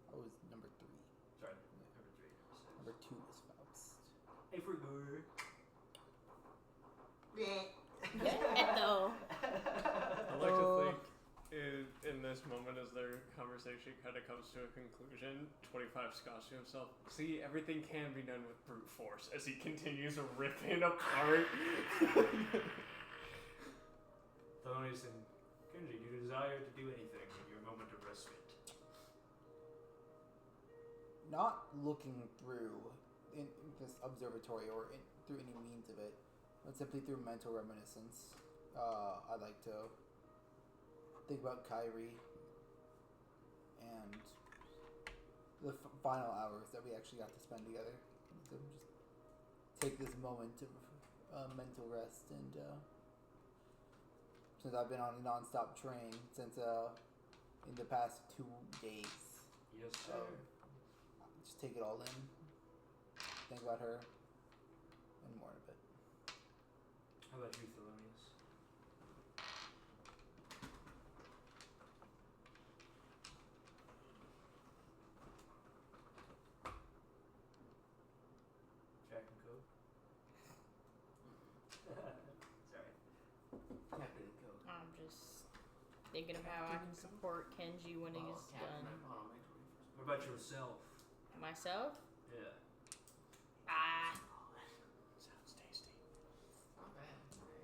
I was number 3. Sorry, Yeah. number 3, number 6. Number 2 was Faust. I forgot. Echo. I like to think in this moment as their conversation kind of comes to a conclusion, 25 scoffs to himself. See, everything can be done with brute force as he continues to rip it apart. Thelonious and Kenji, do you desire to do anything in your moment of respite? Not looking through in this observatory or through any means of it, but simply through mental reminiscence. I like to think about Kyrie and the final hours that we actually got to spend together. So just take this moment of mental rest, and since I've been on a non-stop train since in the past 2 days, Yes, sir. just take it all in, think about her, and more of it. How about you, Thelonious? Jack and Coke? Sorry. Captain Coke. I'm just thinking of how I can support Kenji when he's Captain, done. hold on, make sure we first. What about yourself? Myself? Yeah. Sounds tasty. Not bad, actually.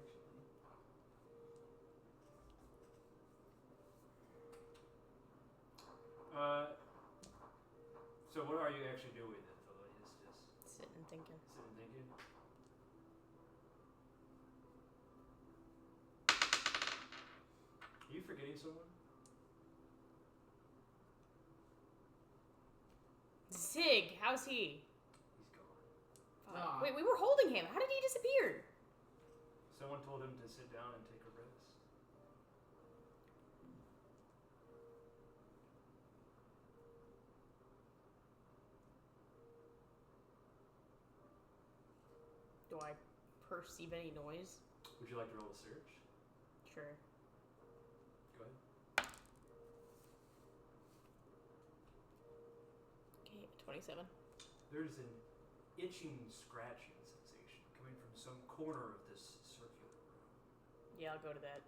So what are you actually doing then, Thelonious? Just Sitting and thinking. sitting thinking? Are you forgetting someone? Zig, how's he? He's gone. Fuck. Aw. Wait, we were holding him. How did he disappear? Someone told him to sit down and take a rest. Do I perceive any noise? Would you like to roll a search? Sure. Go ahead. Okay, 27. There's an itching, scratching sensation coming from some corner of this circular room. Yeah, I'll go to that.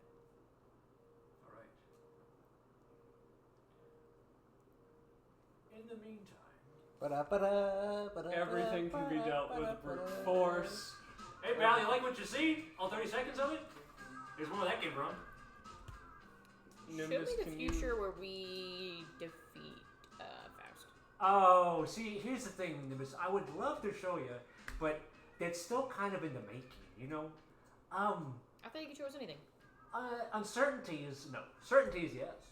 All right. In the meantime, Everything can be dealt with brute force. hey pal, you like what you see? All 30 seconds of it? Here's where that came from. Nimbus, Show me the can future you... where we defeat Faust. Oh, see, here's the thing, Nimbus. I would love to show you, but that's still kind of in the making, you know? I thought you could show us anything. Uncertainties, no. Certainties, yes.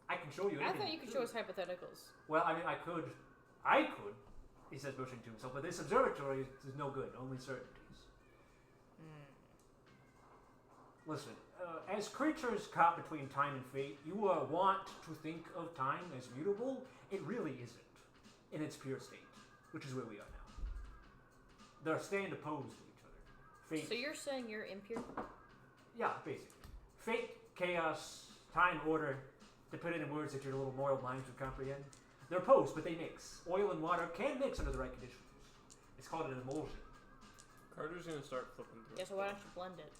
I can show you anything. I thought you could show us hypotheticals. Well, I mean, I could, he says, motioning to himself, but this observatory is no good, only certainties. Listen, as creatures caught between time and fate, you want to think of time as mutable. It really isn't, in its pure state, which is where we are now. They stand opposed to each other. Fate, So you're saying you're impure? yeah, basically. Fate, chaos, time, order, to put it in words that your little moral minds would comprehend. They're opposed, but they mix. Oil and water can mix under the right conditions. It's called an emulsion. Carter's gonna start flipping through. Yeah, so why don't you blend it?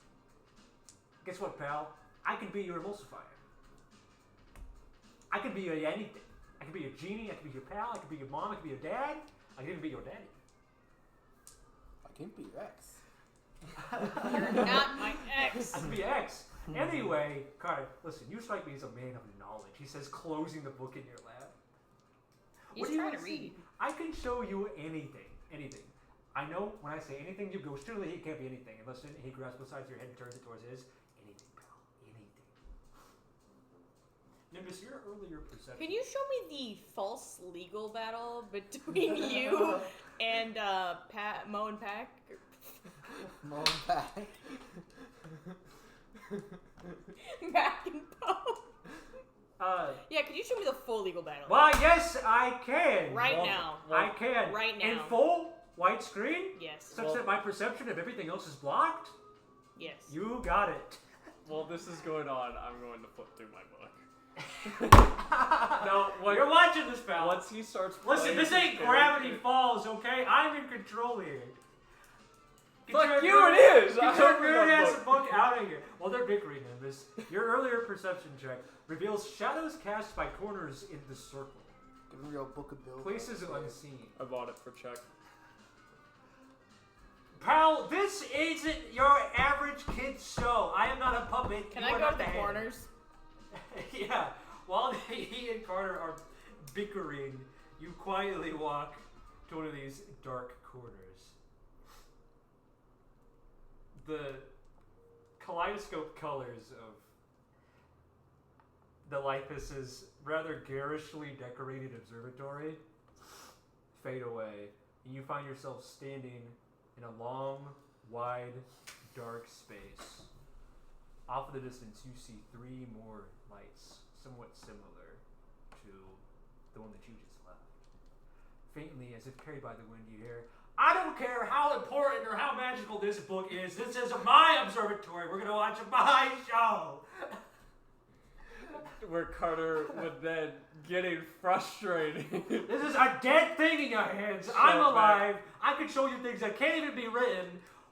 Guess what, pal? I can be your emulsifier. I can be your anything. I can be your genie, I can be your pal, I can be your mom, I can be your dad, I can even be your daddy. I can be your ex. You're not my ex. I can be your ex. Anyway, Carter, listen, you strike me as a man of knowledge. He says, closing the book in your lap. He's What do you trying want to see? read. I can show you anything. Anything. I know when I say anything, you go, surely it can't be anything. And listen, he grabs besides your head and turns it towards his. Anything, pal. Anything. Nimbus, your earlier perception. Can you show me the false legal battle between you and Mo and Pack? Mo and Pack. Mac and Poe. Yeah, can you show me the full legal battle? Why, yes, I can. Right now. I can. Right In now. full widescreen? Yes. Such that my perception of everything else is blocked? Yes. You got it. While this is going on, I'm going to flip through my book. No, what- you're watching this, pal. Once he starts Listen, playing this his ain't character- Gravity Falls, okay? I'm in control here. Get Fuck your you, nerd- it is! Get I your opened nerd that ass book. book out of here. Well, they're bickering, Nimbus. Your earlier perception check reveals shadows cast by corners in the circle. Give me your book of bills. Places unseen. I bought it for check. Pal, this isn't your average kid's show. I am not a puppet. Can You I are go not to the head. corners? Yeah. While he and Carter are bickering, you quietly walk to one of these dark corners. The kaleidoscope colors of the Lythess' rather garishly decorated observatory fade away, and you find yourself standing in a long, wide, dark space. Off in the distance, you see 3 more lights, somewhat similar to the one that you just left. Faintly, as if carried by the wind, you hear, I don't care how important or how magical this book is. This is my observatory. We're going to watch my show. Where Carter would then, getting frustrated. This is a dead thing in your hands. I'm alive. I can show you things that can't even be written.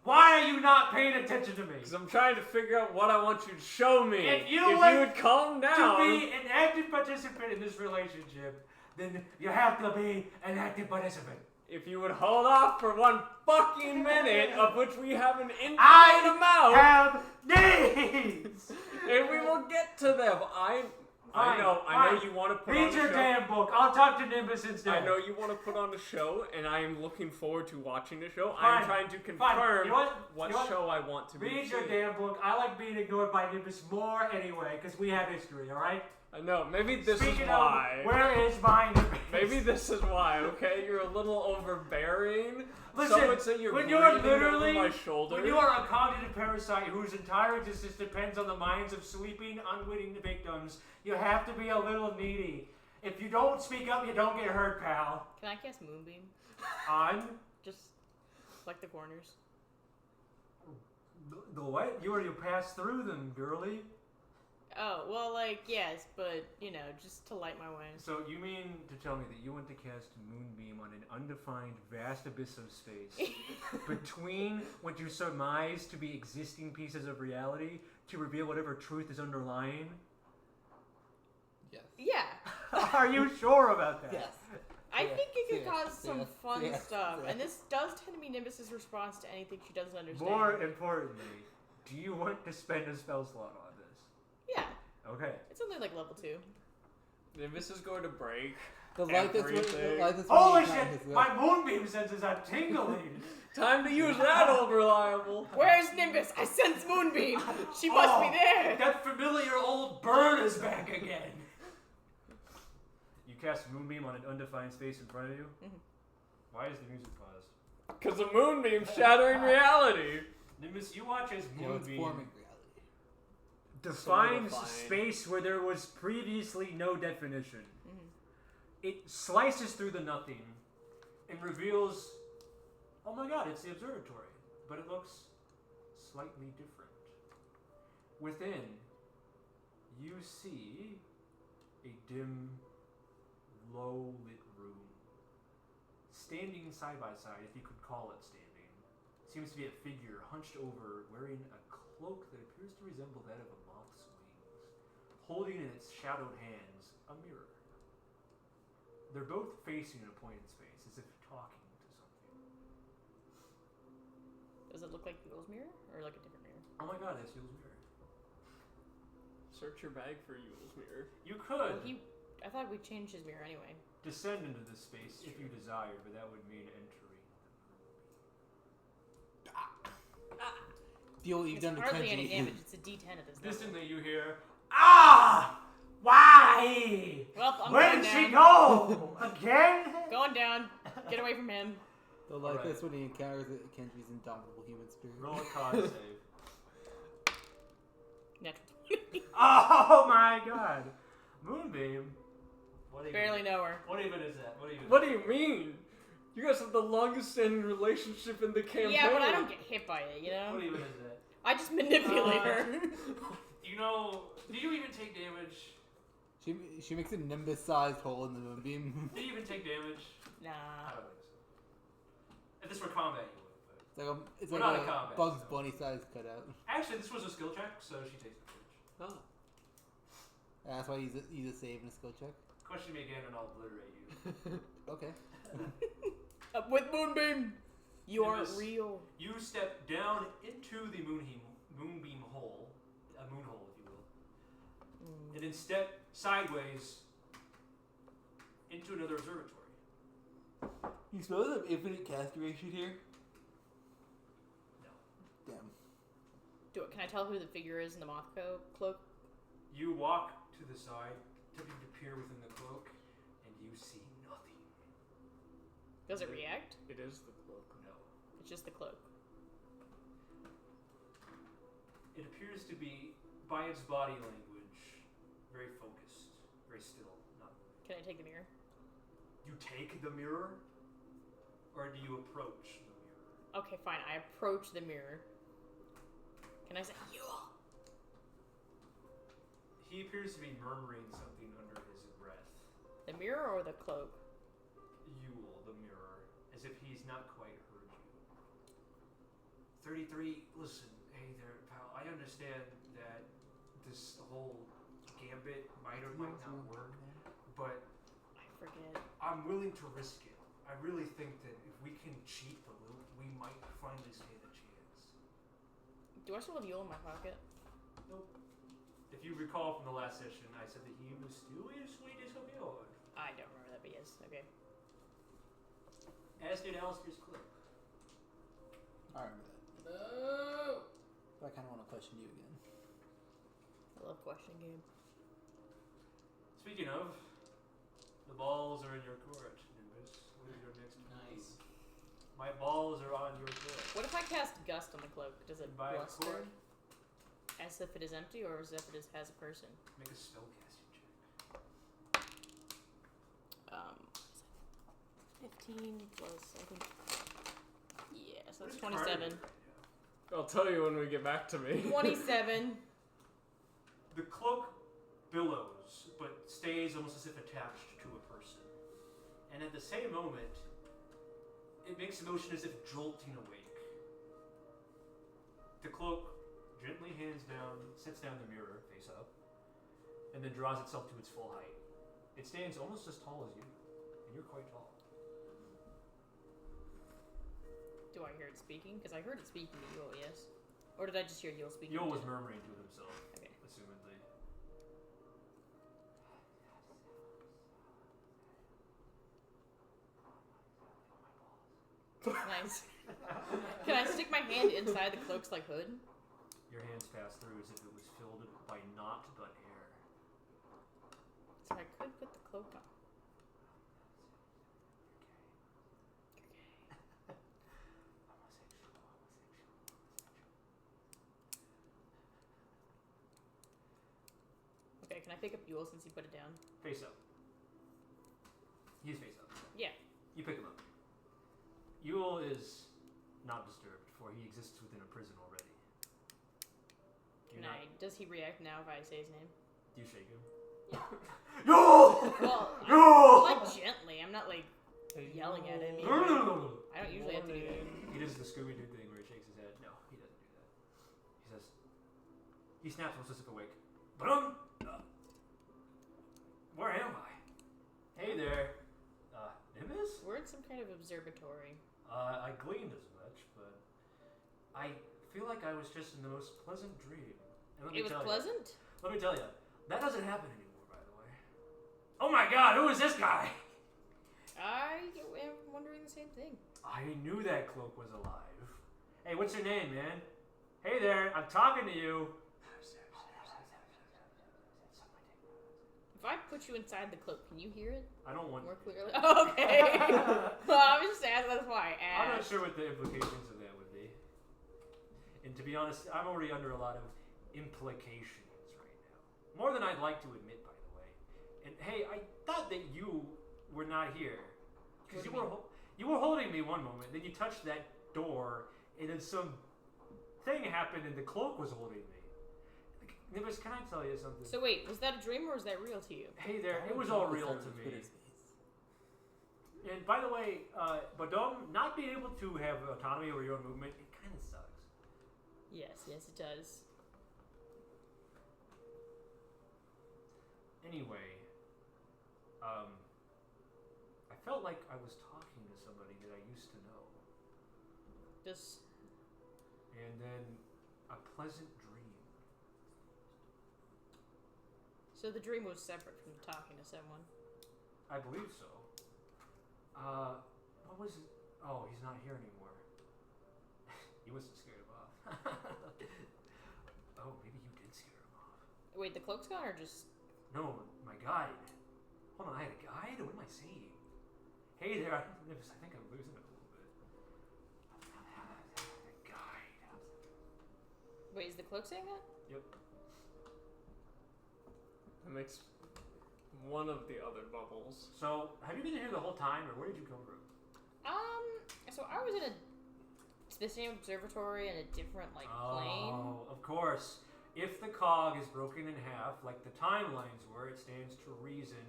Why are you not paying attention to me? Because I'm trying to figure out what I want you to show me. If you want would calm down. To be an active participant in this relationship, then you have to be an active participant. If you would hold off for 1 fucking minute, of which we have an infinite I amount, have needs. and we will get to them. I know Fine. you want to put Read on your a show. damn book. I'll talk to Nimbus instead. I know you want to put on a show, and I am looking forward to watching the show. Fine. I'm trying to Fine. confirm You know what You know show I want to be Read your seeing. damn book. I like being ignored by Nimbus more anyway, because we have history, alright? I know. Maybe this Speaking is why. of, where is my Nimbus? Maybe this is why. Okay, you're a little overbearing. Listen, Some would say you're when you're breathing literally, over my shoulder. when you are a cognitive parasite whose entire existence depends on the minds of sleeping, unwitting victims, you have to be a little needy. If you don't speak up, you don't get hurt, pal. Can I cast Moonbeam? On Just like the corners. the what? You already passed through them, girly. Oh, well, like, yes, but, you know, just to light my way. So you mean to tell me that you want to cast Moonbeam on an undefined vast abyss of space between what you surmise to be existing pieces of reality to reveal whatever truth is underlying? Yes. Yeah. Are you sure about that? Yes. I think it could yes, cause some yes, fun yes, stuff. yes. And this does tend to be Nimbus's response to anything she doesn't understand. More importantly, do you want to spend a spell slot on this? Yeah. Okay. It's only like level 2. If this is going to break. The light that's Everything. Holy shit! My Moonbeam senses are tingling! Time to use that, old reliable. Where's Nimbus? I sense Moonbeam! She must be there! That familiar old bird is back again! You cast Moonbeam on an undefined space in front of you? Mhm. Why is the music paused? Because a moonbeam shattering reality. Nimbus, you watch as It's Moonbeam forming reality. defines Solidifying. space where there was previously no definition. Mhm. It slices through the nothing and reveals, oh my god, it's the observatory. But it looks slightly different. Within, you see a dim, low-lit room. Standing side by side, if you could call it standing, seems to be a figure hunched over, wearing a cloak that appears to resemble that of a moth's wings, holding in its shadowed hands a mirror. They're both facing a point in space, as if talking to something. Does it look like Yule's mirror or like a different mirror? Oh my god, that's Yule's mirror. Search your bag for Yule's mirror. You could Well, I thought we changed his mirror anyway. descend into this space if you desire, but that would mean entering Feel what you've It's done to hardly any Kenji. damage. It's a D10 at this the level. Distantly, you hear, ah! Why? Well, I'm Where going did down. she go? Again? Going down. Get away from him. So like Alright. this when he encounters Kenji's indomitable human spirit. Roll a con save. Natural. Oh my god. Moonbeam. What even, Barely know her. What even is that? What do you mean? You guys have the longest standing relationship in the campaign. Yeah, but I don't get hit by it, you know? What even is that? I just manipulate her. You know, do you even take damage? She makes a Nimbus-sized hole in the moonbeam. Do you even take damage? I Nah. don't think so. If this were combat, you would. But It's We're like not a in combat, Bugs so. Bunny-sized cutout. Actually, this was a skill check, so she takes the damage. Oh. That's why he's a save and a skill check. Question me again, and I'll obliterate you. Okay. Up with Moonbeam! You aren't Nimbus. real. You step down into the moonbeam hole, a moon hole, if you will, and then step sideways into another observatory. You smell the infinite cast duration here? No. Damn. Can I tell who the figure is in the moth cloak? You walk to the side, attempting to peer within the cloak, and you see nothing. Does it react? It is the cloak. No. It's just the cloak. It appears to be, by its body language, very focused, very still, not moving. Can I take the mirror? You take the mirror, or do you approach the mirror? Okay, fine. I approach the mirror. Can I say, Yule? He appears to be murmuring something under his breath. The mirror or the cloak? Yule, the mirror, as if he's not quite heard you. 33, listen, hey there, pal, I understand that this whole gambit might or might not work, but I forget. I'm willing to risk it. I really think that if we can cheat a little, we might finally stand a chance. Do I still have Yule in my pocket? Nope. If you recall from the last session, I said that he was still as sweet as a milk. I don't remember that, but yes. Okay. As did Alestor's cloak. I remember that. No. But I kind of want to question you again. I love question game. Speaking of, the balls are in your court, Nimbus. What is your next move? Nice. My balls are on your court. What if I cast Gust on the cloak? Does it By bluster? court, As if it is empty or as if it has a person? make a spellcasting check. 15 plus, I think. Yeah, so What that's is card 27. right now? I'll tell you when we get back to me. 27. The cloak billows, but stays almost as if attached to a person. And at the same moment, it makes a motion as if jolting awake. The cloak gently sets down the mirror, face up, and then draws itself to its full height. It stands almost as tall as you, and you're quite tall. Do I hear it speaking? Because I heard it speaking to Yule, yes? Or did I just hear Yule speaking? Yule to was it? murmuring to himself, Okay. assumedly. Nice. Can I stick my hand inside the cloak's like hood? Your hands pass through as if it was filled by naught but air. So I could put the cloak on. Okay, can I pick up Yule since he put it down? Face up. He's face up. Yeah. You pick him up. Yule is not disturbed, for he exists within a prison already. Does he react now if I say his name? Do you shake him? Yeah. Yule! Well, Yule! like gently. I'm not like yelling at him. Either. I don't usually have to do that. He does the Scooby-Doo thing where he shakes his head. No, he doesn't do that. He says, he snaps once he's awake. Where am I? Hey there. Nimbus? We're in some kind of observatory. I gleaned as much, but I feel like I was just in the most pleasant dream. And let me It was tell pleasant? You, let me tell you, that doesn't happen anymore, by the way. Oh my god, who is this guy? I am wondering the same thing. I knew that cloak was alive. Hey, what's your name, man? Hey there, I'm talking to you. If I put you inside the cloak, can you hear it I don't want more you. clearly? Oh, okay. Well, I was just asking. That's why I asked. I'm not sure what the implications of that would be. And to be honest, I'm already under a lot of implications right now. More than I'd like to admit, by the way. And hey, I thought that you were not here. Because you were holding me one moment, then you touched that door, and then some thing happened and the cloak was holding me. Nimbus, can I tell you something? So wait, was that a dream or was that real to you? Hey there, it was all real to me. And by the way, Badom, not being able to have autonomy over your own movement, it kind of sucks. Yes, it does. Anyway, I felt like I was talking to somebody that I used to know. And then a pleasant dream. So the dream was separate from talking to someone. I believe so. What was it? Oh, he's not here anymore. You must have scared him off. Oh, maybe you did scare him off. Wait, the cloak's gone or just... No, my guide. Hold on, I had a guide? What am I saying? Hey there, I think I'm losing it a little bit. Guide. Wait, is the cloak saying that? Yep. That makes one of the other bubbles. So, have you been here the whole time, or where did you come from? So I was in the same observatory in a different, plane. Oh, of course. If the cog is broken in half, like the timelines were, it stands to reason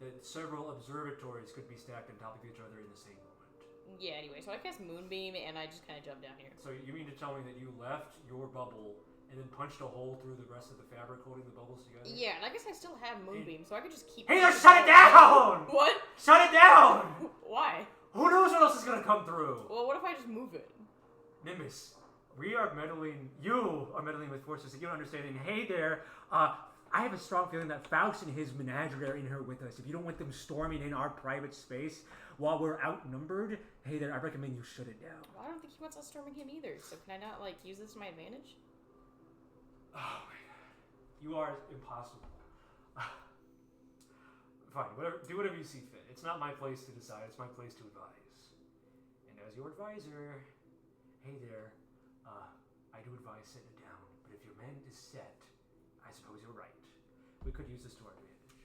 that several observatories could be stacked on top of each other in the same moment. Yeah, anyway, so I cast Moonbeam, and I just kind of jumped down here. So you mean to tell me that you left your bubble and then punched a hole through the rest of the fabric holding the bubbles together? Yeah, and I guess I still have Moonbeam, so I could just keep... Hey there, shut it down! What? Shut it down! Why? Who knows what else is gonna come through? Well, what if I just move it? Nimbus, you are meddling with forces that you don't understand. And hey there, I have a strong feeling that Faust and his menagerie are in here with us. If you don't want them storming in our private space while we're outnumbered, hey there, I recommend you shut it down. Well, I don't think he wants us storming him either, so can I not, use this to my advantage? Oh my god. You are impossible. Fine, do whatever you see fit. It's not my place to decide, it's my place to advise. And as your advisor, hey there, I do advise setting it down, but if your man is set, I suppose you're right. We could use this to our advantage.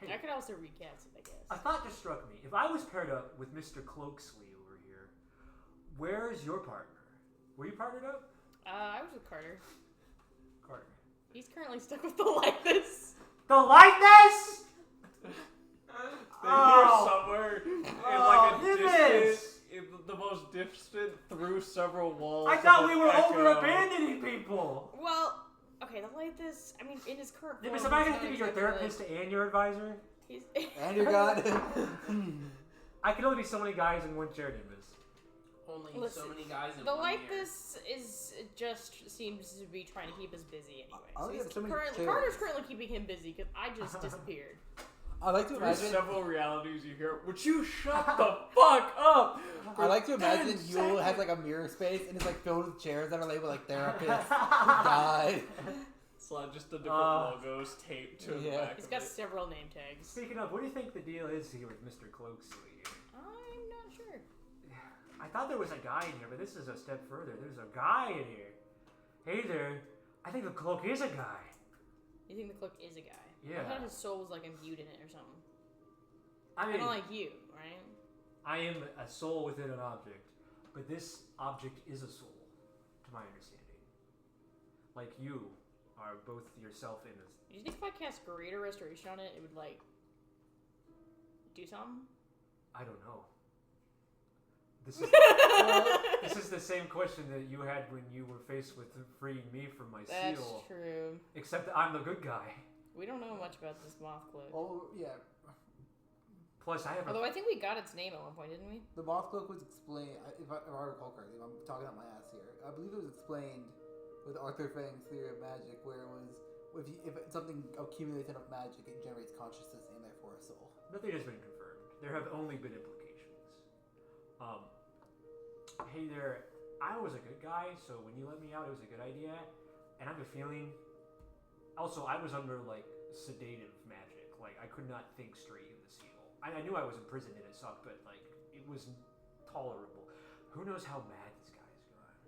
Hey, I could also recast it, I guess. a thought just struck me. If I was paired up with Mr. Cloaksley over here, where's your partner? Were you partnered up? I was with Carter. Carter. He's currently stuck with the Lythess. The Lythess? They're somewhere in a Nimbus! distant, the most distant through several walls. I thought of we an were echo. over abandoning people. Well, okay, the Lythess, I mean, in his current form... Nimbus, am I going he's to not be your exactly therapist and your advisor? He's... And your god. I can only be so many guys in one chair, Nimbus. Only Listen, so many guys in The one year. Lythess seems to be trying to keep us busy anyway. I So only he's have so many currently, chairs. Carter's currently keeping him busy because I just disappeared. I like to Through imagine. several realities you hear, would you shut the fuck up? I like to imagine 10 Yule has seconds. a mirror space and it's filled with chairs that are labeled therapists, guide. It's like just the different logos taped to the Yeah. back He's of got it. several name tags. Speaking of, what do you think the deal is here with Mr. Cloaksley? I'm not sure. I thought there was a guy in here, but this is a step further. There's a guy in here. Hey there, I think the cloak is a guy. You think the cloak is a guy? Yeah. I thought his soul was like imbued in it or something. I mean, Kind of like you, right? I am a soul within an object, but this object is a soul, to my understanding. Like you are both yourself and a... Do you think if I cast Greater Restoration on it, it would like do something? I don't know. This is the same question that you had when you were faced with freeing me from my That's seal. true. Except that I'm the good guy. We don't know much about this moth cloak. Oh, yeah. Plus, I have Although I think we got its name at one point, didn't we? The moth cloak was explained, if I recall correctly, if I'm talking out my ass here, I believe it was explained with Arthur Fang's theory of magic, where it was, if something accumulates enough magic, it generates consciousness and therefore a soul. Nothing has been confirmed. There have only been implications. Hey there, I was a good guy, so when you let me out, it was a good idea. And I have a feeling... Also, I was under, like, sedative magic. Like, I could not think straight in the seal. I knew I was imprisoned and it sucked, but, like, it was tolerable. Who knows how mad this guy is gone?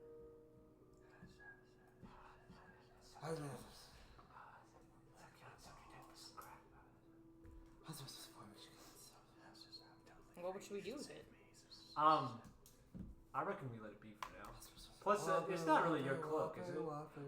What should we do with it? I reckon we let it be for now. Plus, it's not really your cloak, is it?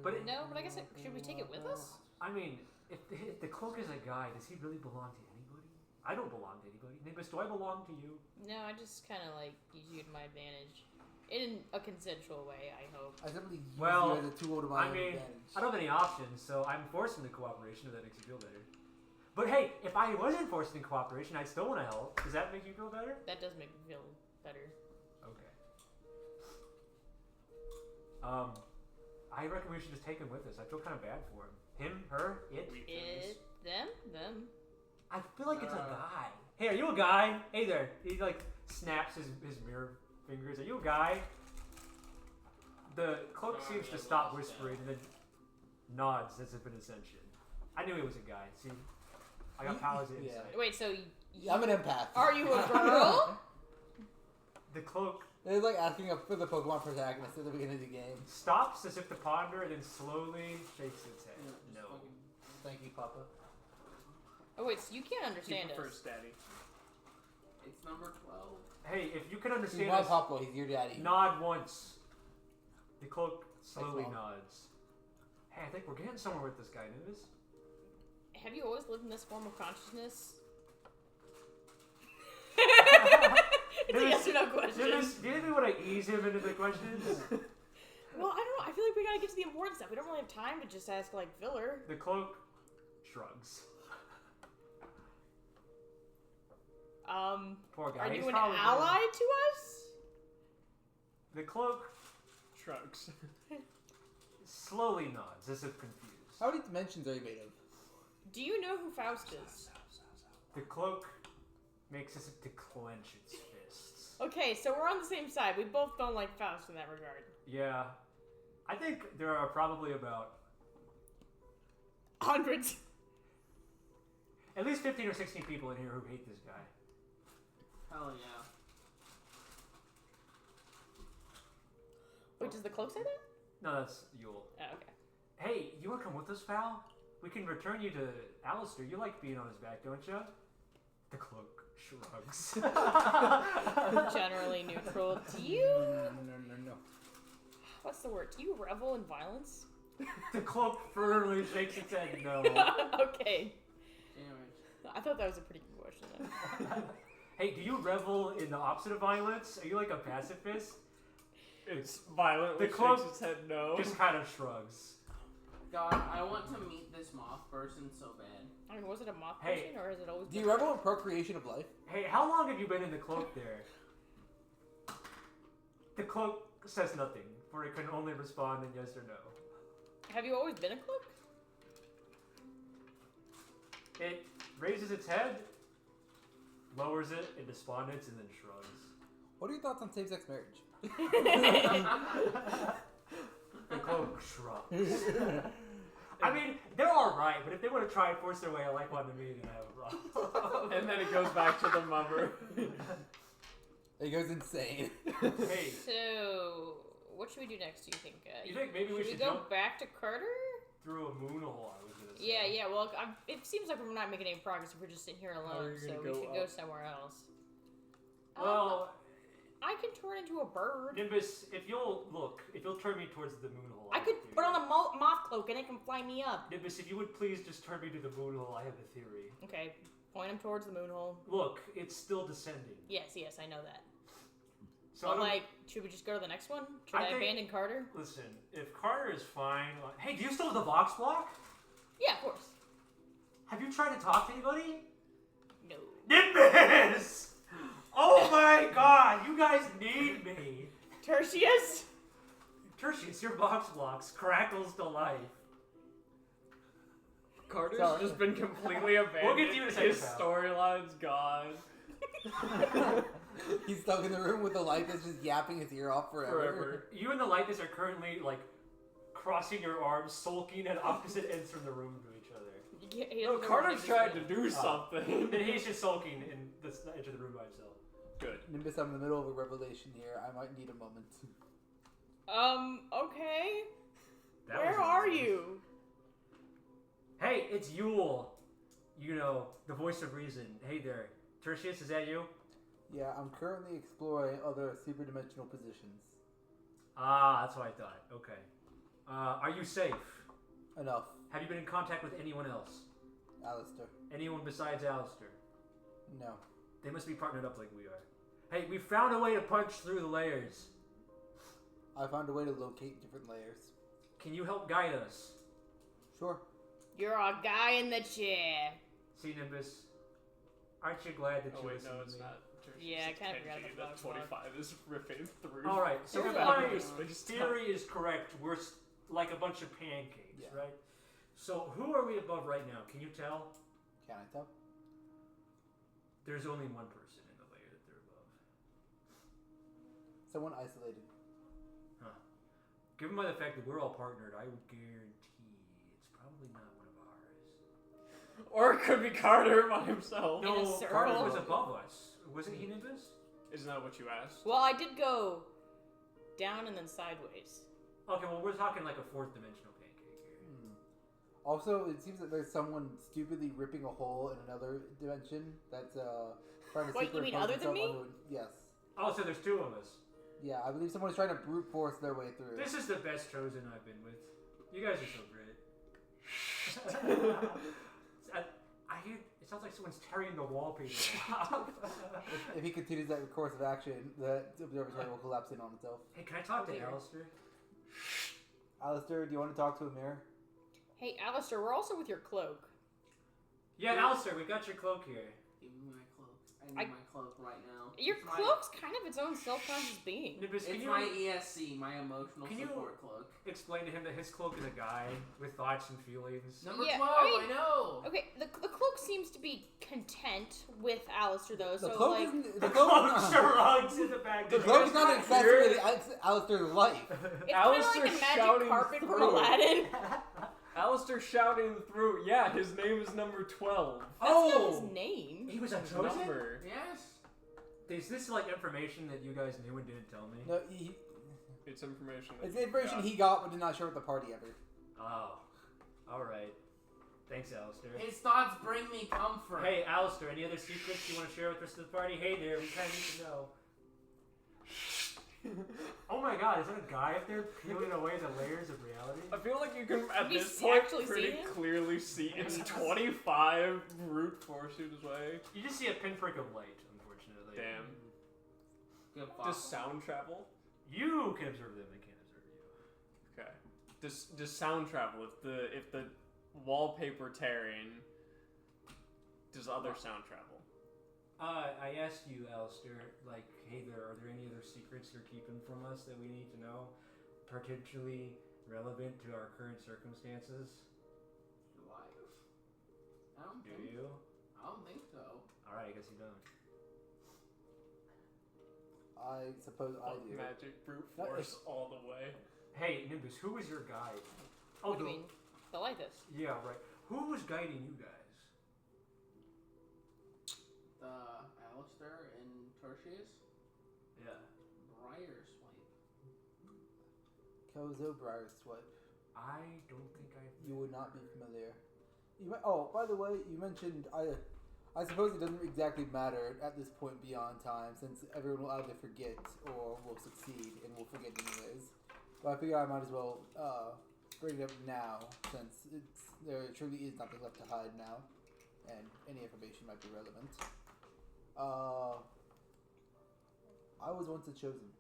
But No, but I guess should we take it with us? I mean, if the cloak is a guy, does he really belong to anybody? I don't belong to anybody. Nimbus, do I belong to you? No, I just kind of like use you to my advantage. In a consensual way, I hope. I simply use Well, you as a tool to my own advantage. I don't have any options, so I'm forced into cooperation if that makes you feel better. But hey, if I wasn't forced into cooperation, I'd still want to help. Does that make you feel better? That does make me feel better. Okay. I reckon we should just take him with us. I feel kind of bad for him. Him, her, it. It, them. I feel like it's a guy. Hey, are you a guy? Hey there. He like snaps his mirror fingers. Are you a guy? The cloak seems to stop whispering and then nods as if in ascension. I knew he was a guy. See, I got powers of insight. Wait, so I'm an empath. are you a girl? The cloak It's like asking for the Pokemon protagonist at the beginning of the game. stops as if to ponder and then slowly shakes its head. No. Thank you, Papa. Oh wait, so you can't understand Keep it us. first, Daddy. It's number 12. Hey, if you can He's understand my us, Papa, he's your daddy. nod once. The cloak slowly Mom. nods. Hey, I think we're getting somewhere with this guy, Nimbus. Have you always lived in this form of consciousness? It's a yes or no question. Nimbus, do you think we want to ease him into the questions? Well, I don't know. I feel like we gotta get to the important stuff. We don't really have time to just ask like filler. The cloak shrugs. Poor guy. Are He's you an probably- ally to us? The cloak Shrugs. slowly nods as if confused. How many dimensions are you made of? Do you know who Faust is? The cloak makes as if to clench its fists. Okay, so we're on the same side. We both don't like Faust in that regard. Yeah. I think there are probably about Hundreds. at least 15 or 16 people in here who hate this guy. Hell yeah. Wait, does the cloak say that? No, that's Yule. Oh, okay. Hey, you want to come with us, pal? We can return you to Alestor. You like being on his back, don't you? The cloak shrugs. Generally neutral. Do you... No. What's the word? Do you revel in violence? The cloak firmly shakes its head no. Okay. Damn it. I thought that was a pretty good question then. Hey, do you revel in the opposite of violence? Are you like a pacifist? It's violently The cloak shakes its head no. Just kind of shrugs. God, I want to meet this moth person so bad. I mean, was it a moth Hey. person or has it always Do you been- revel in procreation of life? Hey, how long have you been in the cloak there? The cloak says nothing, for it can only respond in yes or no. Have you always been a cloak? It raises its head, lowers it in despondence, and then shrugs. What are your thoughts on same-sex marriage? The cloak shrugs. I mean, they're alright, but if they want to try and force their way of life onto me, then I have a problem. And then it goes back to the mother. It goes insane. Hey, So, what should we do next, do you think? you think maybe we should go jump back to Carter? through a moon hole, I was gonna say. Yeah. Well, it seems like we're not making any progress if we're just sitting here How are alone. you So gonna we go should go up? somewhere else. Well, I can turn into a bird. Nimbus, if you'll turn me towards the moon hole. I could put on a moth cloak and it can fly me up. Nimbus, if you would please just turn me to the moon hole, I have a theory. Okay, point him towards the moon hole. Look, it's still descending. Yes, I know that. So But should we just go to the next one? Should I abandon Carter? Listen, if Carter is fine. Hey, do you still have the Vox block? Yeah, of course. Have you tried to talk to anybody? No. Nimbus! Oh my god, you guys need me. Tertious? Tertious, your box blocks crackles to life. Carter's Sorry. just been completely abandoned. We'll get to you in a second, His pal. storyline's gone. He's stuck in the room with the light that's just yapping his ear off forever. You and the Lythess are currently, crossing your arms, sulking at opposite ends from the room to each other. He No, doesn't know Carter's what trying he's to do something. And he's just sulking in the edge of the room by himself. Good. Nimbus, I'm in the middle of a revelation here. I might need a moment. Okay. That Where was are nice. you? Hey, it's Yule. You know, the voice of reason. Hey there. Tertious, is that you? Yeah, I'm currently exploring other super-dimensional positions. Ah, that's what I thought. Okay. Are you safe? Enough. Have you been in contact with anyone else? Alestor. Anyone besides Alestor? No. They must be partnered up like we are. Hey, we found a way to punch through the layers. I found a way to locate different layers. Can you help guide us? Sure. You're a guy in the chair. See, Nimbus, aren't you glad that Oh you wait, listened no, to it's me? not. Tertious, Yeah, I it's kinda forgot Kenji about that the 25 is ripping through. All right, so Through if the my outer space time. theory is correct, we're like a bunch of pancakes, Yeah. right? So who are we above right now? Can you tell? Can I tell? There's only one person in the layer that they're above. Someone isolated. Given by the fact that we're all partnered, I would guarantee it's probably not one of ours. Or it could be Carter by himself. In a No, circle? Carter was above us. Wasn't he, Nimbus? Isn't that what you asked? Well, I did go down and then sideways. Okay, well, we're talking like a fourth dimensional pancake here. Also, it seems that there's someone stupidly ripping a hole in another dimension that's trying to Wait, you mean superimpose other than itself me? onto it. Yes. Oh, so there's two of us. Yeah, I believe someone is trying to brute force their way through. This is the best chosen I've been with. You guys are so great. I hear it sounds like someone's tearing the wallpaper off. If he continues that course of action, the observatory will collapse in on itself. Hey, can I talk to Okay. Alestor? Alistair, do you want to talk to a mirror? Hey, Alestor, we're also with your cloak. Yeah, Alestor, we got your cloak here. Give me my cloak. I need my cloak right now. Your It's my- cloak's kind of its own self-conscious being. Nimbus, can It's you my ESC, my emotional Can you- support cloak. explain to him that his cloak is a guy with thoughts and feelings? Number Yeah, 12, I I know! Okay, the cloak seems to be content with Alestor, though, The so, cloak like... isn't. The The cloak cloak, shrugs in the back. the cloak is not an accessory to Alistair's life. It's kind of like Alistair a magic shouting carpet from through. Aladdin. Alistair shouting through, yeah, his name is number 12. That's not his name. He was a His chosen? number. Yes! Is this like information that you guys knew and didn't tell me? No, It's information. that it's you information got. he got but did not share with the party ever. Oh. Alright. Thanks, Alestor. His thoughts bring me comfort. Hey, Alestor, any other secrets you want to share with the rest of the party? Hey there, we kind of need to know. Oh my god, is that a guy up there peeling away the layers of reality? I feel like you can, at we this point, actually see pretty him? clearly see it's 25 brute force his way. You just see a pinprick of light, unfortunately. Damn. Good Does fuck. sound travel? You can observe them, they can't observe you. Okay. Does sound travel? If the wallpaper tearing, does other sound travel? I asked you, Alestor, like, hey there, are there any other secrets you're keeping from us that we need to know? Potentially relevant to our current circumstances? Life. I don't Do think you? I don't think so. Alright, I guess you don't. I suppose I do. Magic brute No, force all the way. Hey, Nimbus, who was your guide? What do you mean? The Lythess. Yeah, right. Who was guiding you guys? Alestor and Tertious. Yeah. Briar Swipe. Kozo Briar Swipe. I don't think You would not be familiar. Oh, by the way, you mentioned I suppose it doesn't exactly matter at this point beyond time, since everyone will either forget or will succeed, and will forget anyways. But I figure I might as well bring it up now, since there truly is nothing left to hide now, and any information might be relevant. I was once a chosen.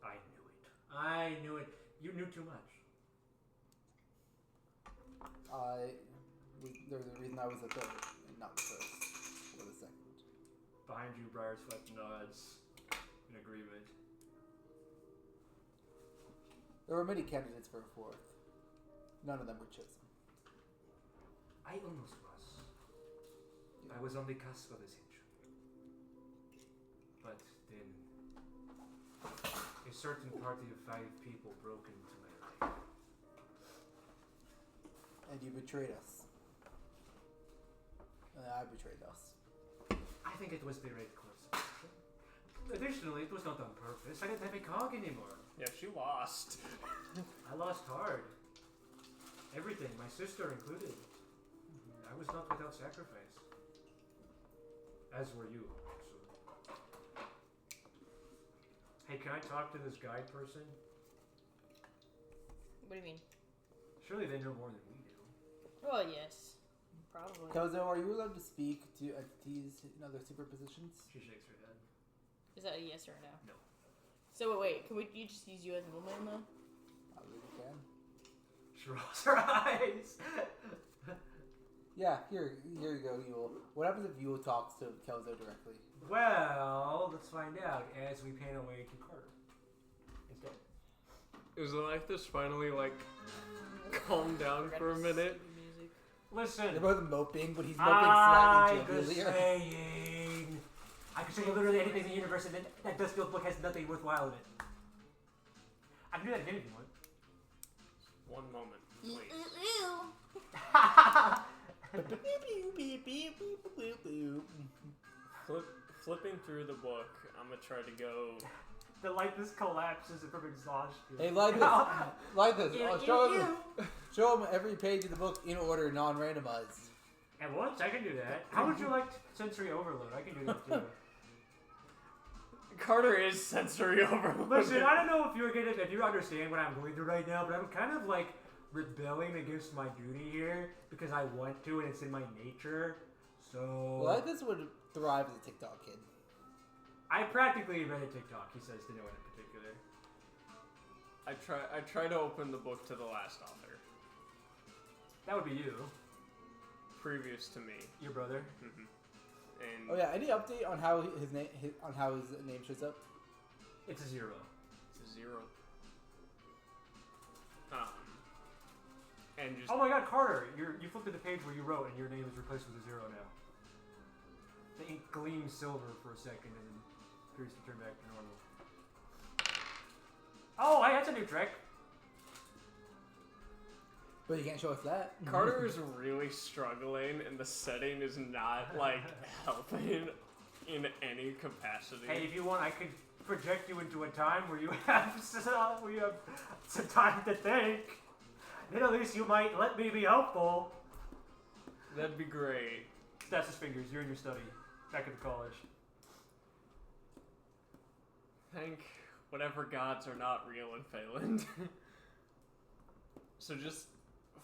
I knew it. I knew it. You knew too much. There's a reason I was the third, and not the first, or the second. Behind you, Briarswept nods in agreement. There were many candidates for a fourth. None of them were chosen. I almost was. I was on the cusp of ascension. But then a certain party of 5 people broke into my life. And you betrayed us. And I betrayed us. I think it was the right course of action. Additionally, it was not on purpose. I didn't have a cog anymore. Yeah, she lost. I lost hard. Everything, my sister included. I was not without sacrifice. As were you, actually. Hey, can I talk to this guide person? What do you mean? Surely they know more than we do. Well, yes. Probably. Kelzo, are you allowed to speak to entities in other superpositions? She shakes her head. Is that a yes or a no? No. So wait, can you just use you as a woman though? I really can. She rolls her eyes. Yeah, here you go, Yule. What happens if Yule talks to Kelzo directly? Well, let's find out as we pan away to Carter. Instead. Is Lythess finally like calm down for a minute? Listen. They're both moping, but he's moping slightly I'm just saying. I could show you literally anything in the universe, and that Dustfield book has nothing worthwhile in it. I can do that again if you want. One moment, please. Flipping through the book, I'm gonna try to go. The Lythess collapses from exhaustion. Hey, Lythess, show him every page of the book in order, non-randomized. At once, I can do that. How would you like sensory overload? I can do that too. Carter is sensory overload. Listen, I don't know if you understand what I'm going through right now, but I'm kind of like rebelling against my duty here because I want to and it's in my nature. So Lythess would thrive as a TikTok kid. I practically invented TikTok, he says to no one in particular. I try to open the book to the last author. That would be you. Previous to me. Your brother. Mm-hmm. And Oh yeah, any update on how his name shows up? It's a 0. It's a 0. And just Oh my god, Carter! You flipped to the page where you wrote and your name is replaced with a 0 now. The ink gleams silver for a second and then appears to turn back to normal. Oh, hey, that's a new trick! But you can't show us that. Carter is really struggling, and the setting is not like helping in any capacity. Hey, if you want, I could project you into a time where you have some time to think. Then at least you might let me be helpful. That'd be great. Snaps his fingers. You're in your study, back at the college. Thank whatever gods are not real in Phelan. So just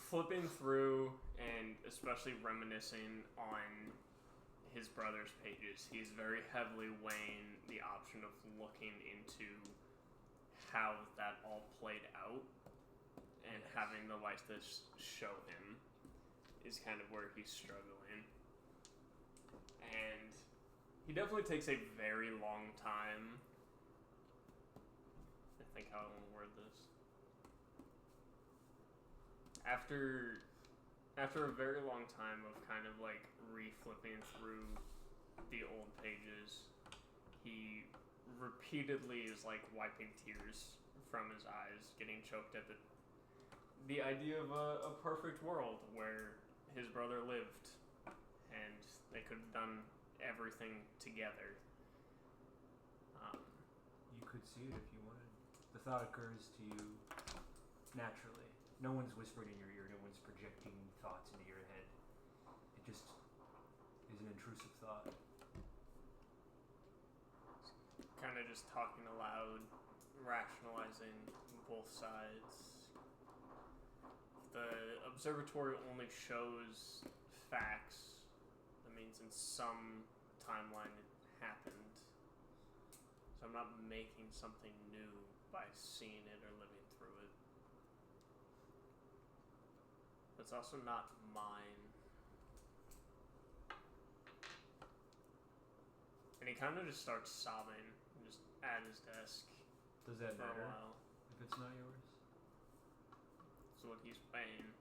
flipping through and especially reminiscing on his brother's pages, he's very heavily weighing the option of looking into how that all played out and having the Lythess show him is kind of where he's struggling. And he definitely takes a very long time. I think how I want to word this. After a very long time of kind of like re-flipping through the old pages, he repeatedly is like wiping tears from his eyes, getting choked at the idea of a perfect world where his brother lived and they could have done everything together. You could see it if you wanted. The thought occurs to you naturally. No one's whispering in your ear. No one's projecting thoughts into your head. It just is an intrusive thought. Kind of just talking aloud, rationalizing both sides. The observatory only shows facts. That means in some timeline it happened. So I'm not making something new by seeing it or living through it. It's also not mine. And he kind of just starts sobbing, just at his desk Does that for a matter while. if it's not yours? That's what he's paying.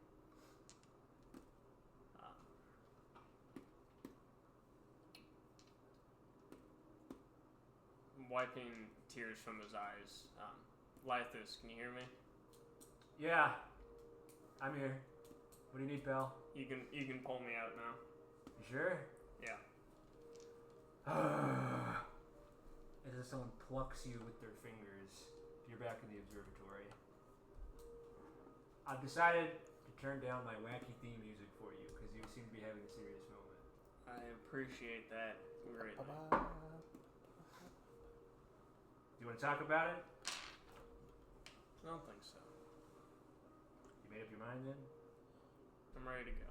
Wiping tears from his eyes. Lythess, can you hear me? Yeah. I'm here. What do you need, pal? You can pull me out now. You sure? Yeah. As if someone plucks you with their fingers, you're back in the observatory. I've decided to turn down my wacky theme music for you because you seem to be having a serious moment. I appreciate that greatly. You want to talk about it? I don't think so. You made up your mind then? I'm ready to go.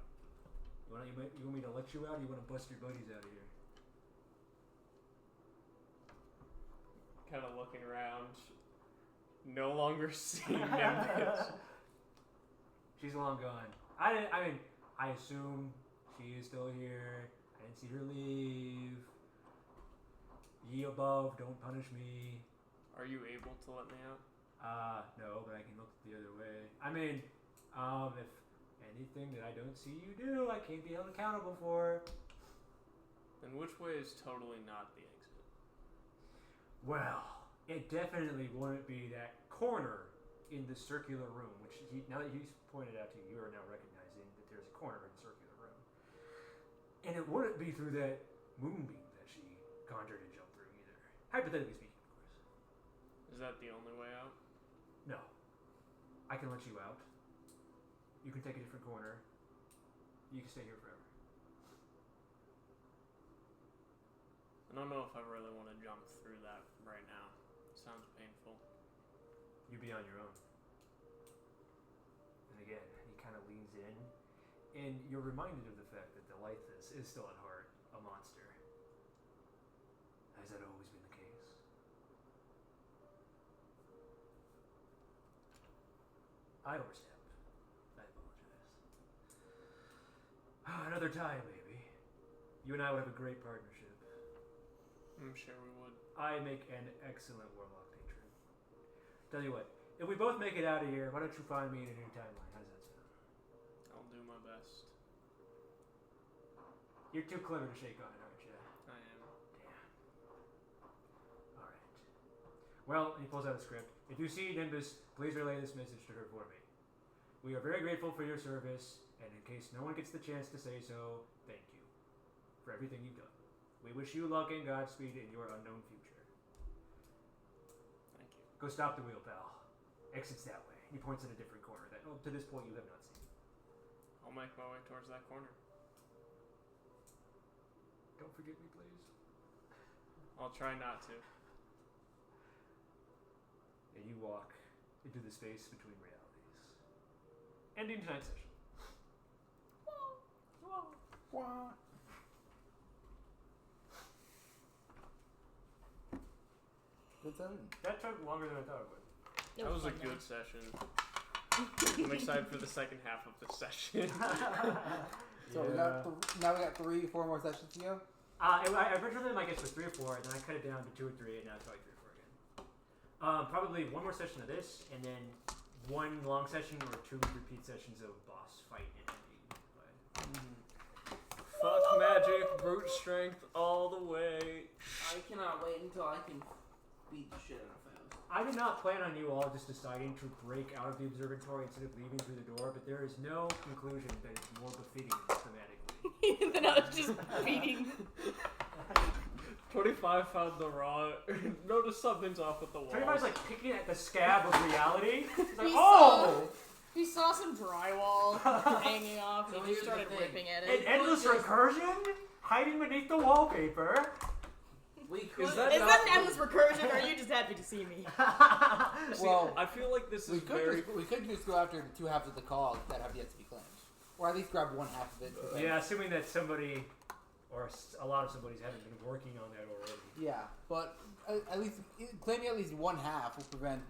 You want me to let you out, or you want to bust your buddies out of here? Kind of looking around, no longer seeing Nimbus. She's long gone. I assume she is still here. I didn't see her leave. Ye above, don't punish me. Are you able to let me out? No, but I can look the other way. I mean, if anything that I don't see you do, I can't be held accountable for. Then which way is totally not the exit? Well, it definitely wouldn't be that corner in the circular room, which now that he's pointed out to you, you are now recognizing that there's a corner in the circular room. And it wouldn't be through that moonbeam that she conjured and jumped through either. Hypothetically speaking, of course. Is that the only way out? No. I can let you out. You can take a different corner. You can stay here forever. I don't know if I really want to jump through that right now. It sounds painful. You'd be on your own. And again, he kind of leans in, and you're reminded of the fact that the Lythess is still at heart a monster. Has that always been the case? I overstepped. I apologize. Another time, maybe. You and I would have a great partnership. I'm sure we would. I make an excellent warlock patron. Tell you what, if we both make it out of here, why don't you find me in a new timeline? How does that sound? I'll do my best. You're too clever to shake on it, aren't you? I am. Damn. Alright. Well, he pulls out a script. If you see Nimbus, please relay this message to her for me. We are very grateful for your service, and in case no one gets the chance to say so, thank you for everything you've done. We wish you luck and Godspeed in your unknown future. Thank you. Go stop the wheel, pal. Exit's that way. He points at a different corner that, to this point, you have not seen. I'll make my way towards that corner. Don't forget me, please. I'll try not to. And you walk into the space between realities. Ending tonight's session. Good session. That took longer than I thought it would. That was a good session. I'm excited for the second half of the session. So Yeah. we got 3-4 more sessions to go. I originally my guess was 3 or 4, and then I cut it down to 2 or 3, and now it's probably 3 or 4 again. Probably one more session of this, and then one long session or 2 repeat sessions of boss fight and ending. Fuck magic, brute strength all the way. I cannot wait until I can beat the shit out of Faust. I did not plan on you all just deciding to break out of the observatory instead of leaving through the door, but there is no conclusion that is more befitting thematically. Then I was just beating. 25 found the raw. Notice something's off with the wall. 25's like picking at the scab of reality. It's like, He oh! some drywall hanging off, So and he here's just the started thing. ripping at An it. endless recursion hiding beneath the wallpaper. We could. Is that Is not- that an endless recursion, or are you just happy to see me? Well, I feel like this we is could very. we could just go after the two halves of the cog that have yet to be claimed, or at least grab one half of it. Yeah, assuming that somebody or a lot of somebody's haven't been working on that already. Yeah, but at least claiming at least one half will prevent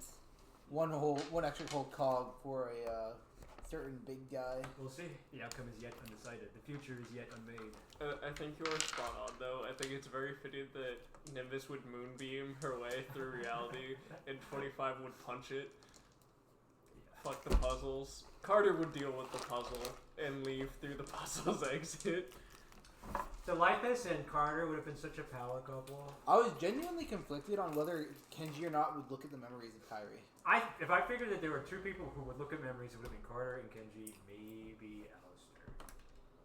one extra whole cog for a certain big guy. We'll see. The outcome is yet undecided. The future is yet unmade. I think you're spot on, though. I think it's very fitting that Nimbus would moonbeam her way through reality, and 25 would punch it. Fuck the puzzles. Carter would deal with the puzzle and leave through the puzzle's exit. So Lythess and Carter would have been such a power couple. I was genuinely conflicted on whether Kenji or not would look at the memories of Kyrie. If I figured that there were two people who would look at memories, it would have been Carter and Kenji, maybe Alestor.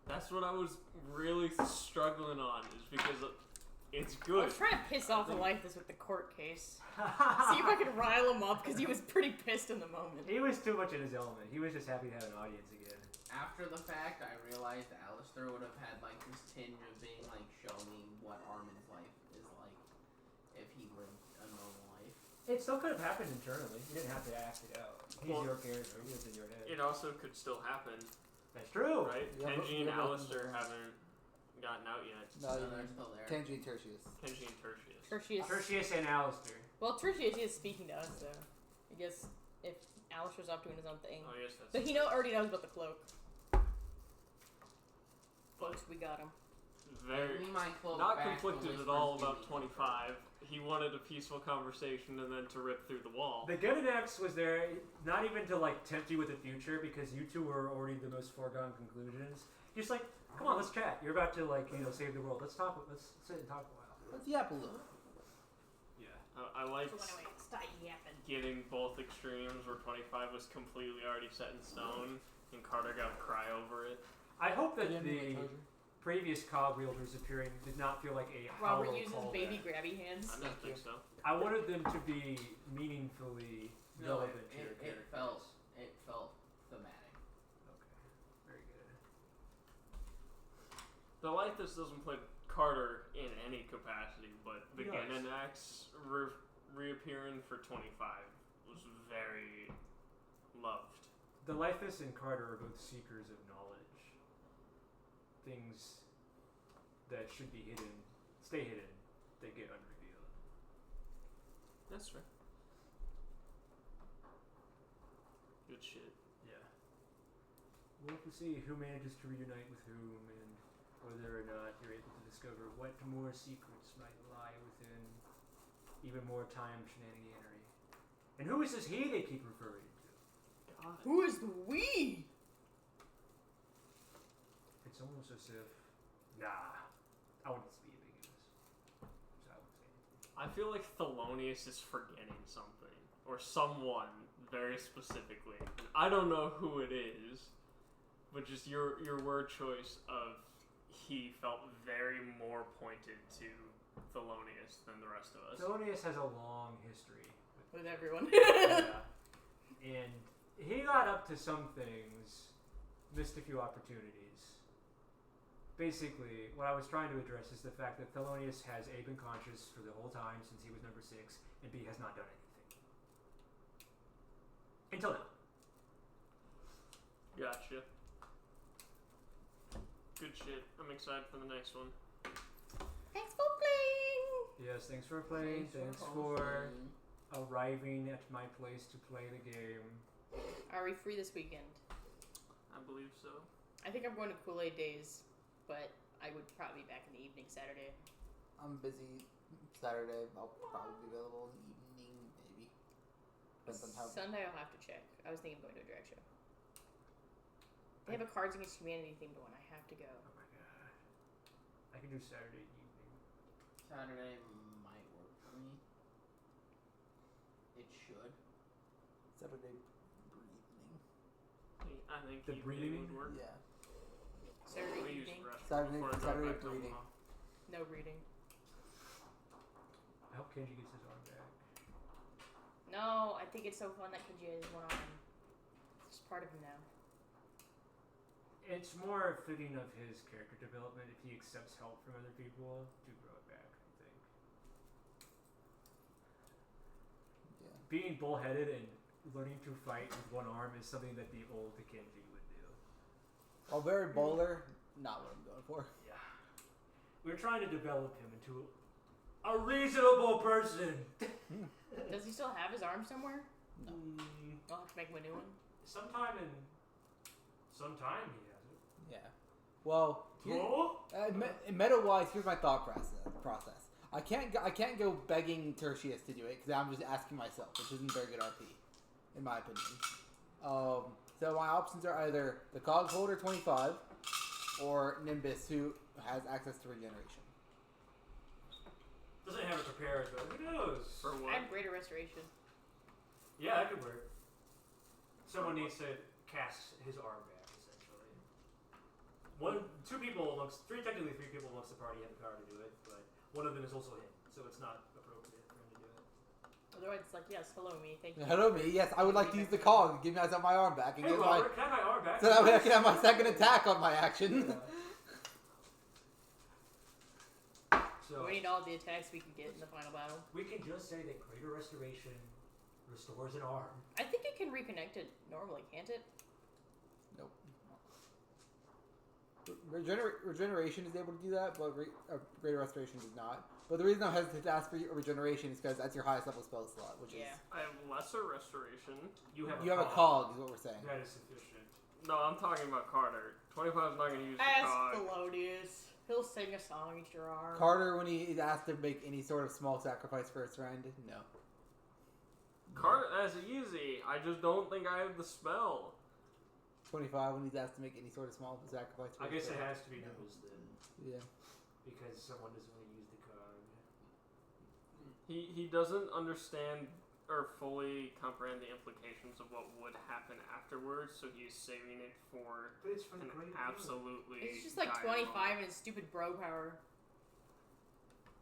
That's what I was really struggling on, is because it's I good. was trying to piss off the Lythess with the court case. See if I could rile him up, because he was pretty pissed in the moment. He was too much in his element. He was just happy to have an audience again. After the fact, I realized Alestor would have had like this tinge of being like, show me what Armin's life is like if he lived a normal life. It still could have happened internally. You didn't have to act it out. He's Well, your character. He lives in your head. It also could still happen, That's true. right? Yeah, Kenji and but- Alestor haven't gotten out yet. No, So they're still there. Kenji and Tertious. Kenji and Tertious. Tertious. and Alestor. Well, Tertious is speaking to us, so I guess if Alestor's off doing his own thing. Oh, yes, that's But he already knows about the cloak. Folks, we got him. very Give me my cloak not back, conflicted the at all whispers about give me 25. He wanted a peaceful conversation and then to rip through the wall. The Godonex was there not even to like tempt you with the future because you two were already the most foregone conclusions. Just like, come on, let's chat. You're about to like, save the world. Let's talk. Let's sit and talk a while. Let's yap a little. Yeah, I liked So anyway, stop yapping. getting both extremes where 25 was completely already set in stone and Carter got to cry over it. I hope that Did you have any the closure? previous Cog Wielders appearing did not feel like a hollow Robert uses callback. baby grabby hands. I don't think so. I wanted them to be meaningfully No, relevant to your it characters. felt thematic. Okay, very good. The Lythess doesn't play Carter in any capacity, but the He does. Godonex reappearing for 25 was very loved. The Lythess and Carter are both seekers of knowledge. Things that should be hidden stay hidden. They get unrevealed. That's right. Good shit. Yeah. We'll have to see who manages to reunite with whom and whether or not you're able to discover what more secrets might lie within even more time shenaniganery. And who is this he they keep referring to? God. Who is the we? It's almost as if, I want it to be ambiguous. So I would say. I feel like Thelonious is forgetting something, or someone very specifically. And I don't know who it is, but just your word choice of he felt very more pointed to Thelonious than the rest of us. Thelonious has a long history With everyone. yeah. And he got up to some things, missed a few opportunities. Basically, what I was trying to address is the fact that Thelonious has A, been conscious for the whole time since he was number 6, and B, has not done anything. Until now. Gotcha. Good shit. I'm excited for the next one. Thanks for playing. Yes, thanks for playing. Thanks for arriving at my place to play the game. Are we free this weekend? I believe so. I think I'm going to Kool-Aid Days, but I would probably be back in the evening Saturday. I'm busy Saturday. I'll probably be available in the evening, maybe. Depends on how. Sunday I'll have to check. I was thinking of going to a drag show. They have a Cards Against Humanity themed one. I have to go. Oh my god. I can do Saturday evening. Saturday might work for me. It should. Saturday breathing. I think The evening breeding? would work. Yeah. Saturday We use evening, the restroom Saturday- before I drive Saturday back to breeding. Omaha. no reading. I hope Kenji gets his arm back. No, I think it's so fun that Kenji has one arm. It's just part part of him now. It's more fitting of his character development if he accepts help from other people to grow it back, I think. Yeah. Being bullheaded and learning to fight with one arm is something that the old Kenji would do. While very bowler, not what I'm going for. Yeah. We're trying to develop him into a reasonable person. Does he still have his arm somewhere? No. I'll have to make him a new one. Sometime he has it. Yeah. Well, meta-wise, here's my thought process. I can't go begging Tertious to do it because I'm just asking myself, which isn't very good RP, in my opinion. So my options are either the Cog Wielder 25 or Nimbus, who has access to regeneration. Doesn't have it prepared, but who knows? For I what? have greater restoration. Yeah, that could work. Someone needs to cast his arm back, essentially. Three people amongst the party have the power to do it, but one of them is also him, so it's not appropriate for him to do it. Otherwise, it's like, yes, hello me, thank you. Hello me, yes, I would like to use the Cog, give myself my arm back, and Hey get Robert, can I have my arm back? so that way I can have my second attack on my action. So We need all the attacks we can get in the final battle. we can just say that Greater Restoration restores an arm. I think it can reconnect it normally, can't it? Nope. Regeneration is able to do that, but Greater Restoration does not. But the reason I'm hesitant to ask for regeneration is because that's your highest level spell slot, which is... I have lesser restoration. You have You have a Cog, is what we're saying. That is sufficient. No, I'm talking about Carter. 25 is not going to use the Ask cog. Thelonious. He'll sing a song at your arm. Carter, when he is asked to make any sort of small sacrifice for his friend, no. Carter, that's easy. I just don't think I have the spell. 25 when he's asked to make any sort of small sacrifice for I his guess it friend. has to be Nimbus then, Yeah. because someone doesn't want to use the cog. He doesn't understand or fully comprehend the implications of what would happen afterwards, so he's saving it for But it's for the an great absolutely It's just like dire 25 moment. and his stupid bro power.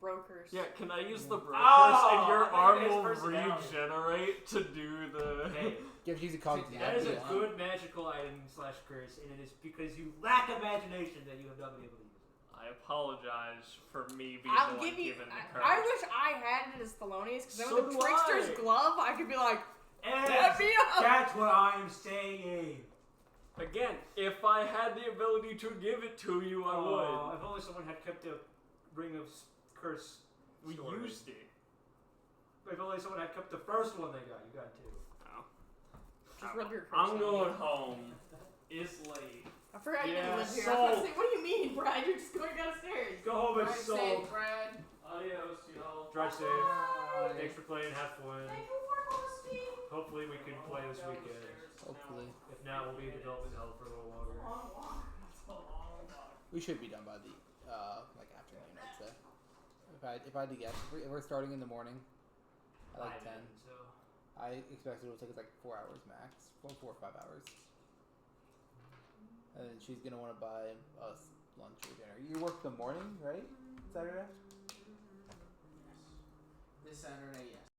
Brokers. Yeah, can I use the bro Oh, curse and your I think arm it has will personality. regenerate to do the... Hey, Gives you the Cog to do that is a yeah. good magical item / curse, and it is because you lack imagination that you have not been able to use it. I apologize for me being I'll the one give you. given the curse. I wish I had it as Thelonious because then So with the do trickster's I. glove, I could be like, And "Let me up." that's what I am saying. Again, if I had the ability to give it to you, I would. If only someone had kept a ring of curse. We stored. used it. If only someone had kept the first one they got. You got two. Oh. Just rub your curse I'm on going it. home. It's late. I forgot you Yeah, didn't live here. so- I was about to say, what do you mean, Brad? You're just going downstairs. Go home and Drive soul. safe, Brad. Adios, y'all. Drive safe. Bye. Thanks for playing. Have fun. Thank you for hosting. Hopefully we can play this weekend. Hopefully. If not, we'll be in development hell for a little longer. We should be done by the afternoon, I'd say. If I had to guess, if we're starting in the morning at like 10, So I expect it will take us like 4 hours max, 4 or 5 hours. And then she's gonna want to buy us lunch or dinner. You work the morning, right? Saturday? This Saturday, yes.